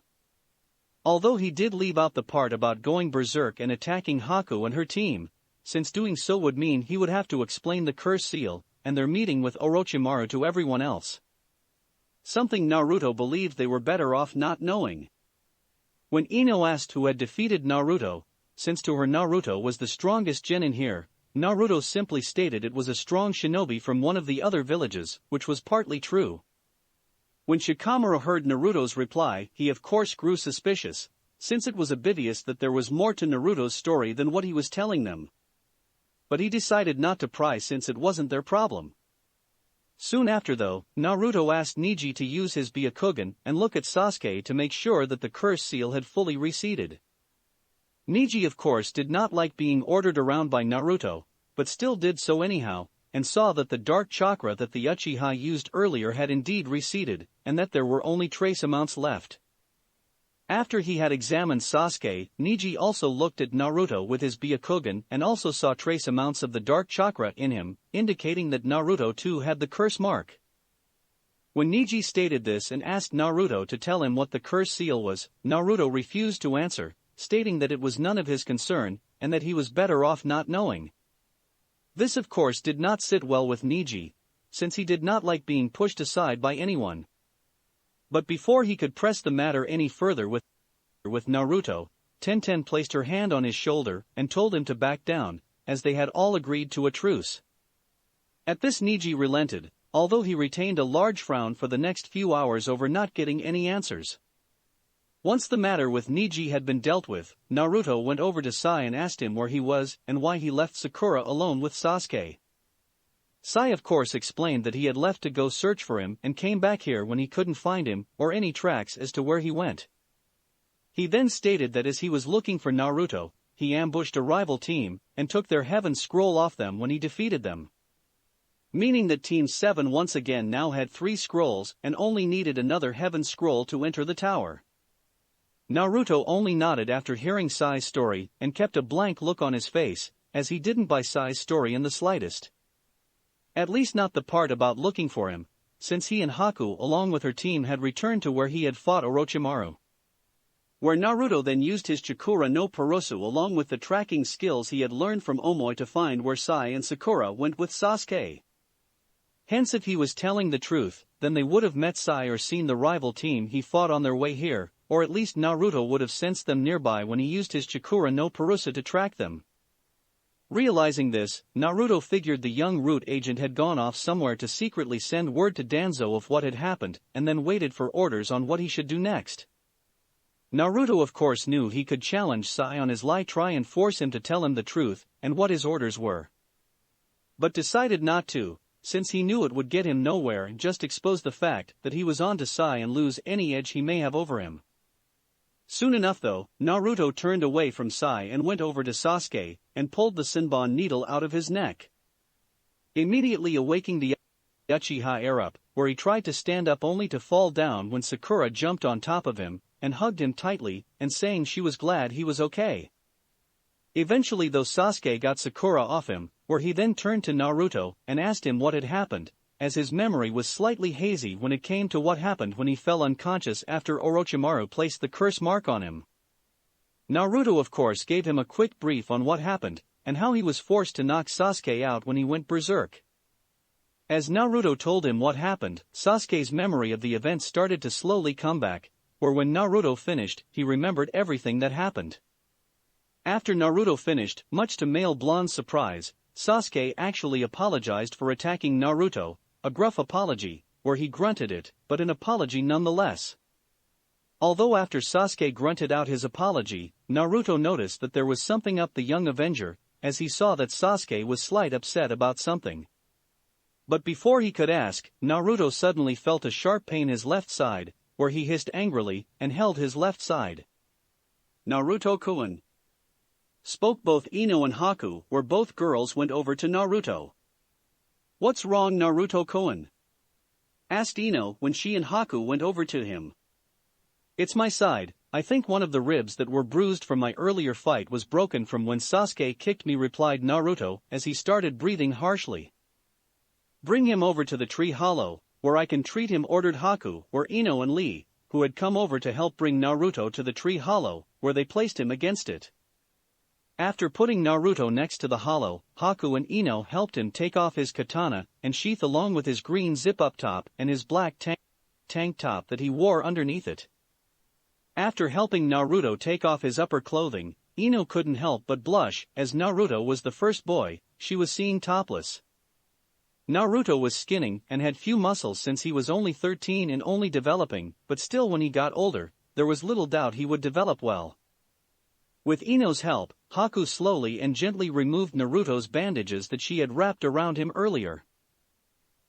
Although he did leave out the part about going berserk and attacking Haku and her team, since doing so would mean he would have to explain the curse seal and their meeting with Orochimaru to everyone else. Something Naruto believed they were better off not knowing. When Ino asked who had defeated Naruto, since to her Naruto was the strongest genin here, Naruto simply stated it was a strong shinobi from one of the other villages, which was partly true. When Shikamaru heard Naruto's reply, he of course grew suspicious, since it was obvious that there was more to Naruto's story than what he was telling them. But he decided not to pry since it wasn't their problem. Soon after though, Naruto asked Neji to use his Byakugan and look at Sasuke to make sure that the curse seal had fully receded. Neji of course did not like being ordered around by Naruto, but still did so anyhow, and saw that the dark chakra that the Uchiha used earlier had indeed receded, and that there were only trace amounts left. After he had examined Sasuke, Neji also looked at Naruto with his Byakugan and also saw trace amounts of the dark chakra in him, indicating that Naruto too had the curse mark. When Neji stated this and asked Naruto to tell him what the curse seal was, Naruto refused to answer, stating that it was none of his concern, and that he was better off not knowing. This of course did not sit well with Neji, since he did not like being pushed aside by anyone. But before he could press the matter any further with Naruto, Tenten placed her hand on his shoulder and told him to back down, as they had all agreed to a truce. At this Neji relented, although he retained a large frown for the next few hours over not getting any answers. Once the matter with Neji had been dealt with, Naruto went over to Sai and asked him where he was and why he left Sakura alone with Sasuke. Sai of course explained that he had left to go search for him and came back here when he couldn't find him or any tracks as to where he went. He then stated that as he was looking for Naruto, he ambushed a rival team and took their heaven scroll off them when he defeated them. Meaning that Team 7 once again now had 3 scrolls and only needed another heaven scroll to enter the tower. Naruto only nodded after hearing Sai's story and kept a blank look on his face, as he didn't buy Sai's story in the slightest. At least not the part about looking for him, since he and Haku along with her team had returned to where he had fought Orochimaru. Where Naruto then used his Chakura no Purosu along with the tracking skills he had learned from Omoi to find where Sai and Sakura went with Sasuke. Hence if he was telling the truth, then they would have met Sai or seen the rival team he fought on their way here, or at least Naruto would have sensed them nearby when he used his Chakura no Purosu to track them. Realizing this, Naruto figured the young root agent had gone off somewhere to secretly send word to Danzo of what had happened and then waited for orders on what he should do next. Naruto of course knew he could challenge Sai on his lie, try and force him to tell him the truth and what his orders were. But decided not to, since he knew it would get him nowhere and just expose the fact that he was on to Sai and lose any edge he may have over him. Soon enough though, Naruto turned away from Sai and went over to Sasuke and pulled the Senbon needle out of his neck. Immediately awaking the Uchiha heir up, where he tried to stand up only to fall down when Sakura jumped on top of him and hugged him tightly and saying she was glad he was okay. Eventually though Sasuke got Sakura off him, where he then turned to Naruto and asked him what had happened, as his memory was slightly hazy when it came to what happened when he fell unconscious after Orochimaru placed the curse mark on him. Naruto of course gave him a quick brief on what happened, and how he was forced to knock Sasuke out when he went berserk. As Naruto told him what happened, Sasuke's memory of the event started to slowly come back, where when Naruto finished, he remembered everything that happened. After Naruto finished, much to Male Blonde's surprise, Sasuke actually apologized for attacking Naruto, a gruff apology, where he grunted it, but an apology nonetheless. Although after Sasuke grunted out his apology, Naruto noticed that there was something up the young Avenger, as he saw that Sasuke was slight upset about something. But before he could ask, Naruto suddenly felt a sharp pain his left side, where he hissed angrily and held his left side. Naruto-kun spoke both Ino and Haku, where both girls went over to Naruto. What's wrong, Naruto-kun? Asked Ino when she and Haku went over to him. It's my side. I think one of the ribs that were bruised from my earlier fight was broken from when Sasuke kicked me, replied Naruto as he started breathing harshly. Bring him over to the tree hollow, where I can treat him, ordered Haku, where Ino and Lee, who had come over to help bring Naruto to the tree hollow, where they placed him against it. After putting Naruto next to the hollow, Haku and Ino helped him take off his katana and sheath along with his green zip-up top and his black tank top that he wore underneath it. After helping Naruto take off his upper clothing, Ino couldn't help but blush, as Naruto was the first boy she was seeing topless. Naruto was skinning and had few muscles since he was only 13 and only developing, but still when he got older, there was little doubt he would develop well. With Ino's help, Haku slowly and gently removed Naruto's bandages that she had wrapped around him earlier.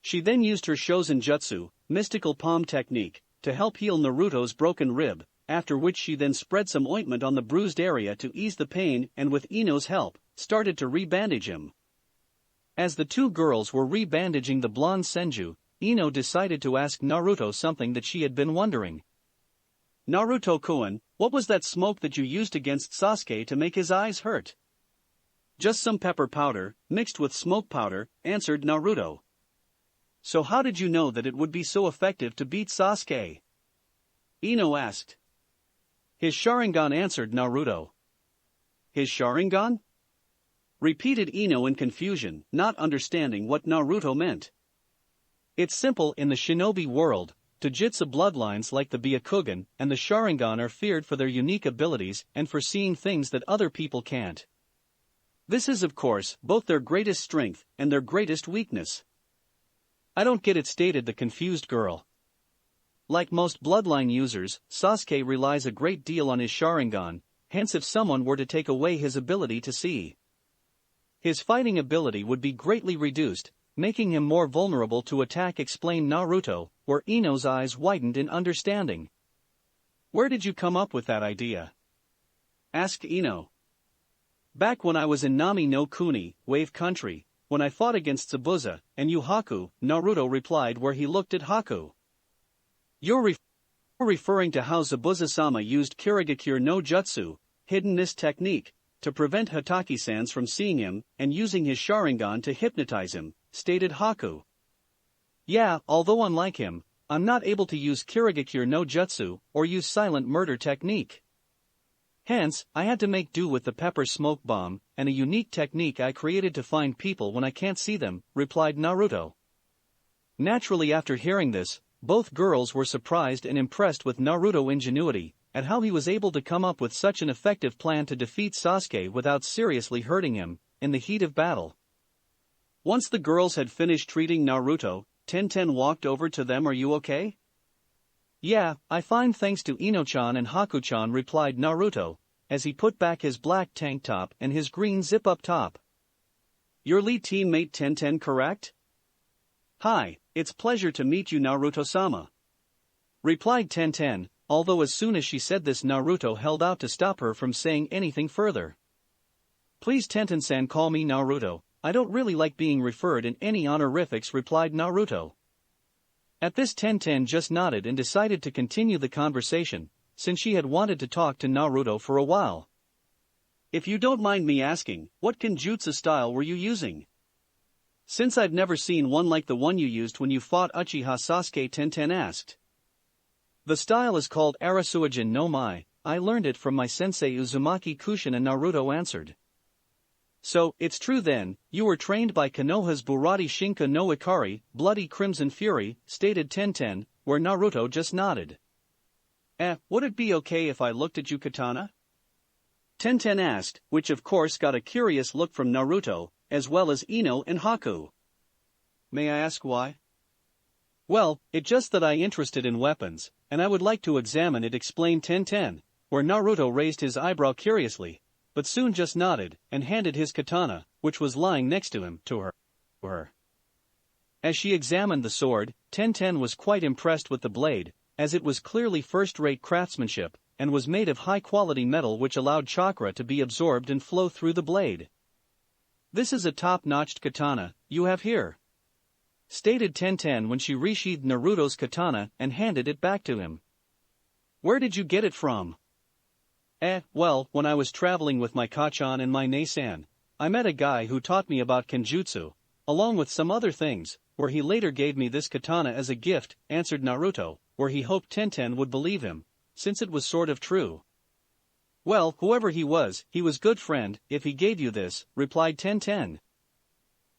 She then used her Shozen Jutsu, mystical palm technique, to help heal Naruto's broken rib, after which she then spread some ointment on the bruised area to ease the pain and with Ino's help, started to re-bandage him. As the two girls were re-bandaging the blonde Senju, Ino decided to ask Naruto something that she had been wondering. Naruto-kun, what was that smoke that you used against Sasuke to make his eyes hurt? Just some pepper powder, mixed with smoke powder, answered Naruto. So how did you know that it would be so effective to beat Sasuke? Ino asked. His Sharingan, answered Naruto. His Sharingan? Repeated Ino in confusion, not understanding what Naruto meant. It's simple. In the shinobi world, Taijutsu bloodlines like the Byakugan and the Sharingan are feared for their unique abilities and for seeing things that other people can't. This is, of course, both their greatest strength and their greatest weakness. I don't get it, stated the confused girl. Like most bloodline users, Sasuke relies a great deal on his Sharingan, hence if someone were to take away his ability to see, his fighting ability would be greatly reduced, making him more vulnerable to attack, explained Naruto, where Ino's eyes widened in understanding. Where did you come up with that idea? Asked Ino. Back when I was in Nami no Kuni, Wave Country, when I fought against Zabuza and you, Haku, Naruto replied, where he looked at Haku. You're referring to how Zabuza-sama used Kirigakure no Jutsu, hiddenness technique, to prevent Hatake-sans from seeing him and using his Sharingan to hypnotize him, stated Haku. Yeah, although unlike him, I'm not able to use Kirigakure no Jutsu or use silent murder technique. Hence, I had to make do with the pepper smoke bomb and a unique technique I created to find people when I can't see them, replied Naruto. Naturally, after hearing this, both girls were surprised and impressed with Naruto's ingenuity, at how he was able to come up with such an effective plan to defeat Sasuke without seriously hurting him, in the heat of battle. Once the girls had finished treating Naruto, Tenten walked over to them. Are you okay? Yeah, I fine, thanks to Ino-chan and Haku-chan, replied Naruto, as he put back his black tank top and his green zip-up top. Your lead teammate Tenten, correct? Hi, it's pleasure to meet you, Naruto-sama, replied Tenten, although as soon as she said this Naruto held out to stop her from saying anything further. Please Tenten-san, call me Naruto, I don't really like being referred in any honorifics, replied Naruto. At this Tenten just nodded and decided to continue the conversation, since she had wanted to talk to Naruto for a while. If you don't mind me asking, what Kenjutsu style were you using? Since I've never seen one like the one you used when you fought Uchiha Sasuke, Tenten asked. The style is called Arasuijin no Mai, I learned it from my sensei Uzumaki Kushina, Naruto answered. So, it's true then, you were trained by Konoha's Burati Shinka no Ikari, Bloody Crimson Fury, stated Tenten, where Naruto just nodded. Would it be okay if I looked at you, Katana? Tenten asked, which of course got a curious look from Naruto, as well as Ino and Haku. May I ask why? Well, it's just that I'm interested in weapons, and I would like to examine it, explained Tenten, where Naruto raised his eyebrow curiously, but soon just nodded and handed his katana, which was lying next to him, to her. As she examined the sword, Tenten was quite impressed with the blade, as it was clearly first-rate craftsmanship, and was made of high-quality metal which allowed chakra to be absorbed and flow through the blade. This is a top-notched katana you have here. stated Tenten when she resheathed Naruto's katana and handed it back to him. Where did you get it from? Well, when I was traveling with my Kachan and my Neisan, I met a guy who taught me about Kenjutsu, along with some other things, where he later gave me this katana as a gift, answered Naruto, where he hoped Tenten would believe him, since it was sort of true. Well, whoever he was good friend, if he gave you this, replied Tenten.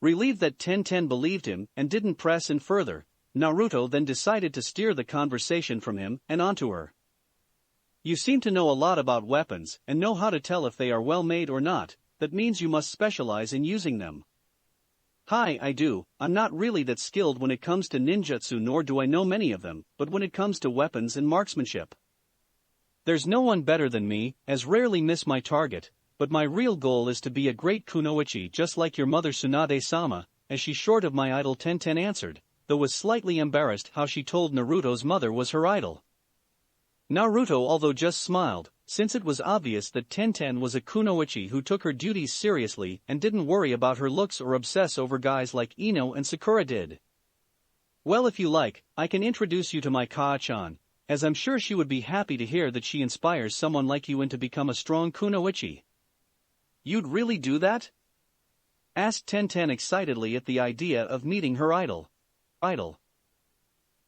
Relieved that Tenten believed him and didn't press in further, Naruto then decided to steer the conversation from him and onto her. You seem to know a lot about weapons and know how to tell if they are well made or not. That means you must specialize in using them. Hi, I do. I'm not really that skilled when it comes to ninjutsu, nor do I know many of them, but when it comes to weapons and marksmanship, there's no one better than me, as rarely miss my target, but my real goal is to be a great kunoichi just like your mother Tsunade-sama, as she short of my idol Tenten answered, though was slightly embarrassed how she told Naruto's mother was her idol. Naruto although just smiled, since it was obvious that Tenten was a kunoichi who took her duties seriously and didn't worry about her looks or obsess over guys like Ino and Sakura did. Well, if you like, I can introduce you to my Kaa-chan, as I'm sure she would be happy to hear that she inspires someone like you to become a strong kunoichi. You'd really do that? Asked Tenten excitedly at the idea of meeting her idol.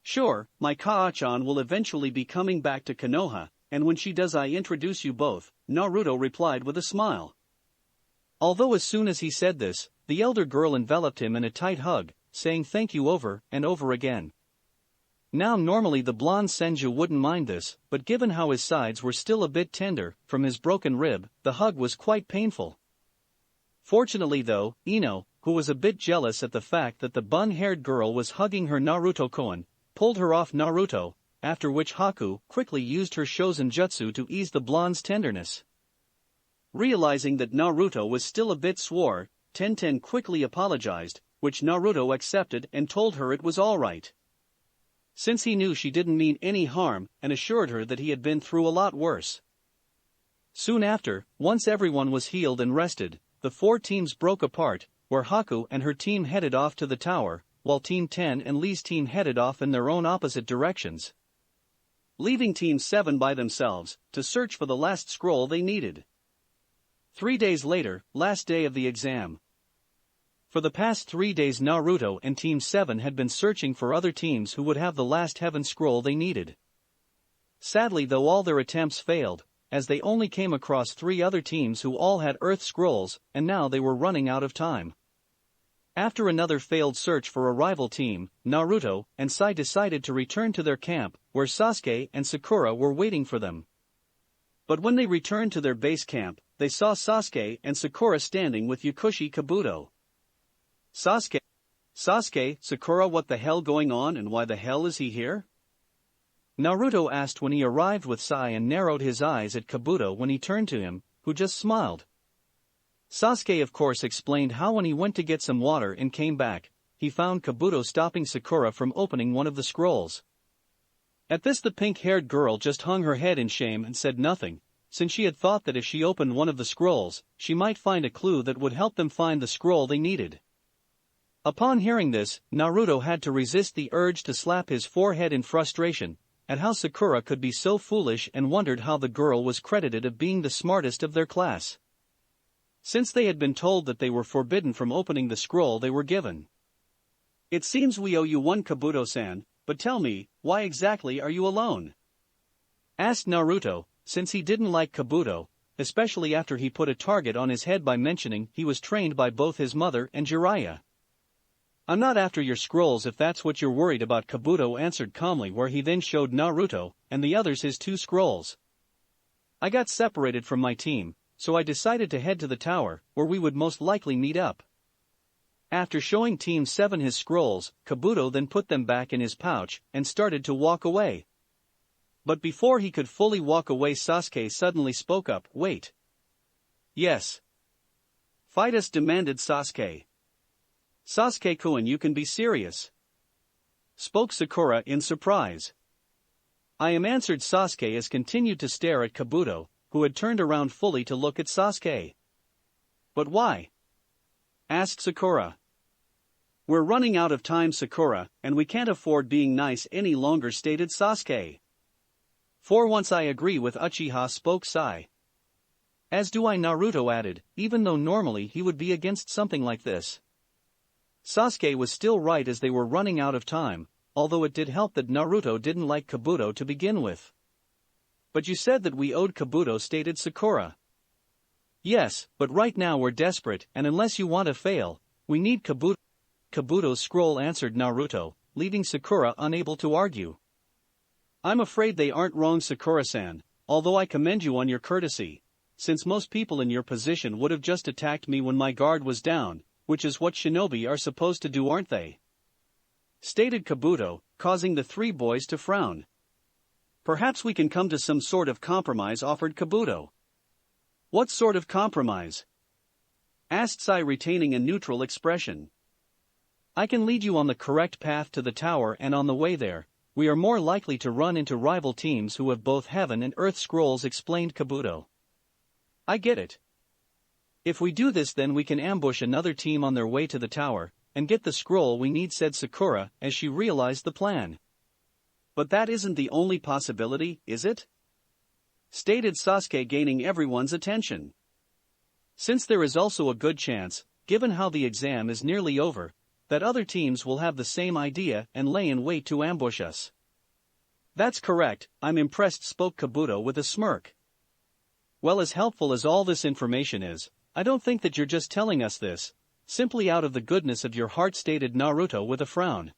Sure, my Kaa-chan will eventually be coming back to Konoha, and when she does I introduce you both, Naruto replied with a smile. Although as soon as he said this, the elder girl enveloped him in a tight hug, saying thank you over and over again. Now normally the blonde Senju wouldn't mind this, but given how his sides were still a bit tender from his broken rib, the hug was quite painful. Fortunately though, Ino, who was a bit jealous at the fact that the bun-haired girl was hugging her Naruto-koan, pulled her off Naruto, after which Haku quickly used her Shozen Jutsu to ease the blonde's tenderness. Realizing that Naruto was still a bit sore, Tenten quickly apologized, which Naruto accepted and told her it was alright, since he knew she didn't mean any harm and assured her that he had been through a lot worse. Soon after, once everyone was healed and rested, the four teams broke apart, where Haku and her team headed off to the tower, while Team 10 and Lee's team headed off in their own opposite directions, leaving Team 7 by themselves to search for the last scroll they needed. 3 days later, last day of the exam. For the past 3 days Naruto and Team 7 had been searching for other teams who would have the last heaven scroll they needed. Sadly though all their attempts failed, as they only came across 3 other teams who all had earth scrolls, and now they were running out of time. After another failed search for a rival team, Naruto and Sai decided to return to their camp, where Sasuke and Sakura were waiting for them. But when they returned to their base camp, they saw Sasuke and Sakura standing with Yakushi Kabuto. Sasuke, Sakura, what the hell going on and why the hell is he here? Naruto asked when he arrived with Sai and narrowed his eyes at Kabuto when he turned to him, who just smiled. Sasuke of course explained how when he went to get some water and came back, he found Kabuto stopping Sakura from opening one of the scrolls. At this the pink-haired girl just hung her head in shame and said nothing, since she had thought that if she opened one of the scrolls, she might find a clue that would help them find the scroll they needed. Upon hearing this, Naruto had to resist the urge to slap his forehead in frustration at how Sakura could be so foolish and wondered how the girl was credited of being the smartest of their class, since they had been told that they were forbidden from opening the scroll they were given. It seems we owe you one, Kabuto-san, but tell me, why exactly are you alone? Asked Naruto, since he didn't like Kabuto, especially after he put a target on his head by mentioning he was trained by both his mother and Jiraiya. I'm not after your scrolls if that's what you're worried about, Kabuto answered calmly, where he then showed Naruto and the others his 2 scrolls. I got separated from my team, so I decided to head to the tower, where we would most likely meet up. After showing Team 7 his scrolls, Kabuto then put them back in his pouch and started to walk away. But before he could fully walk away, Sasuke suddenly spoke up. Wait. Yes. Fight us, demanded Sasuke. Sasuke-kun, you can be serious, spoke Sakura in surprise. I am, answered Sasuke as continued to stare at Kabuto, who had turned around fully to look at Sasuke. But why? Asked Sakura. We're running out of time, Sakura, and we can't afford being nice any longer, stated Sasuke. For once I agree with Uchiha, spoke Sai. As do I, Naruto added, even though normally he would be against something like this. Sasuke was still right, as they were running out of time, although it did help that Naruto didn't like Kabuto to begin with. But you said that we owed Kabuto, stated Sakura. Yes, but right now we're desperate, and unless you want to fail, we need Kabuto. Kabuto's scroll, answered Naruto, leaving Sakura unable to argue. I'm afraid they aren't wrong, Sakura-san, although I commend you on your courtesy, since most people in your position would have just attacked me when my guard was down, which is what shinobi are supposed to do, aren't they? Stated Kabuto, causing the three boys to frown. Perhaps we can come to some sort of compromise, offered Kabuto. What sort of compromise? Asked Sai, retaining a neutral expression. I can lead you on the correct path to the tower, and on the way there, we are more likely to run into rival teams who have both heaven and earth scrolls, explained Kabuto. I get it. If we do this, then we can ambush another team on their way to the tower, and get the scroll we need, said Sakura, as she realized the plan. But that isn't the only possibility, is it? Stated Sasuke, gaining everyone's attention. Since there is also a good chance, given how the exam is nearly over, that other teams will have the same idea and lay in wait to ambush us. That's correct, I'm impressed, spoke Kabuto with a smirk. Well, as helpful as all this information is, I don't think that you're just telling us this, simply out of the goodness of your heart, stated Naruto with a frown.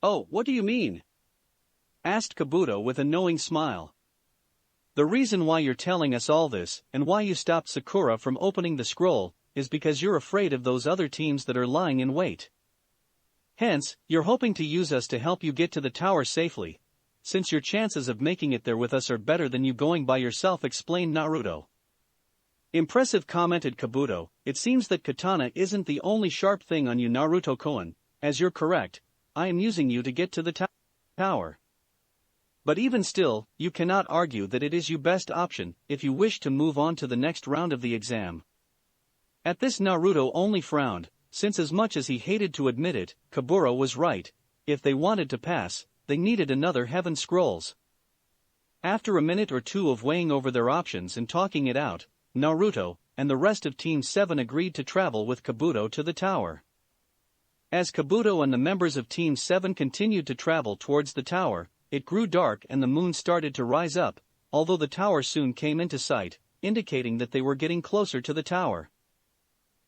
Oh, what do you mean? Asked Kabuto with a knowing smile. The reason why you're telling us all this, and why you stopped Sakura from opening the scroll, is because you're afraid of those other teams that are lying in wait. Hence, you're hoping to use us to help you get to the tower safely, since your chances of making it there with us are better than you going by yourself, explained Naruto. Impressive, commented Kabuto. It seems that katana isn't the only sharp thing on you, Naruto-kun. As you're correct, I am using you to get to the tower. But even still, you cannot argue that it is your best option if you wish to move on to the next round of the exam. At this, Naruto only frowned, since as much as he hated to admit it, Kabuto was right. If they wanted to pass, they needed another heaven scrolls. After a minute or two of weighing over their options and talking it out, Naruto and the rest of Team 7 agreed to travel with Kabuto to the tower. As Kabuto and the members of Team 7 continued to travel towards the tower, it grew dark and the moon started to rise up, although the tower soon came into sight, indicating that they were getting closer to the tower.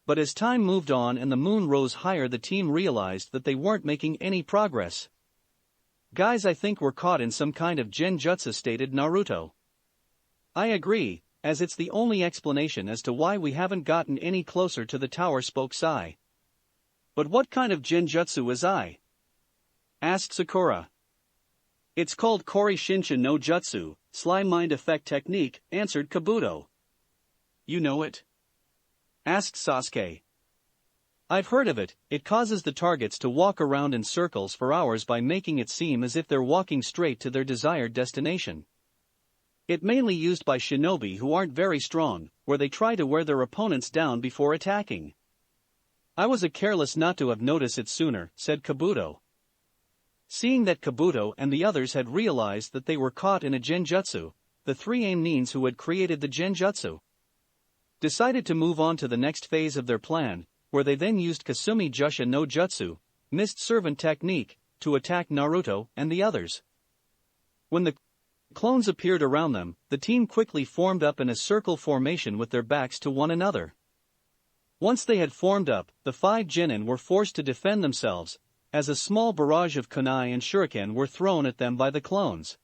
But as time moved on and the moon rose higher, the team realized that they weren't making any progress. Guys, I think we're caught in some kind of genjutsu, stated Naruto. I agree, as it's the only explanation as to why we haven't gotten any closer to the tower, spoke Sai. But what kind of genjutsu is I? Asked Sakura. It's called Kori Shinshin no Jutsu, Sly Mind Effect Technique, answered Kabuto. You know it? Asked Sasuke. I've heard of it. It causes the targets to walk around in circles for hours by making it seem as if they're walking straight to their desired destination. It mainly used by shinobi who aren't very strong, where they try to wear their opponents down before attacking. I was careless not to have noticed it sooner, said Kabuto. Seeing that Kabuto and the others had realized that they were caught in a genjutsu, the three Ainins who had created the genjutsu decided to move on to the next phase of their plan, where they then used Kasumi Jusha no Jutsu, Mist Servant Technique, to attack Naruto and the others. When the clones appeared around them, the team quickly formed up in a circle formation with their backs to one another. Once they had formed up, the 5 genin were forced to defend themselves, as a small barrage of kunai and shuriken were thrown at them by the clones.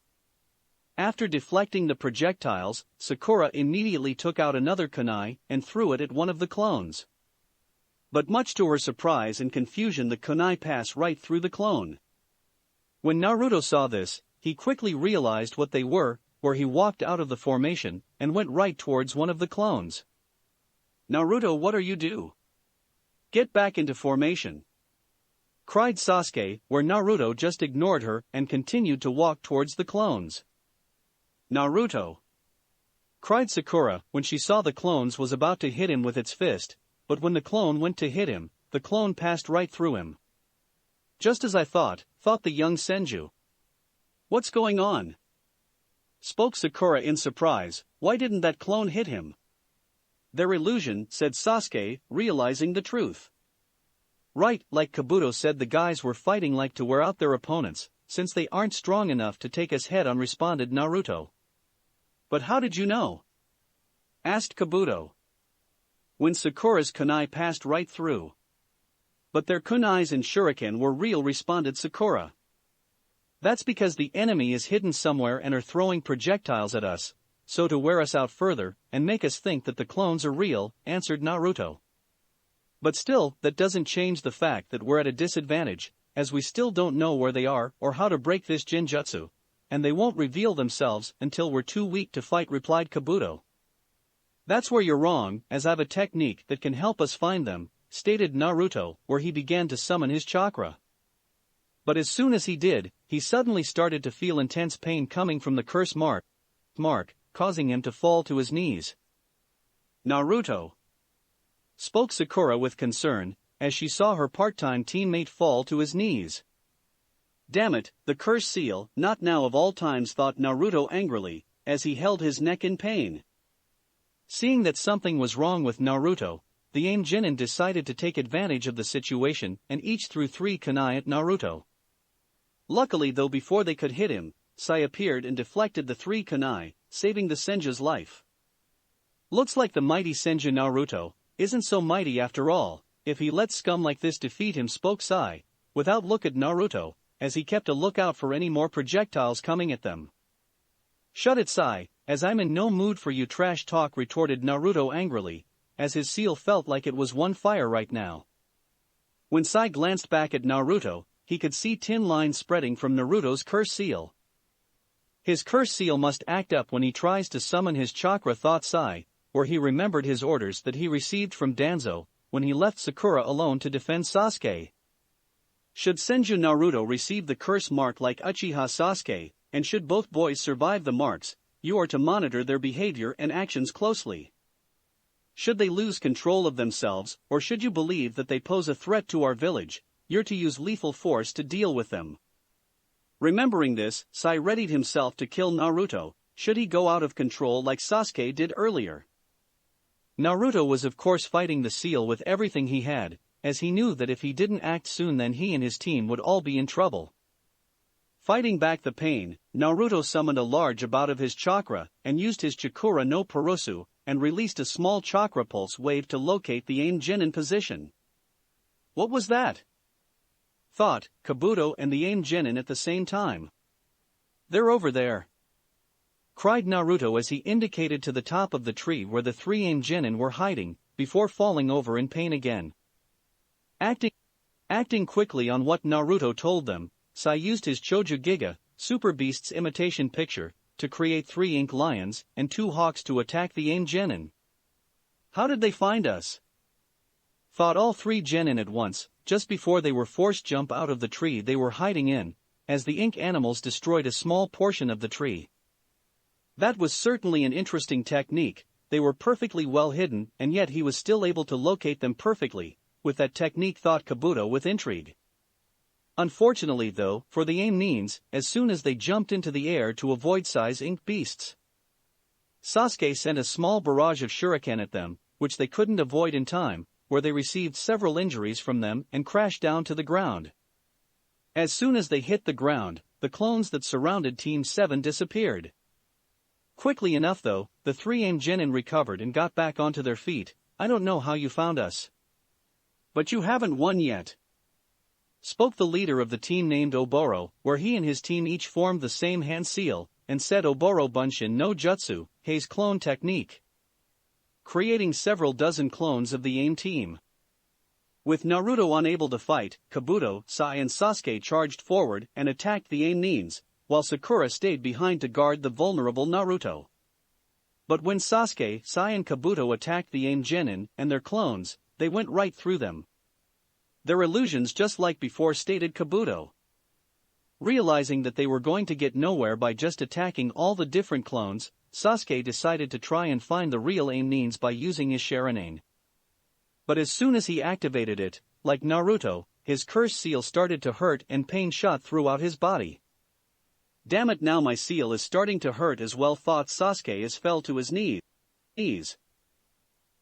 After deflecting the projectiles, Sakura immediately took out another kunai and threw it at one of the clones. But much to her surprise and confusion, the kunai passed right through the clone. When Naruto saw this, he quickly realized what they were, where he walked out of the formation and went right towards one of the clones. Naruto, what are you doing? Get back into formation! Cried Sasuke, where Naruto just ignored her and continued to walk towards the clones. Naruto! Cried Sakura when she saw the clones was about to hit him with its fist, but when the clone went to hit him, the clone passed right through him. Just as I thought the young Senju. What's going on? Spoke Sakura in surprise. Why didn't that clone hit him? Their illusion, said Sasuke, realizing the truth. Right, like Kabuto said, the guys were fighting like to wear out their opponents, since they aren't strong enough to take us head on, responded Naruto. But how did you know? Asked Kabuto. When Sakura's kunai passed right through. But their kunais and shuriken were real, responded Sakura. That's because the enemy is hidden somewhere and are throwing projectiles at us, so to wear us out further and make us think that the clones are real, answered Naruto. But still, that doesn't change the fact that we're at a disadvantage, as we still don't know where they are or how to break this Jinjutsu, and they won't reveal themselves until we're too weak to fight, replied Kabuto. That's where you're wrong, as I've a technique that can help us find them, stated Naruto, where he began to summon his chakra. But as soon as he did, he suddenly started to feel intense pain coming from the curse mark, causing him to fall to his knees. Naruto, spoke Sakura with concern, as she saw her part-time teammate fall to his knees. Damn it, the curse seal, not now of all times, thought Naruto angrily, as he held his neck in pain. Seeing that something was wrong with Naruto, the Aim Genin decided to take advantage of the situation and each threw 3 kunai at Naruto. Luckily though, before they could hit him, Sai appeared and deflected the 3 kunai, saving the Senju's life. Looks like the mighty Senju Naruto isn't so mighty after all, if he lets scum like this defeat him, spoke Sai, without look at Naruto, as he kept a lookout for any more projectiles coming at them. Shut it, Sai, as I'm in no mood for you trash talk, retorted Naruto angrily, as his seal felt like it was on fire right now. When Sai glanced back at Naruto, he could see tin lines spreading from Naruto's curse seal. His curse seal must act up when he tries to summon his chakra, thought Sai, where he remembered his orders that he received from Danzo when he left Sakura alone to defend Sasuke. Should Senju Naruto receive the curse mark like Uchiha Sasuke, and should both boys survive the marks, you are to monitor their behavior and actions closely. Should they lose control of themselves, or should you believe that they pose a threat to our village, you're to use lethal force to deal with them. Remembering this, Sai readied himself to kill Naruto, should he go out of control like Sasuke did earlier. Naruto was of course fighting the seal with everything he had, as he knew that if he didn't act soon then he and his team would all be in trouble. Fighting back the pain, Naruto summoned a large amount of his chakra and used his Chakura no Purosu and released a small chakra pulse wave to locate the Aim Genin position. What was that? Thought Kabuto and the Aim Genin at the same time. They're over there, cried Naruto as he indicated to the top of the tree where the 3 Aim Genin were hiding, before falling over in pain again. Acting quickly on what Naruto told them, Sai used his Choju Giga, Super Beast's imitation picture, to create 3 ink lions and 2 hawks to attack the Aim Genin. How did they find us? Thought all 3 Genin at once, just before they were forced jump out of the tree they were hiding in, as the ink animals destroyed a small portion of the tree. That was certainly an interesting technique. They were perfectly well hidden, and yet he was still able to locate them perfectly, with that technique, thought Kabuto with intrigue. Unfortunately though, for the Aim Nins, as soon as they jumped into the air to avoid Sai's ink beasts, Sasuke sent a small barrage of shuriken at them, which they couldn't avoid in time, where they received several injuries from them and crashed down to the ground. As soon as they hit the ground, the clones that surrounded Team 7 disappeared. Quickly enough though, the 3 Aim Genin recovered and got back onto their feet. I don't know how you found us. But you haven't won yet, spoke the leader of the team named Oboro, where he and his team each formed the same hand seal, and said Oboro Bunshin no Jutsu, Hei's clone technique, creating several dozen clones of the Aim team. With Naruto unable to fight, Kabuto, Sai and Sasuke charged forward and attacked the Aim Nins, while Sakura stayed behind to guard the vulnerable Naruto. But when Sasuke, Sai and Kabuto attacked the Aim Genin and their clones, they went right through them. Their illusions just like before, stated Kabuto. Realizing that they were going to get nowhere by just attacking all the different clones, Sasuke decided to try and find the real Aim Nins by using his Sharinane. But as soon as he activated it, like Naruto, his curse seal started to hurt and pain shot throughout his body. "Damn it, now my seal is starting to hurt as well," thought Sasuke as fell to his knees.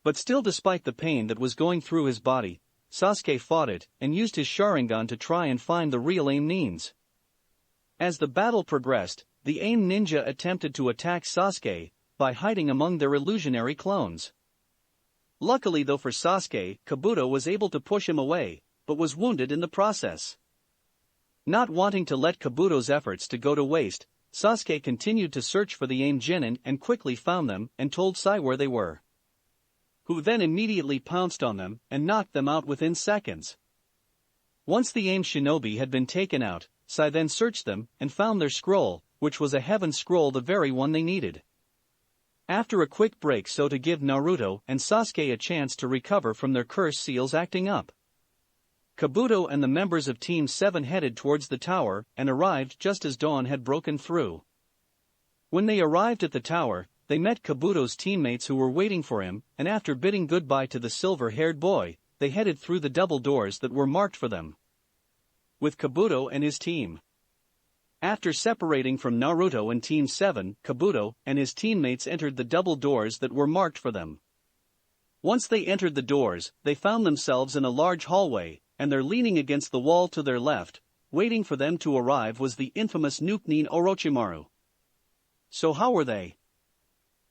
But still, despite the pain that was going through his body, Sasuke fought it and used his Sharingan to try and find the real aim ninjas. As the battle progressed, the aim ninja attempted to attack Sasuke by hiding among their illusionary clones. Luckily though for Sasuke, Kabuto was able to push him away, but was wounded in the process. Not wanting to let Kabuto's efforts to go to waste, Sasuke continued to search for the aim genin and quickly found them and told Sai where they were, who then immediately pounced on them and knocked them out within seconds. Once the aim shinobi had been taken out, Sai then searched them and found their scroll, which was a heaven scroll, the very one they needed. After a quick break so to give Naruto and Sasuke a chance to recover from their curse seals acting up, Kabuto and the members of Team 7 headed towards the tower and arrived just as dawn had broken through. When they arrived at the tower, they met Kabuto's teammates who were waiting for him, and after bidding goodbye to the silver-haired boy, they headed through the double doors that were marked for them with Kabuto and his team. After separating from Naruto and Team 7, Kabuto and his teammates entered the double doors that were marked for them. Once they entered the doors, they found themselves in a large hallway, and there leaning against the wall to their left, waiting for them to arrive, was the infamous Nukenin Orochimaru. "So how were they?"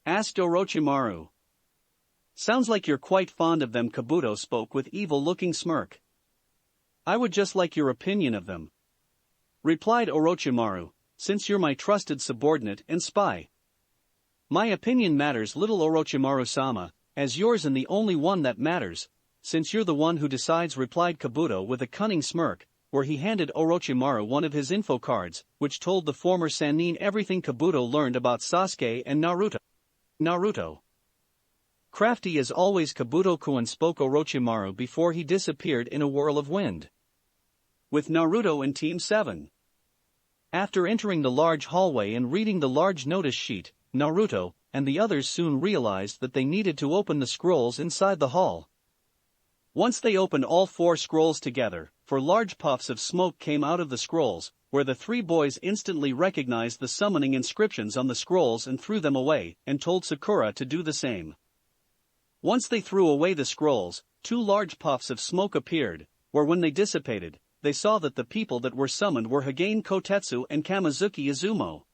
asked Orochimaru. "Sounds like you're quite fond of them," Kabuto spoke with evil-looking smirk. "I would just like your opinion of them," replied Orochimaru, "since you're my trusted subordinate and spy." "My opinion matters little, Orochimaru-sama, as yours and the only one that matters, since you're the one who decides," replied Kabuto with a cunning smirk, where he handed Orochimaru one of his info cards, which told the former Sannin everything Kabuto learned about Sasuke and Naruto. Crafty as always, Kabuto-kun, spoke Orochimaru before he disappeared in a whirl of wind with Naruto and Team 7. After entering the large hallway and reading the large notice sheet, Naruto and the others soon realized that they needed to open the scrolls inside the hall. Once they opened all 4 scrolls together, for large puffs of smoke came out of the scrolls, where the 3 boys instantly recognized the summoning inscriptions on the scrolls and threw them away, and told Sakura to do the same. Once they threw away the scrolls, 2 large puffs of smoke appeared, where when they dissipated, they saw that the people that were summoned were Hagane Kotetsu and Kamizuki Izumo.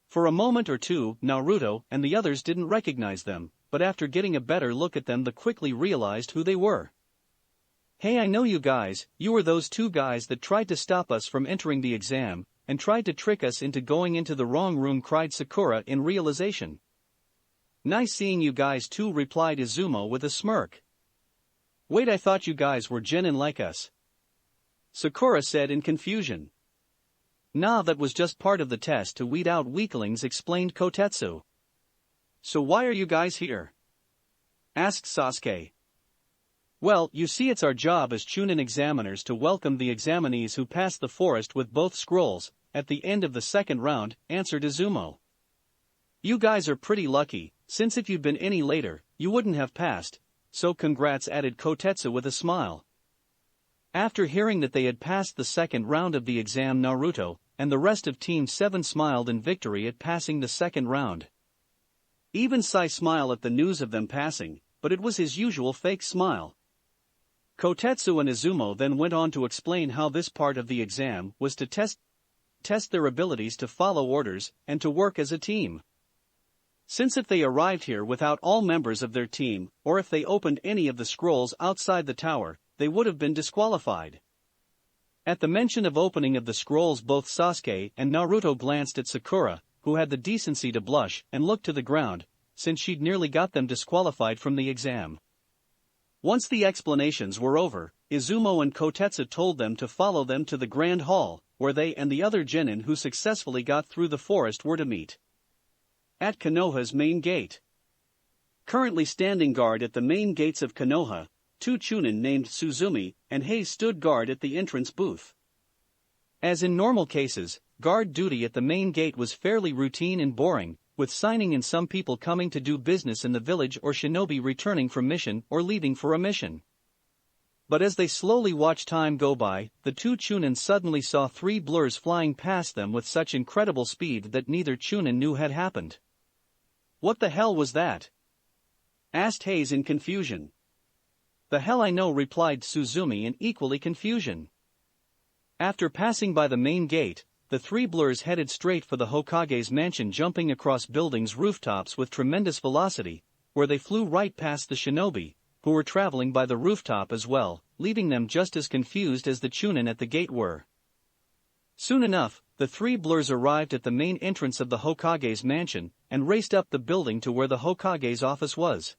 For a moment or two, Naruto and the others didn't recognize them, but after getting a better look at them, they quickly realized who they were. "Hey, I know you guys, you were those 2 guys that tried to stop us from entering the exam, and tried to trick us into going into the wrong room," cried Sakura in realization. "Nice seeing you guys too," replied Izumo with a smirk. "Wait, I thought you guys were genin like us," Sakura said in confusion. "Nah, that was just part of the test to weed out weaklings," explained Kotetsu. "So why are you guys here?" asked Sasuke. "Well, you see, it's our job as Chunin examiners to welcome the examinees who pass the forest with both scrolls at the end of the second round," answered Izumo. "You guys are pretty lucky, since if you'd been any later, you wouldn't have passed, so congrats," added Kotetsu with a smile. After hearing that they had passed the second round of the exam, Naruto and the rest of Team 7 smiled in victory at passing the second round. Even Sai smiled at the news of them passing, but it was his usual fake smile. Kotetsu and Izumo then went on to explain how this part of the exam was to test their abilities to follow orders and to work as a team. Since if they arrived here without all members of their team, or if they opened any of the scrolls outside the tower, they would have been disqualified. At the mention of opening of the scrolls, both Sasuke and Naruto glanced at Sakura, who had the decency to blush and look to the ground, since she'd nearly got them disqualified from the exam. Once the explanations were over, Izumo and Kotetsu told them to follow them to the Grand Hall, where they and the other genin who successfully got through the forest were to meet at Konoha's main gate. Currently standing guard at the main gates of Konoha, 2 Chunin named Suzumi and Hayes stood guard at the entrance booth. As in normal cases, guard duty at the main gate was fairly routine and boring, with signing in some people coming to do business in the village or shinobi returning from mission or leaving for a mission. But as they slowly watched time go by, the two Chunin suddenly saw three blurs flying past them with such incredible speed that neither Chunin knew had happened. "What the hell was that?" asked Hayes in confusion. "The hell I know," replied Suzumi in equally confusion. After passing by the main gate, the three blurs headed straight for the Hokage's mansion, jumping across buildings' rooftops with tremendous velocity, where they flew right past the shinobi, who were traveling by the rooftop as well, leaving them just as confused as the Chunin at the gate were. Soon enough, the three blurs arrived at the main entrance of the Hokage's mansion, and raced up the building to where the Hokage's office was.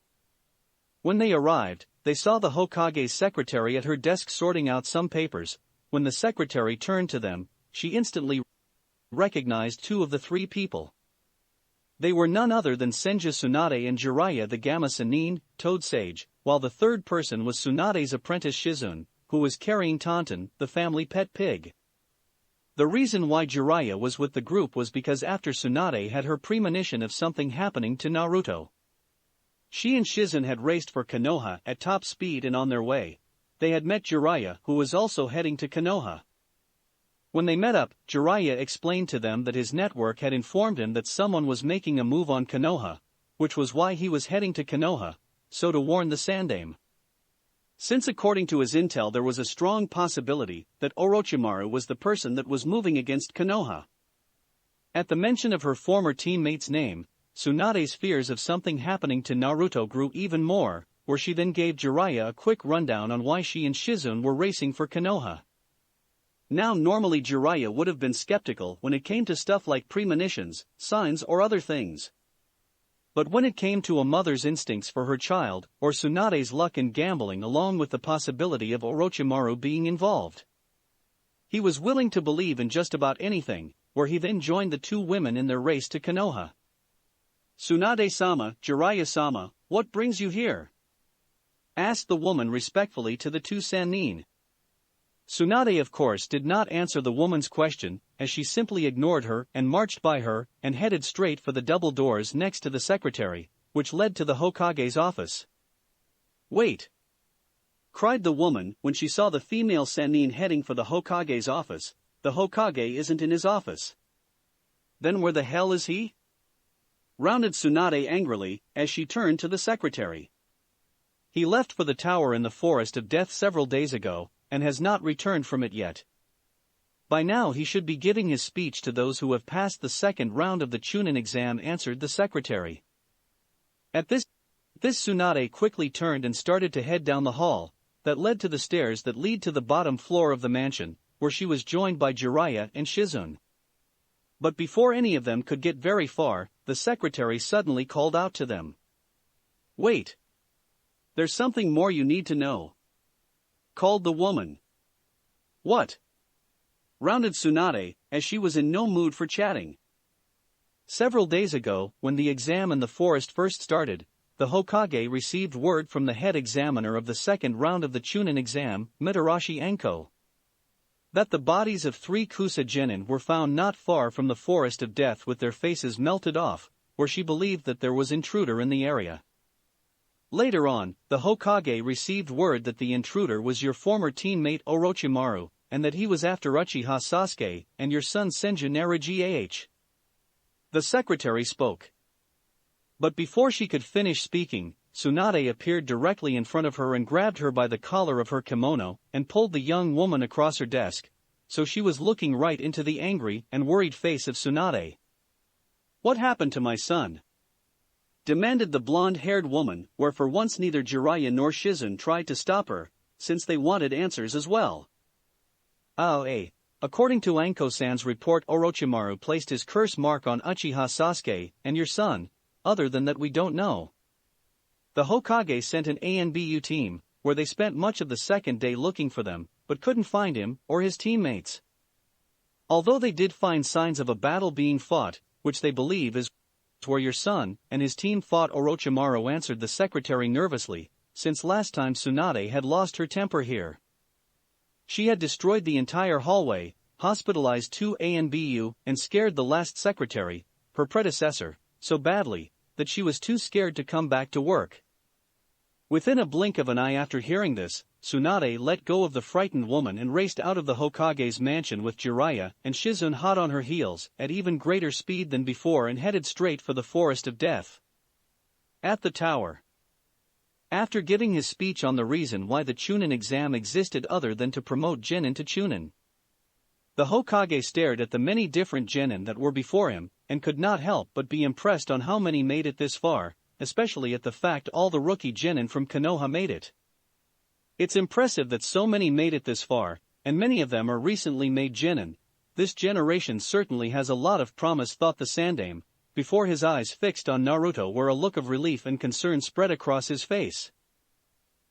When they arrived, they saw the Hokage's secretary at her desk sorting out some papers. When the secretary turned to them, she instantly recognized two of the three people. They were none other than Senju Tsunade and Jiraiya the Gamma Sennin, Toad Sage, while the third person was Tsunade's apprentice Shizune, who was carrying Tauntaun, the family pet pig. The reason why Jiraiya was with the group was because after Tsunade had her premonition of something happening to Naruto. She and Shizune had raced for Konoha at top speed, and on their way, they had met Jiraiya, who was also heading to Konoha. When they met up, Jiraiya explained to them that his network had informed him that someone was making a move on Konoha, which was why he was heading to Konoha, so to warn the Sandaime. Since according to his intel there was a strong possibility that Orochimaru was the person that was moving against Konoha. At the mention of her former teammate's name, Tsunade's fears of something happening to Naruto grew even more, where she then gave Jiraiya a quick rundown on why she and Shizune were racing for Konoha. Now normally Jiraiya would have been skeptical when it came to stuff like premonitions, signs or other things. But when it came to a mother's instincts for her child, or Tsunade's luck in gambling along with the possibility of Orochimaru being involved, he was willing to believe in just about anything, where he then joined the two women in their race to Konoha. "Tsunade-sama, Jiraiya-sama, what brings you here?" asked the woman respectfully to the two Sannin. Tsunade of course did not answer the woman's question, as she simply ignored her and marched by her and headed straight for the double doors next to the secretary, which led to the Hokage's office. "Wait!" cried the woman when she saw the female Sannin heading for the Hokage's office. "The Hokage isn't in his office." "Then where the hell is he?" rounded Tsunade angrily, as she turned to the secretary. "He left for the tower in the Forest of Death several days ago, and has not returned from it yet. By now he should be giving his speech to those who have passed the second round of the Chunin exam," answered the secretary. At this Tsunade quickly turned and started to head down the hall that led to the stairs that lead to the bottom floor of the mansion, where she was joined by Jiraiya and Shizune. But before any of them could get very far, the secretary suddenly called out to them. "Wait! There's something more you need to know," called the woman. "What?" rounded Tsunade, as she was in no mood for chatting. Several days ago, when the exam in the forest first started, the Hokage received word from the head examiner of the second round of the Chunin exam, Mitarashi Anko, that the bodies of 3 Kusa genin were found not far from the Forest of Death with their faces melted off, where she believed that there was intruder in the area. Later on, the Hokage received word that the intruder was your former teammate Orochimaru, and that he was after Uchiha Sasuke and your son Senju Narigah. The secretary spoke. But before she could finish speaking, Tsunade appeared directly in front of her and grabbed her by the collar of her kimono and pulled the young woman across her desk, so she was looking right into the angry and worried face of Tsunade. "What happened to my son?" demanded the blonde-haired woman, where for once neither Jiraiya nor Shizune tried to stop her, since they wanted answers as well. According to Anko-san's report, Orochimaru placed his curse mark on Uchiha Sasuke and your son. Other than that we don't know. The Hokage sent an ANBU team, where they spent much of the second day looking for them, but couldn't find him or his teammates. Although they did find signs of a battle being fought, which they believe is where your son and his team fought, Orochimaru answered the secretary nervously, since last time Tsunade had lost her temper here. She had destroyed the entire hallway, hospitalized 2 ANBU, and scared the last secretary, her predecessor, so badly that she was too scared to come back to work. Within a blink of an eye after hearing this, Tsunade let go of the frightened woman and raced out of the Hokage's mansion with Jiraiya and Shizune hot on her heels at even greater speed than before and headed straight for the Forest of Death. At the tower. After giving his speech on the reason why the Chunin exam existed other than to promote Genin to Chunin, the Hokage stared at the many different Genin that were before him, and could not help but be impressed on how many made it this far, especially at the fact all the rookie Genin from Konoha made it. It's impressive that so many made it this far, and many of them are recently made Genin. This generation certainly has a lot of promise, thought the Sandaime, before his eyes fixed on Naruto where a look of relief and concern spread across his face.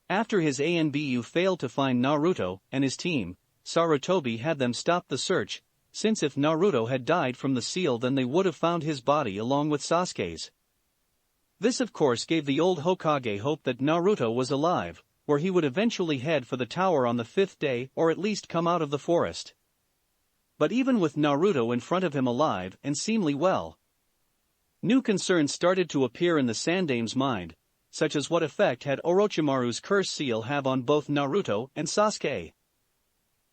After his ANBU failed to find Naruto and his team, Sarutobi had them stop the search, since if Naruto had died from the seal then they would have found his body along with Sasuke's. This of course gave the old Hokage hope that Naruto was alive, where he would eventually head for the tower on the 5th day or at least come out of the forest. But even with Naruto in front of him alive and seemingly well, new concerns started to appear in the Sandaime's mind, such as what effect had Orochimaru's curse seal have on both Naruto and Sasuke.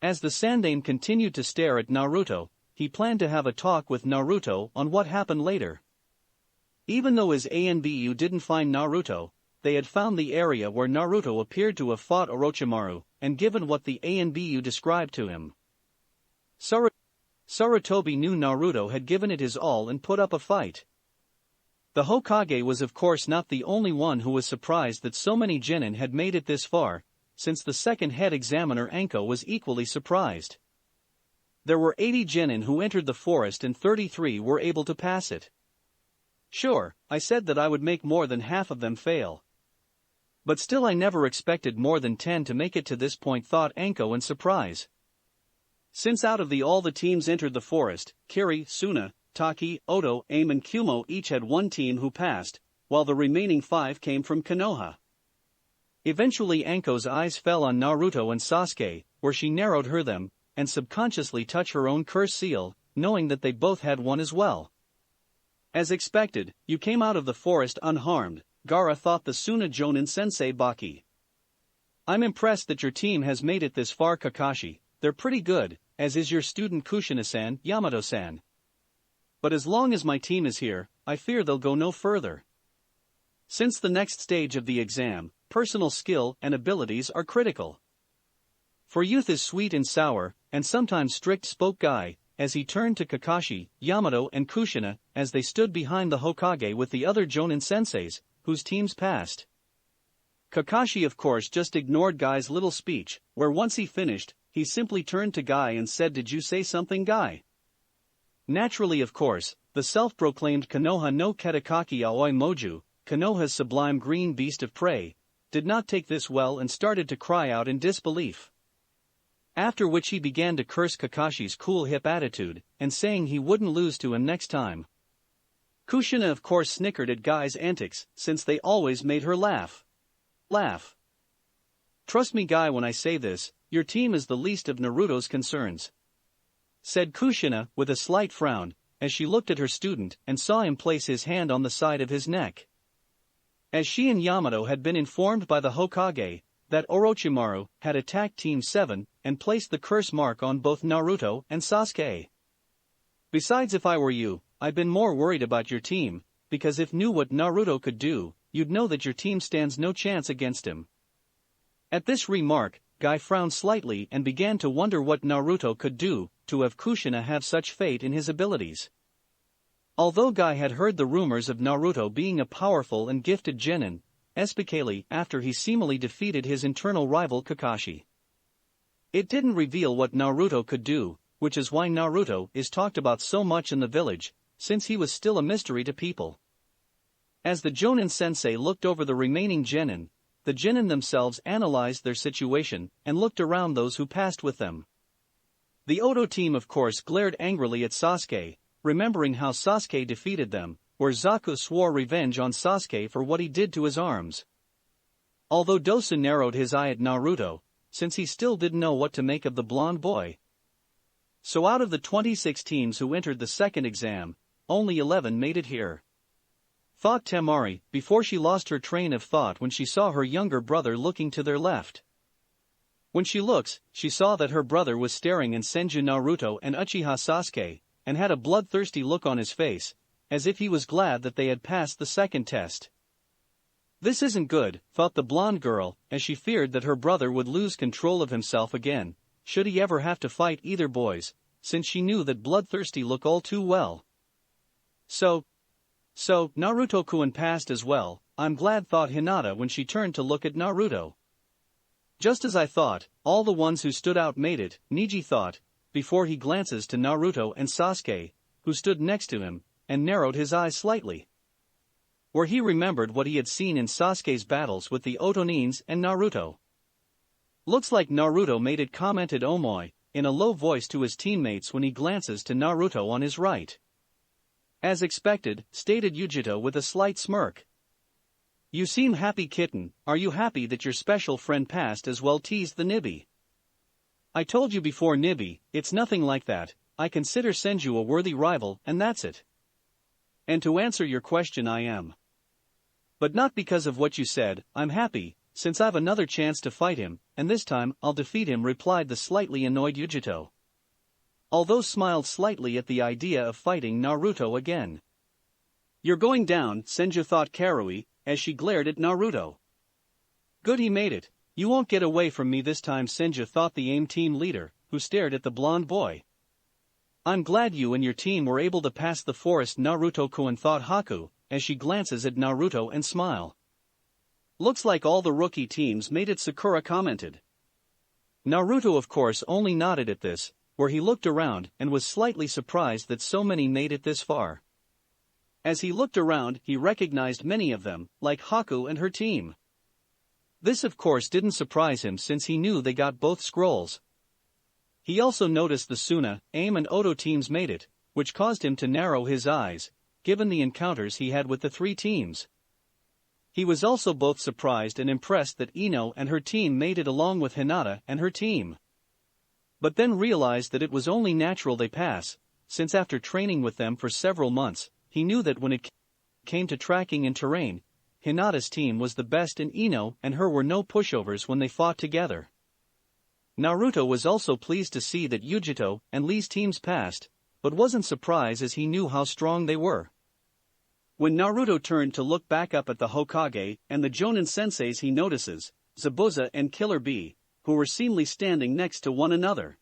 As the Sandaime continued to stare at Naruto, he planned to have a talk with Naruto on what happened later. Even though his ANBU didn't find Naruto, they had found the area where Naruto appeared to have fought Orochimaru, and given what the ANBU described to him, Sarutobi knew Naruto had given it his all and put up a fight. The Hokage was of course not the only one who was surprised that so many Genin had made it this far, since the second head examiner Anko was equally surprised. There were 80 Genin who entered the forest and 33 were able to pass it. Sure, I said that I would make more than half of them fail. But still I never expected more than 10 to make it to this point, thought Anko in surprise. Since out of all the teams entered the forest, Kiri, Suna, Taki, Oto, Aim and Kumo each had one team who passed, while the remaining 5 came from Konoha. Eventually Anko's eyes fell on Naruto and Sasuke, where she narrowed her them, and subconsciously touched her own curse seal, knowing that they both had one as well. As expected, you came out of the forest unharmed, Gaara thought the Suna Jonin sensei Baki. I'm impressed that your team has made it this far, Kakashi. They're pretty good, as is your student Kushina-san, Yamato-san. But as long as my team is here, I fear they'll go no further. Since the next stage of the exam, personal skill and abilities are critical. For youth is sweet and sour, and sometimes strict, spoke Guy, as he turned to Kakashi, Yamato and Kushina, as they stood behind the Hokage with the other Jonin senseis, whose teams passed. Kakashi of course just ignored Guy's little speech, where once he finished, he simply turned to Guy and said, "Did you say something, Guy?" Naturally of course, the self-proclaimed Konoha no Ketakaki Aoi Moju, Konoha's sublime green beast of prey, did not take this well and started to cry out in disbelief. After which he began to curse Kakashi's cool hip attitude, and saying he wouldn't lose to him next time. Kushina of course snickered at Guy's antics, since they always made her laugh. Trust me Guy when I say this, your team is the least of Naruto's concerns, said Kushina with a slight frown, as she looked at her student and saw him place his hand on the side of his neck. As she and Yamato had been informed by the Hokage that Orochimaru had attacked Team 7 and placed the curse mark on both Naruto and Sasuke. Besides, if I were you, I'd been more worried about your team, because if knew what Naruto could do, you'd know that your team stands no chance against him. At this remark, Guy frowned slightly and began to wonder what Naruto could do to have Kushina have such faith in his abilities. Although Guy had heard the rumors of Naruto being a powerful and gifted genin, especially after he seemingly defeated his internal rival Kakashi, it didn't reveal what Naruto could do, which is why Naruto is talked about so much in the village, since he was still a mystery to people. As the Jonin sensei looked over the remaining genin, the genin themselves analyzed their situation and looked around those who passed with them. The Oto team of course glared angrily at Sasuke, remembering how Sasuke defeated them, where Zaku swore revenge on Sasuke for what he did to his arms. Although Dosa narrowed his eye at Naruto, since he still didn't know what to make of the blonde boy. So out of the 26 teams who entered the second exam, only 11 made it here. thought Temari, before she lost her train of thought when she saw her younger brother looking to their left. When she looks, she saw that her brother was staring at Senju Naruto and Uchiha Sasuke, and had a bloodthirsty look on his face, as if he was glad that they had passed the second test. This isn't good, thought the blonde girl, as she feared that her brother would lose control of himself again, should he ever have to fight either boys, since she knew that bloodthirsty look all too well. So Naruto-kun passed as well, I'm glad, thought Hinata when she turned to look at Naruto. Just as I thought, all the ones who stood out made it, Neji thought, before he glances to Naruto and Sasuke, who stood next to him, and narrowed his eyes slightly. Where he remembered what he had seen in Sasuke's battles with the Otonins and Naruto. Looks like Naruto made it, commented Omoi, in a low voice to his teammates when he glances to Naruto on his right. As expected, stated Yujito with a slight smirk. You seem happy, kitten, are you happy that your special friend passed as well, teased the Nibby. I told you before, Nibby, it's nothing like that, I consider Senju a worthy rival and that's it. And to answer your question, I am. But not because of what you said, I'm happy, since I've another chance to fight him, and this time I'll defeat him, replied the slightly annoyed Yujito. Although smiled slightly at the idea of fighting Naruto again. You're going down, Senju thought Karui, as she glared at Naruto. Good, he made it, you won't get away from me this time, Senju thought the AIM team leader, who stared at the blonde boy. I'm glad you and your team were able to pass the forest, Naruto-kun thought Haku, as she glances at Naruto and smile. Looks like all the rookie teams made it, Sakura commented. Naruto of course only nodded at this, where he looked around and was slightly surprised that so many made it this far. As he looked around, he recognized many of them, like Haku and her team. This of course didn't surprise him since he knew they got both scrolls. He also noticed the Suna, AIM and Oto teams made it, which caused him to narrow his eyes, given the encounters he had with the three teams. He was also both surprised and impressed that Ino and her team made it along with Hinata and her team. But then realized that it was only natural they pass, since after training with them for several months, he knew that when it came to tracking in terrain, Hinata's team was the best and Ino and her were no pushovers when they fought together. Naruto was also pleased to see that Yujito and Lee's teams passed, but wasn't surprised as he knew how strong they were. When Naruto turned to look back up at the Hokage and the Jonin senseis, he notices Zabuza and Killer Bee, who were seemingly standing next to one another.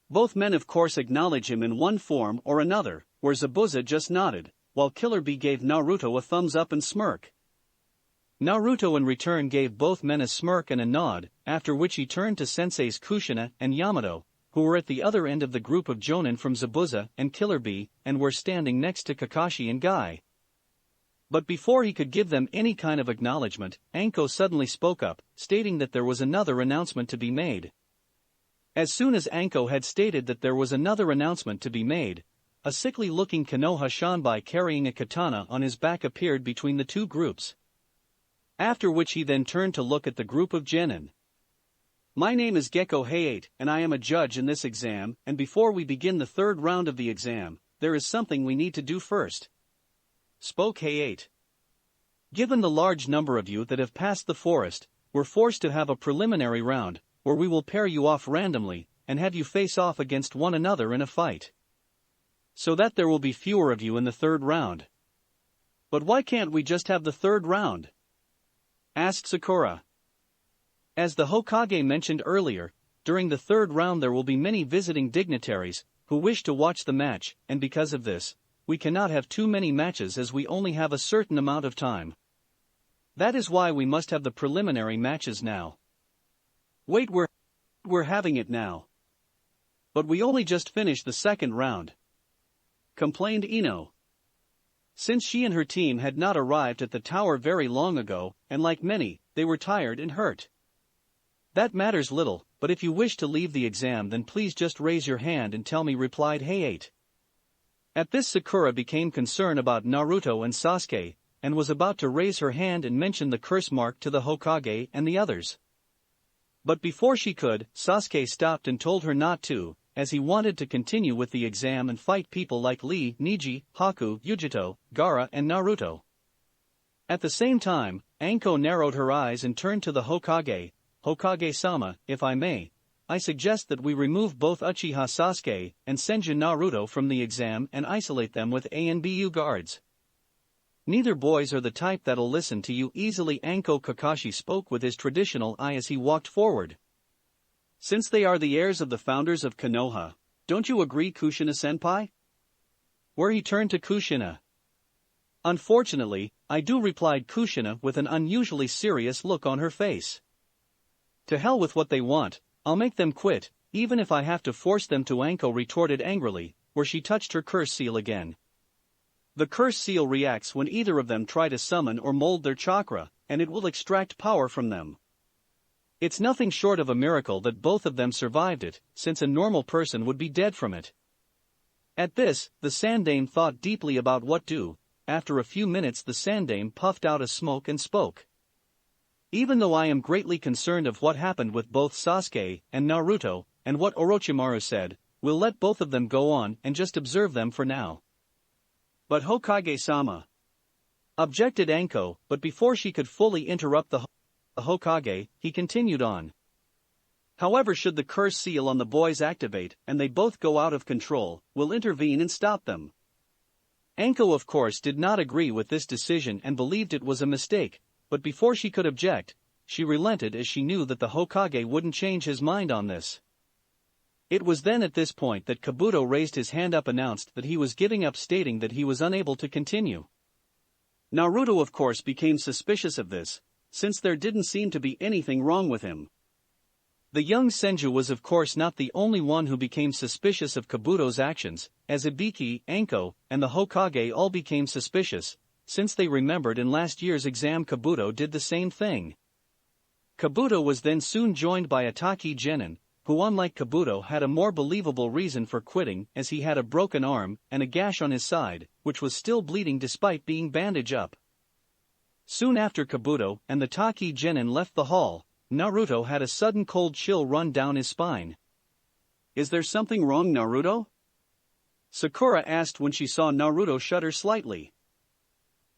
Both men of course acknowledge him in one form or another, where Zabuza just nodded, while Killer Bee gave Naruto a thumbs up and smirk. Naruto in return gave both men a smirk and a nod, after which he turned to senseis Kushina and Yamato, who were at the other end of the group of Jonin from Zabuza and Killer Bee and were standing next to Kakashi and Guy. But before he could give them any kind of acknowledgement, Anko suddenly spoke up, stating that there was another announcement to be made. As soon as Anko had stated that there was another announcement to be made, a sickly-looking Konoha Shanbai carrying a katana on his back appeared between the two groups. After which he then turned to look at the group of genin. My name is Gecko Hayate, and I am a judge in this exam, and before we begin the third round of the exam, there is something we need to do first. Spoke Hayate. Given the large number of you that have passed the forest, we're forced to have a preliminary round, where we will pair you off randomly, and have you face off against one another in a fight. So that there will be fewer of you in the third round. But why can't we just have the third round? Asked Sakura. As the Hokage mentioned earlier, during the third round there will be many visiting dignitaries, who wish to watch the match, and because of this, we cannot have too many matches as we only have a certain amount of time. That is why we must have the preliminary matches now. Wait, we're having it now. But we only just finished the second round. Complained Ino. Since she and her team had not arrived at the tower very long ago, and like many, they were tired and hurt. That matters little, but if you wish to leave the exam then please just raise your hand and tell me, replied Hayate. At this Sakura became concerned about Naruto and Sasuke, and was about to raise her hand and mention the curse mark to the Hokage and the others. But before she could, Sasuke stopped and told her not to, as he wanted to continue with the exam and fight people like Lee, Neji, Haku, Yujito, Gaara and Naruto. At the same time, Anko narrowed her eyes and turned to the Hokage. Hokage-sama, if I may, I suggest that we remove both Uchiha Sasuke and Senju Naruto from the exam and isolate them with ANBU guards. Neither boys are the type that'll listen to you easily. Anko Kakashi spoke with his traditional eye as he walked forward. Since they are the heirs of the founders of Konoha, don't you agree, Kushina-senpai? Where he turned to Kushina. Unfortunately, I do, replied Kushina with an unusually serious look on her face. To hell with what they want, I'll make them quit, even if I have to force them to, Anko retorted angrily, where she touched her curse seal again. The curse seal reacts when either of them try to summon or mold their chakra, and it will extract power from them. It's nothing short of a miracle that both of them survived it, since a normal person would be dead from it. At this, the Sandame thought deeply about what to do. After a few minutes the Sandame puffed out a smoke and spoke. Even though I am greatly concerned of what happened with both Sasuke and Naruto, and what Orochimaru said, we'll let both of them go on and just observe them for now. But Hokage-sama, objected Anko, but before she could fully interrupt the Hokage, he continued on. However, should the curse seal on the boys activate and they both go out of control, we'll intervene and stop them. Anko of course did not agree with this decision and believed it was a mistake, but before she could object, she relented as she knew that the Hokage wouldn't change his mind on this. It was then at this point that Kabuto raised his hand up, announced that he was giving up, stating that he was unable to continue. Naruto of course became suspicious of this, since there didn't seem to be anything wrong with him. The young Senju was of course not the only one who became suspicious of Kabuto's actions, as Ibiki, Anko, and the Hokage all became suspicious, since they remembered in last year's exam Kabuto did the same thing. Kabuto was then soon joined by Ataki Genin, who unlike Kabuto had a more believable reason for quitting, as he had a broken arm and a gash on his side, which was still bleeding despite being bandaged up. Soon after Kabuto and the Taki Genin left the hall, Naruto had a sudden cold chill run down his spine. "Is there something wrong, Naruto?" Sakura asked when she saw Naruto shudder slightly.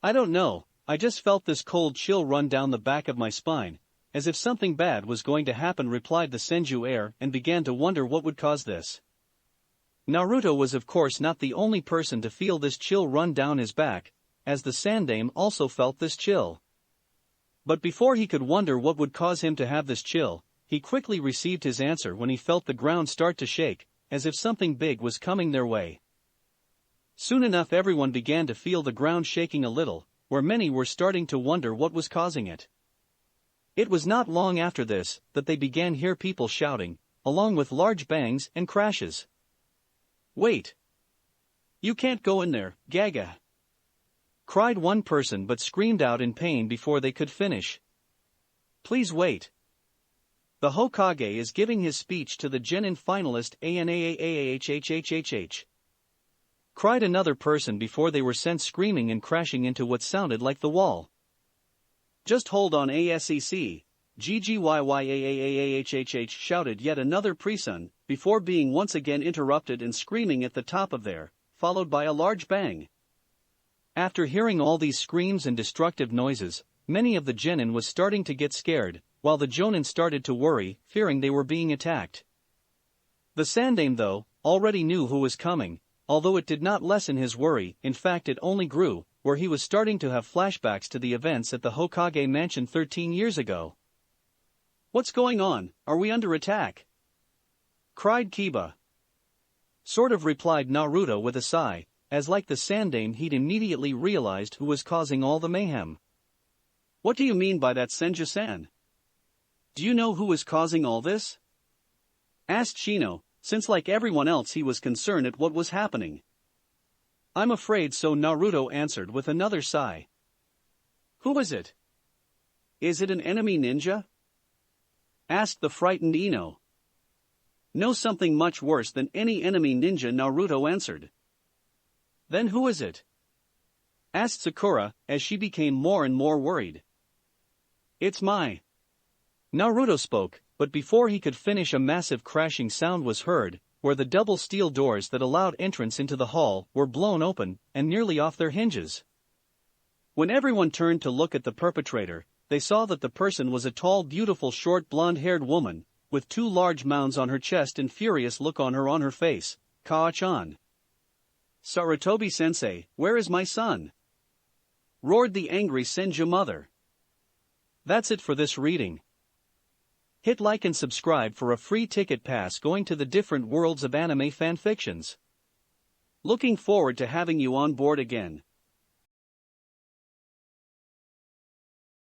"I don't know, I just felt this cold chill run down the back of my spine, as if something bad was going to happen," replied the Senju heir, and began to wonder what would cause this. Naruto was of course not the only person to feel this chill run down his back, as the Sandame also felt this chill. But before he could wonder what would cause him to have this chill, he quickly received his answer when he felt the ground start to shake, as if something big was coming their way. Soon enough everyone began to feel the ground shaking a little, where many were starting to wonder what was causing it. It was not long after this that they began hear people shouting, along with large bangs and crashes. "Wait! You can't go in there, Gaga!" cried one person, but screamed out in pain before they could finish. "Please wait. The Hokage is giving his speech to the Genin finalist ANAAAHHHHH," cried another person before they were sent screaming and crashing into what sounded like the wall. "Just hold on, ASEC, GGYYAAAHHH," shouted yet another person, before being once again interrupted and screaming at the top of their, followed by a large bang. After hearing all these screams and destructive noises, many of the Genin was starting to get scared, while the Jonin started to worry, fearing they were being attacked. The Sandame, though, already knew who was coming, although it did not lessen his worry, in fact it only grew, where he was starting to have flashbacks to the events at the Hokage mansion 13 years ago. "What's going on? Are we under attack?" cried Kiba. "Sort of," replied Naruto with a sigh, as like the Sandame he'd immediately realized who was causing all the mayhem. "What do you mean by that, Senju-san? Do you know who was causing all this?" asked Shino, since like everyone else he was concerned at what was happening. "I'm afraid so," Naruto answered with another sigh. "Who is it? Is it an enemy ninja?" asked the frightened Ino. "No, something much worse than any enemy ninja," Naruto answered. "Then who is it?" asked Sakura, as she became more and more worried. "It's my..." Naruto spoke, but before he could finish a massive crashing sound was heard, where the double steel doors that allowed entrance into the hall were blown open and nearly off their hinges. When everyone turned to look at the perpetrator, they saw that the person was a tall, beautiful, short, blonde-haired woman, with two large mounds on her chest and furious look on her face. Kaa-chan. Sarutobi-sensei, where is my son? Roared the angry Senju mother. That's it for this reading. Hit like and subscribe for a free ticket pass going to the different worlds of anime fanfictions. Looking forward to having you on board again.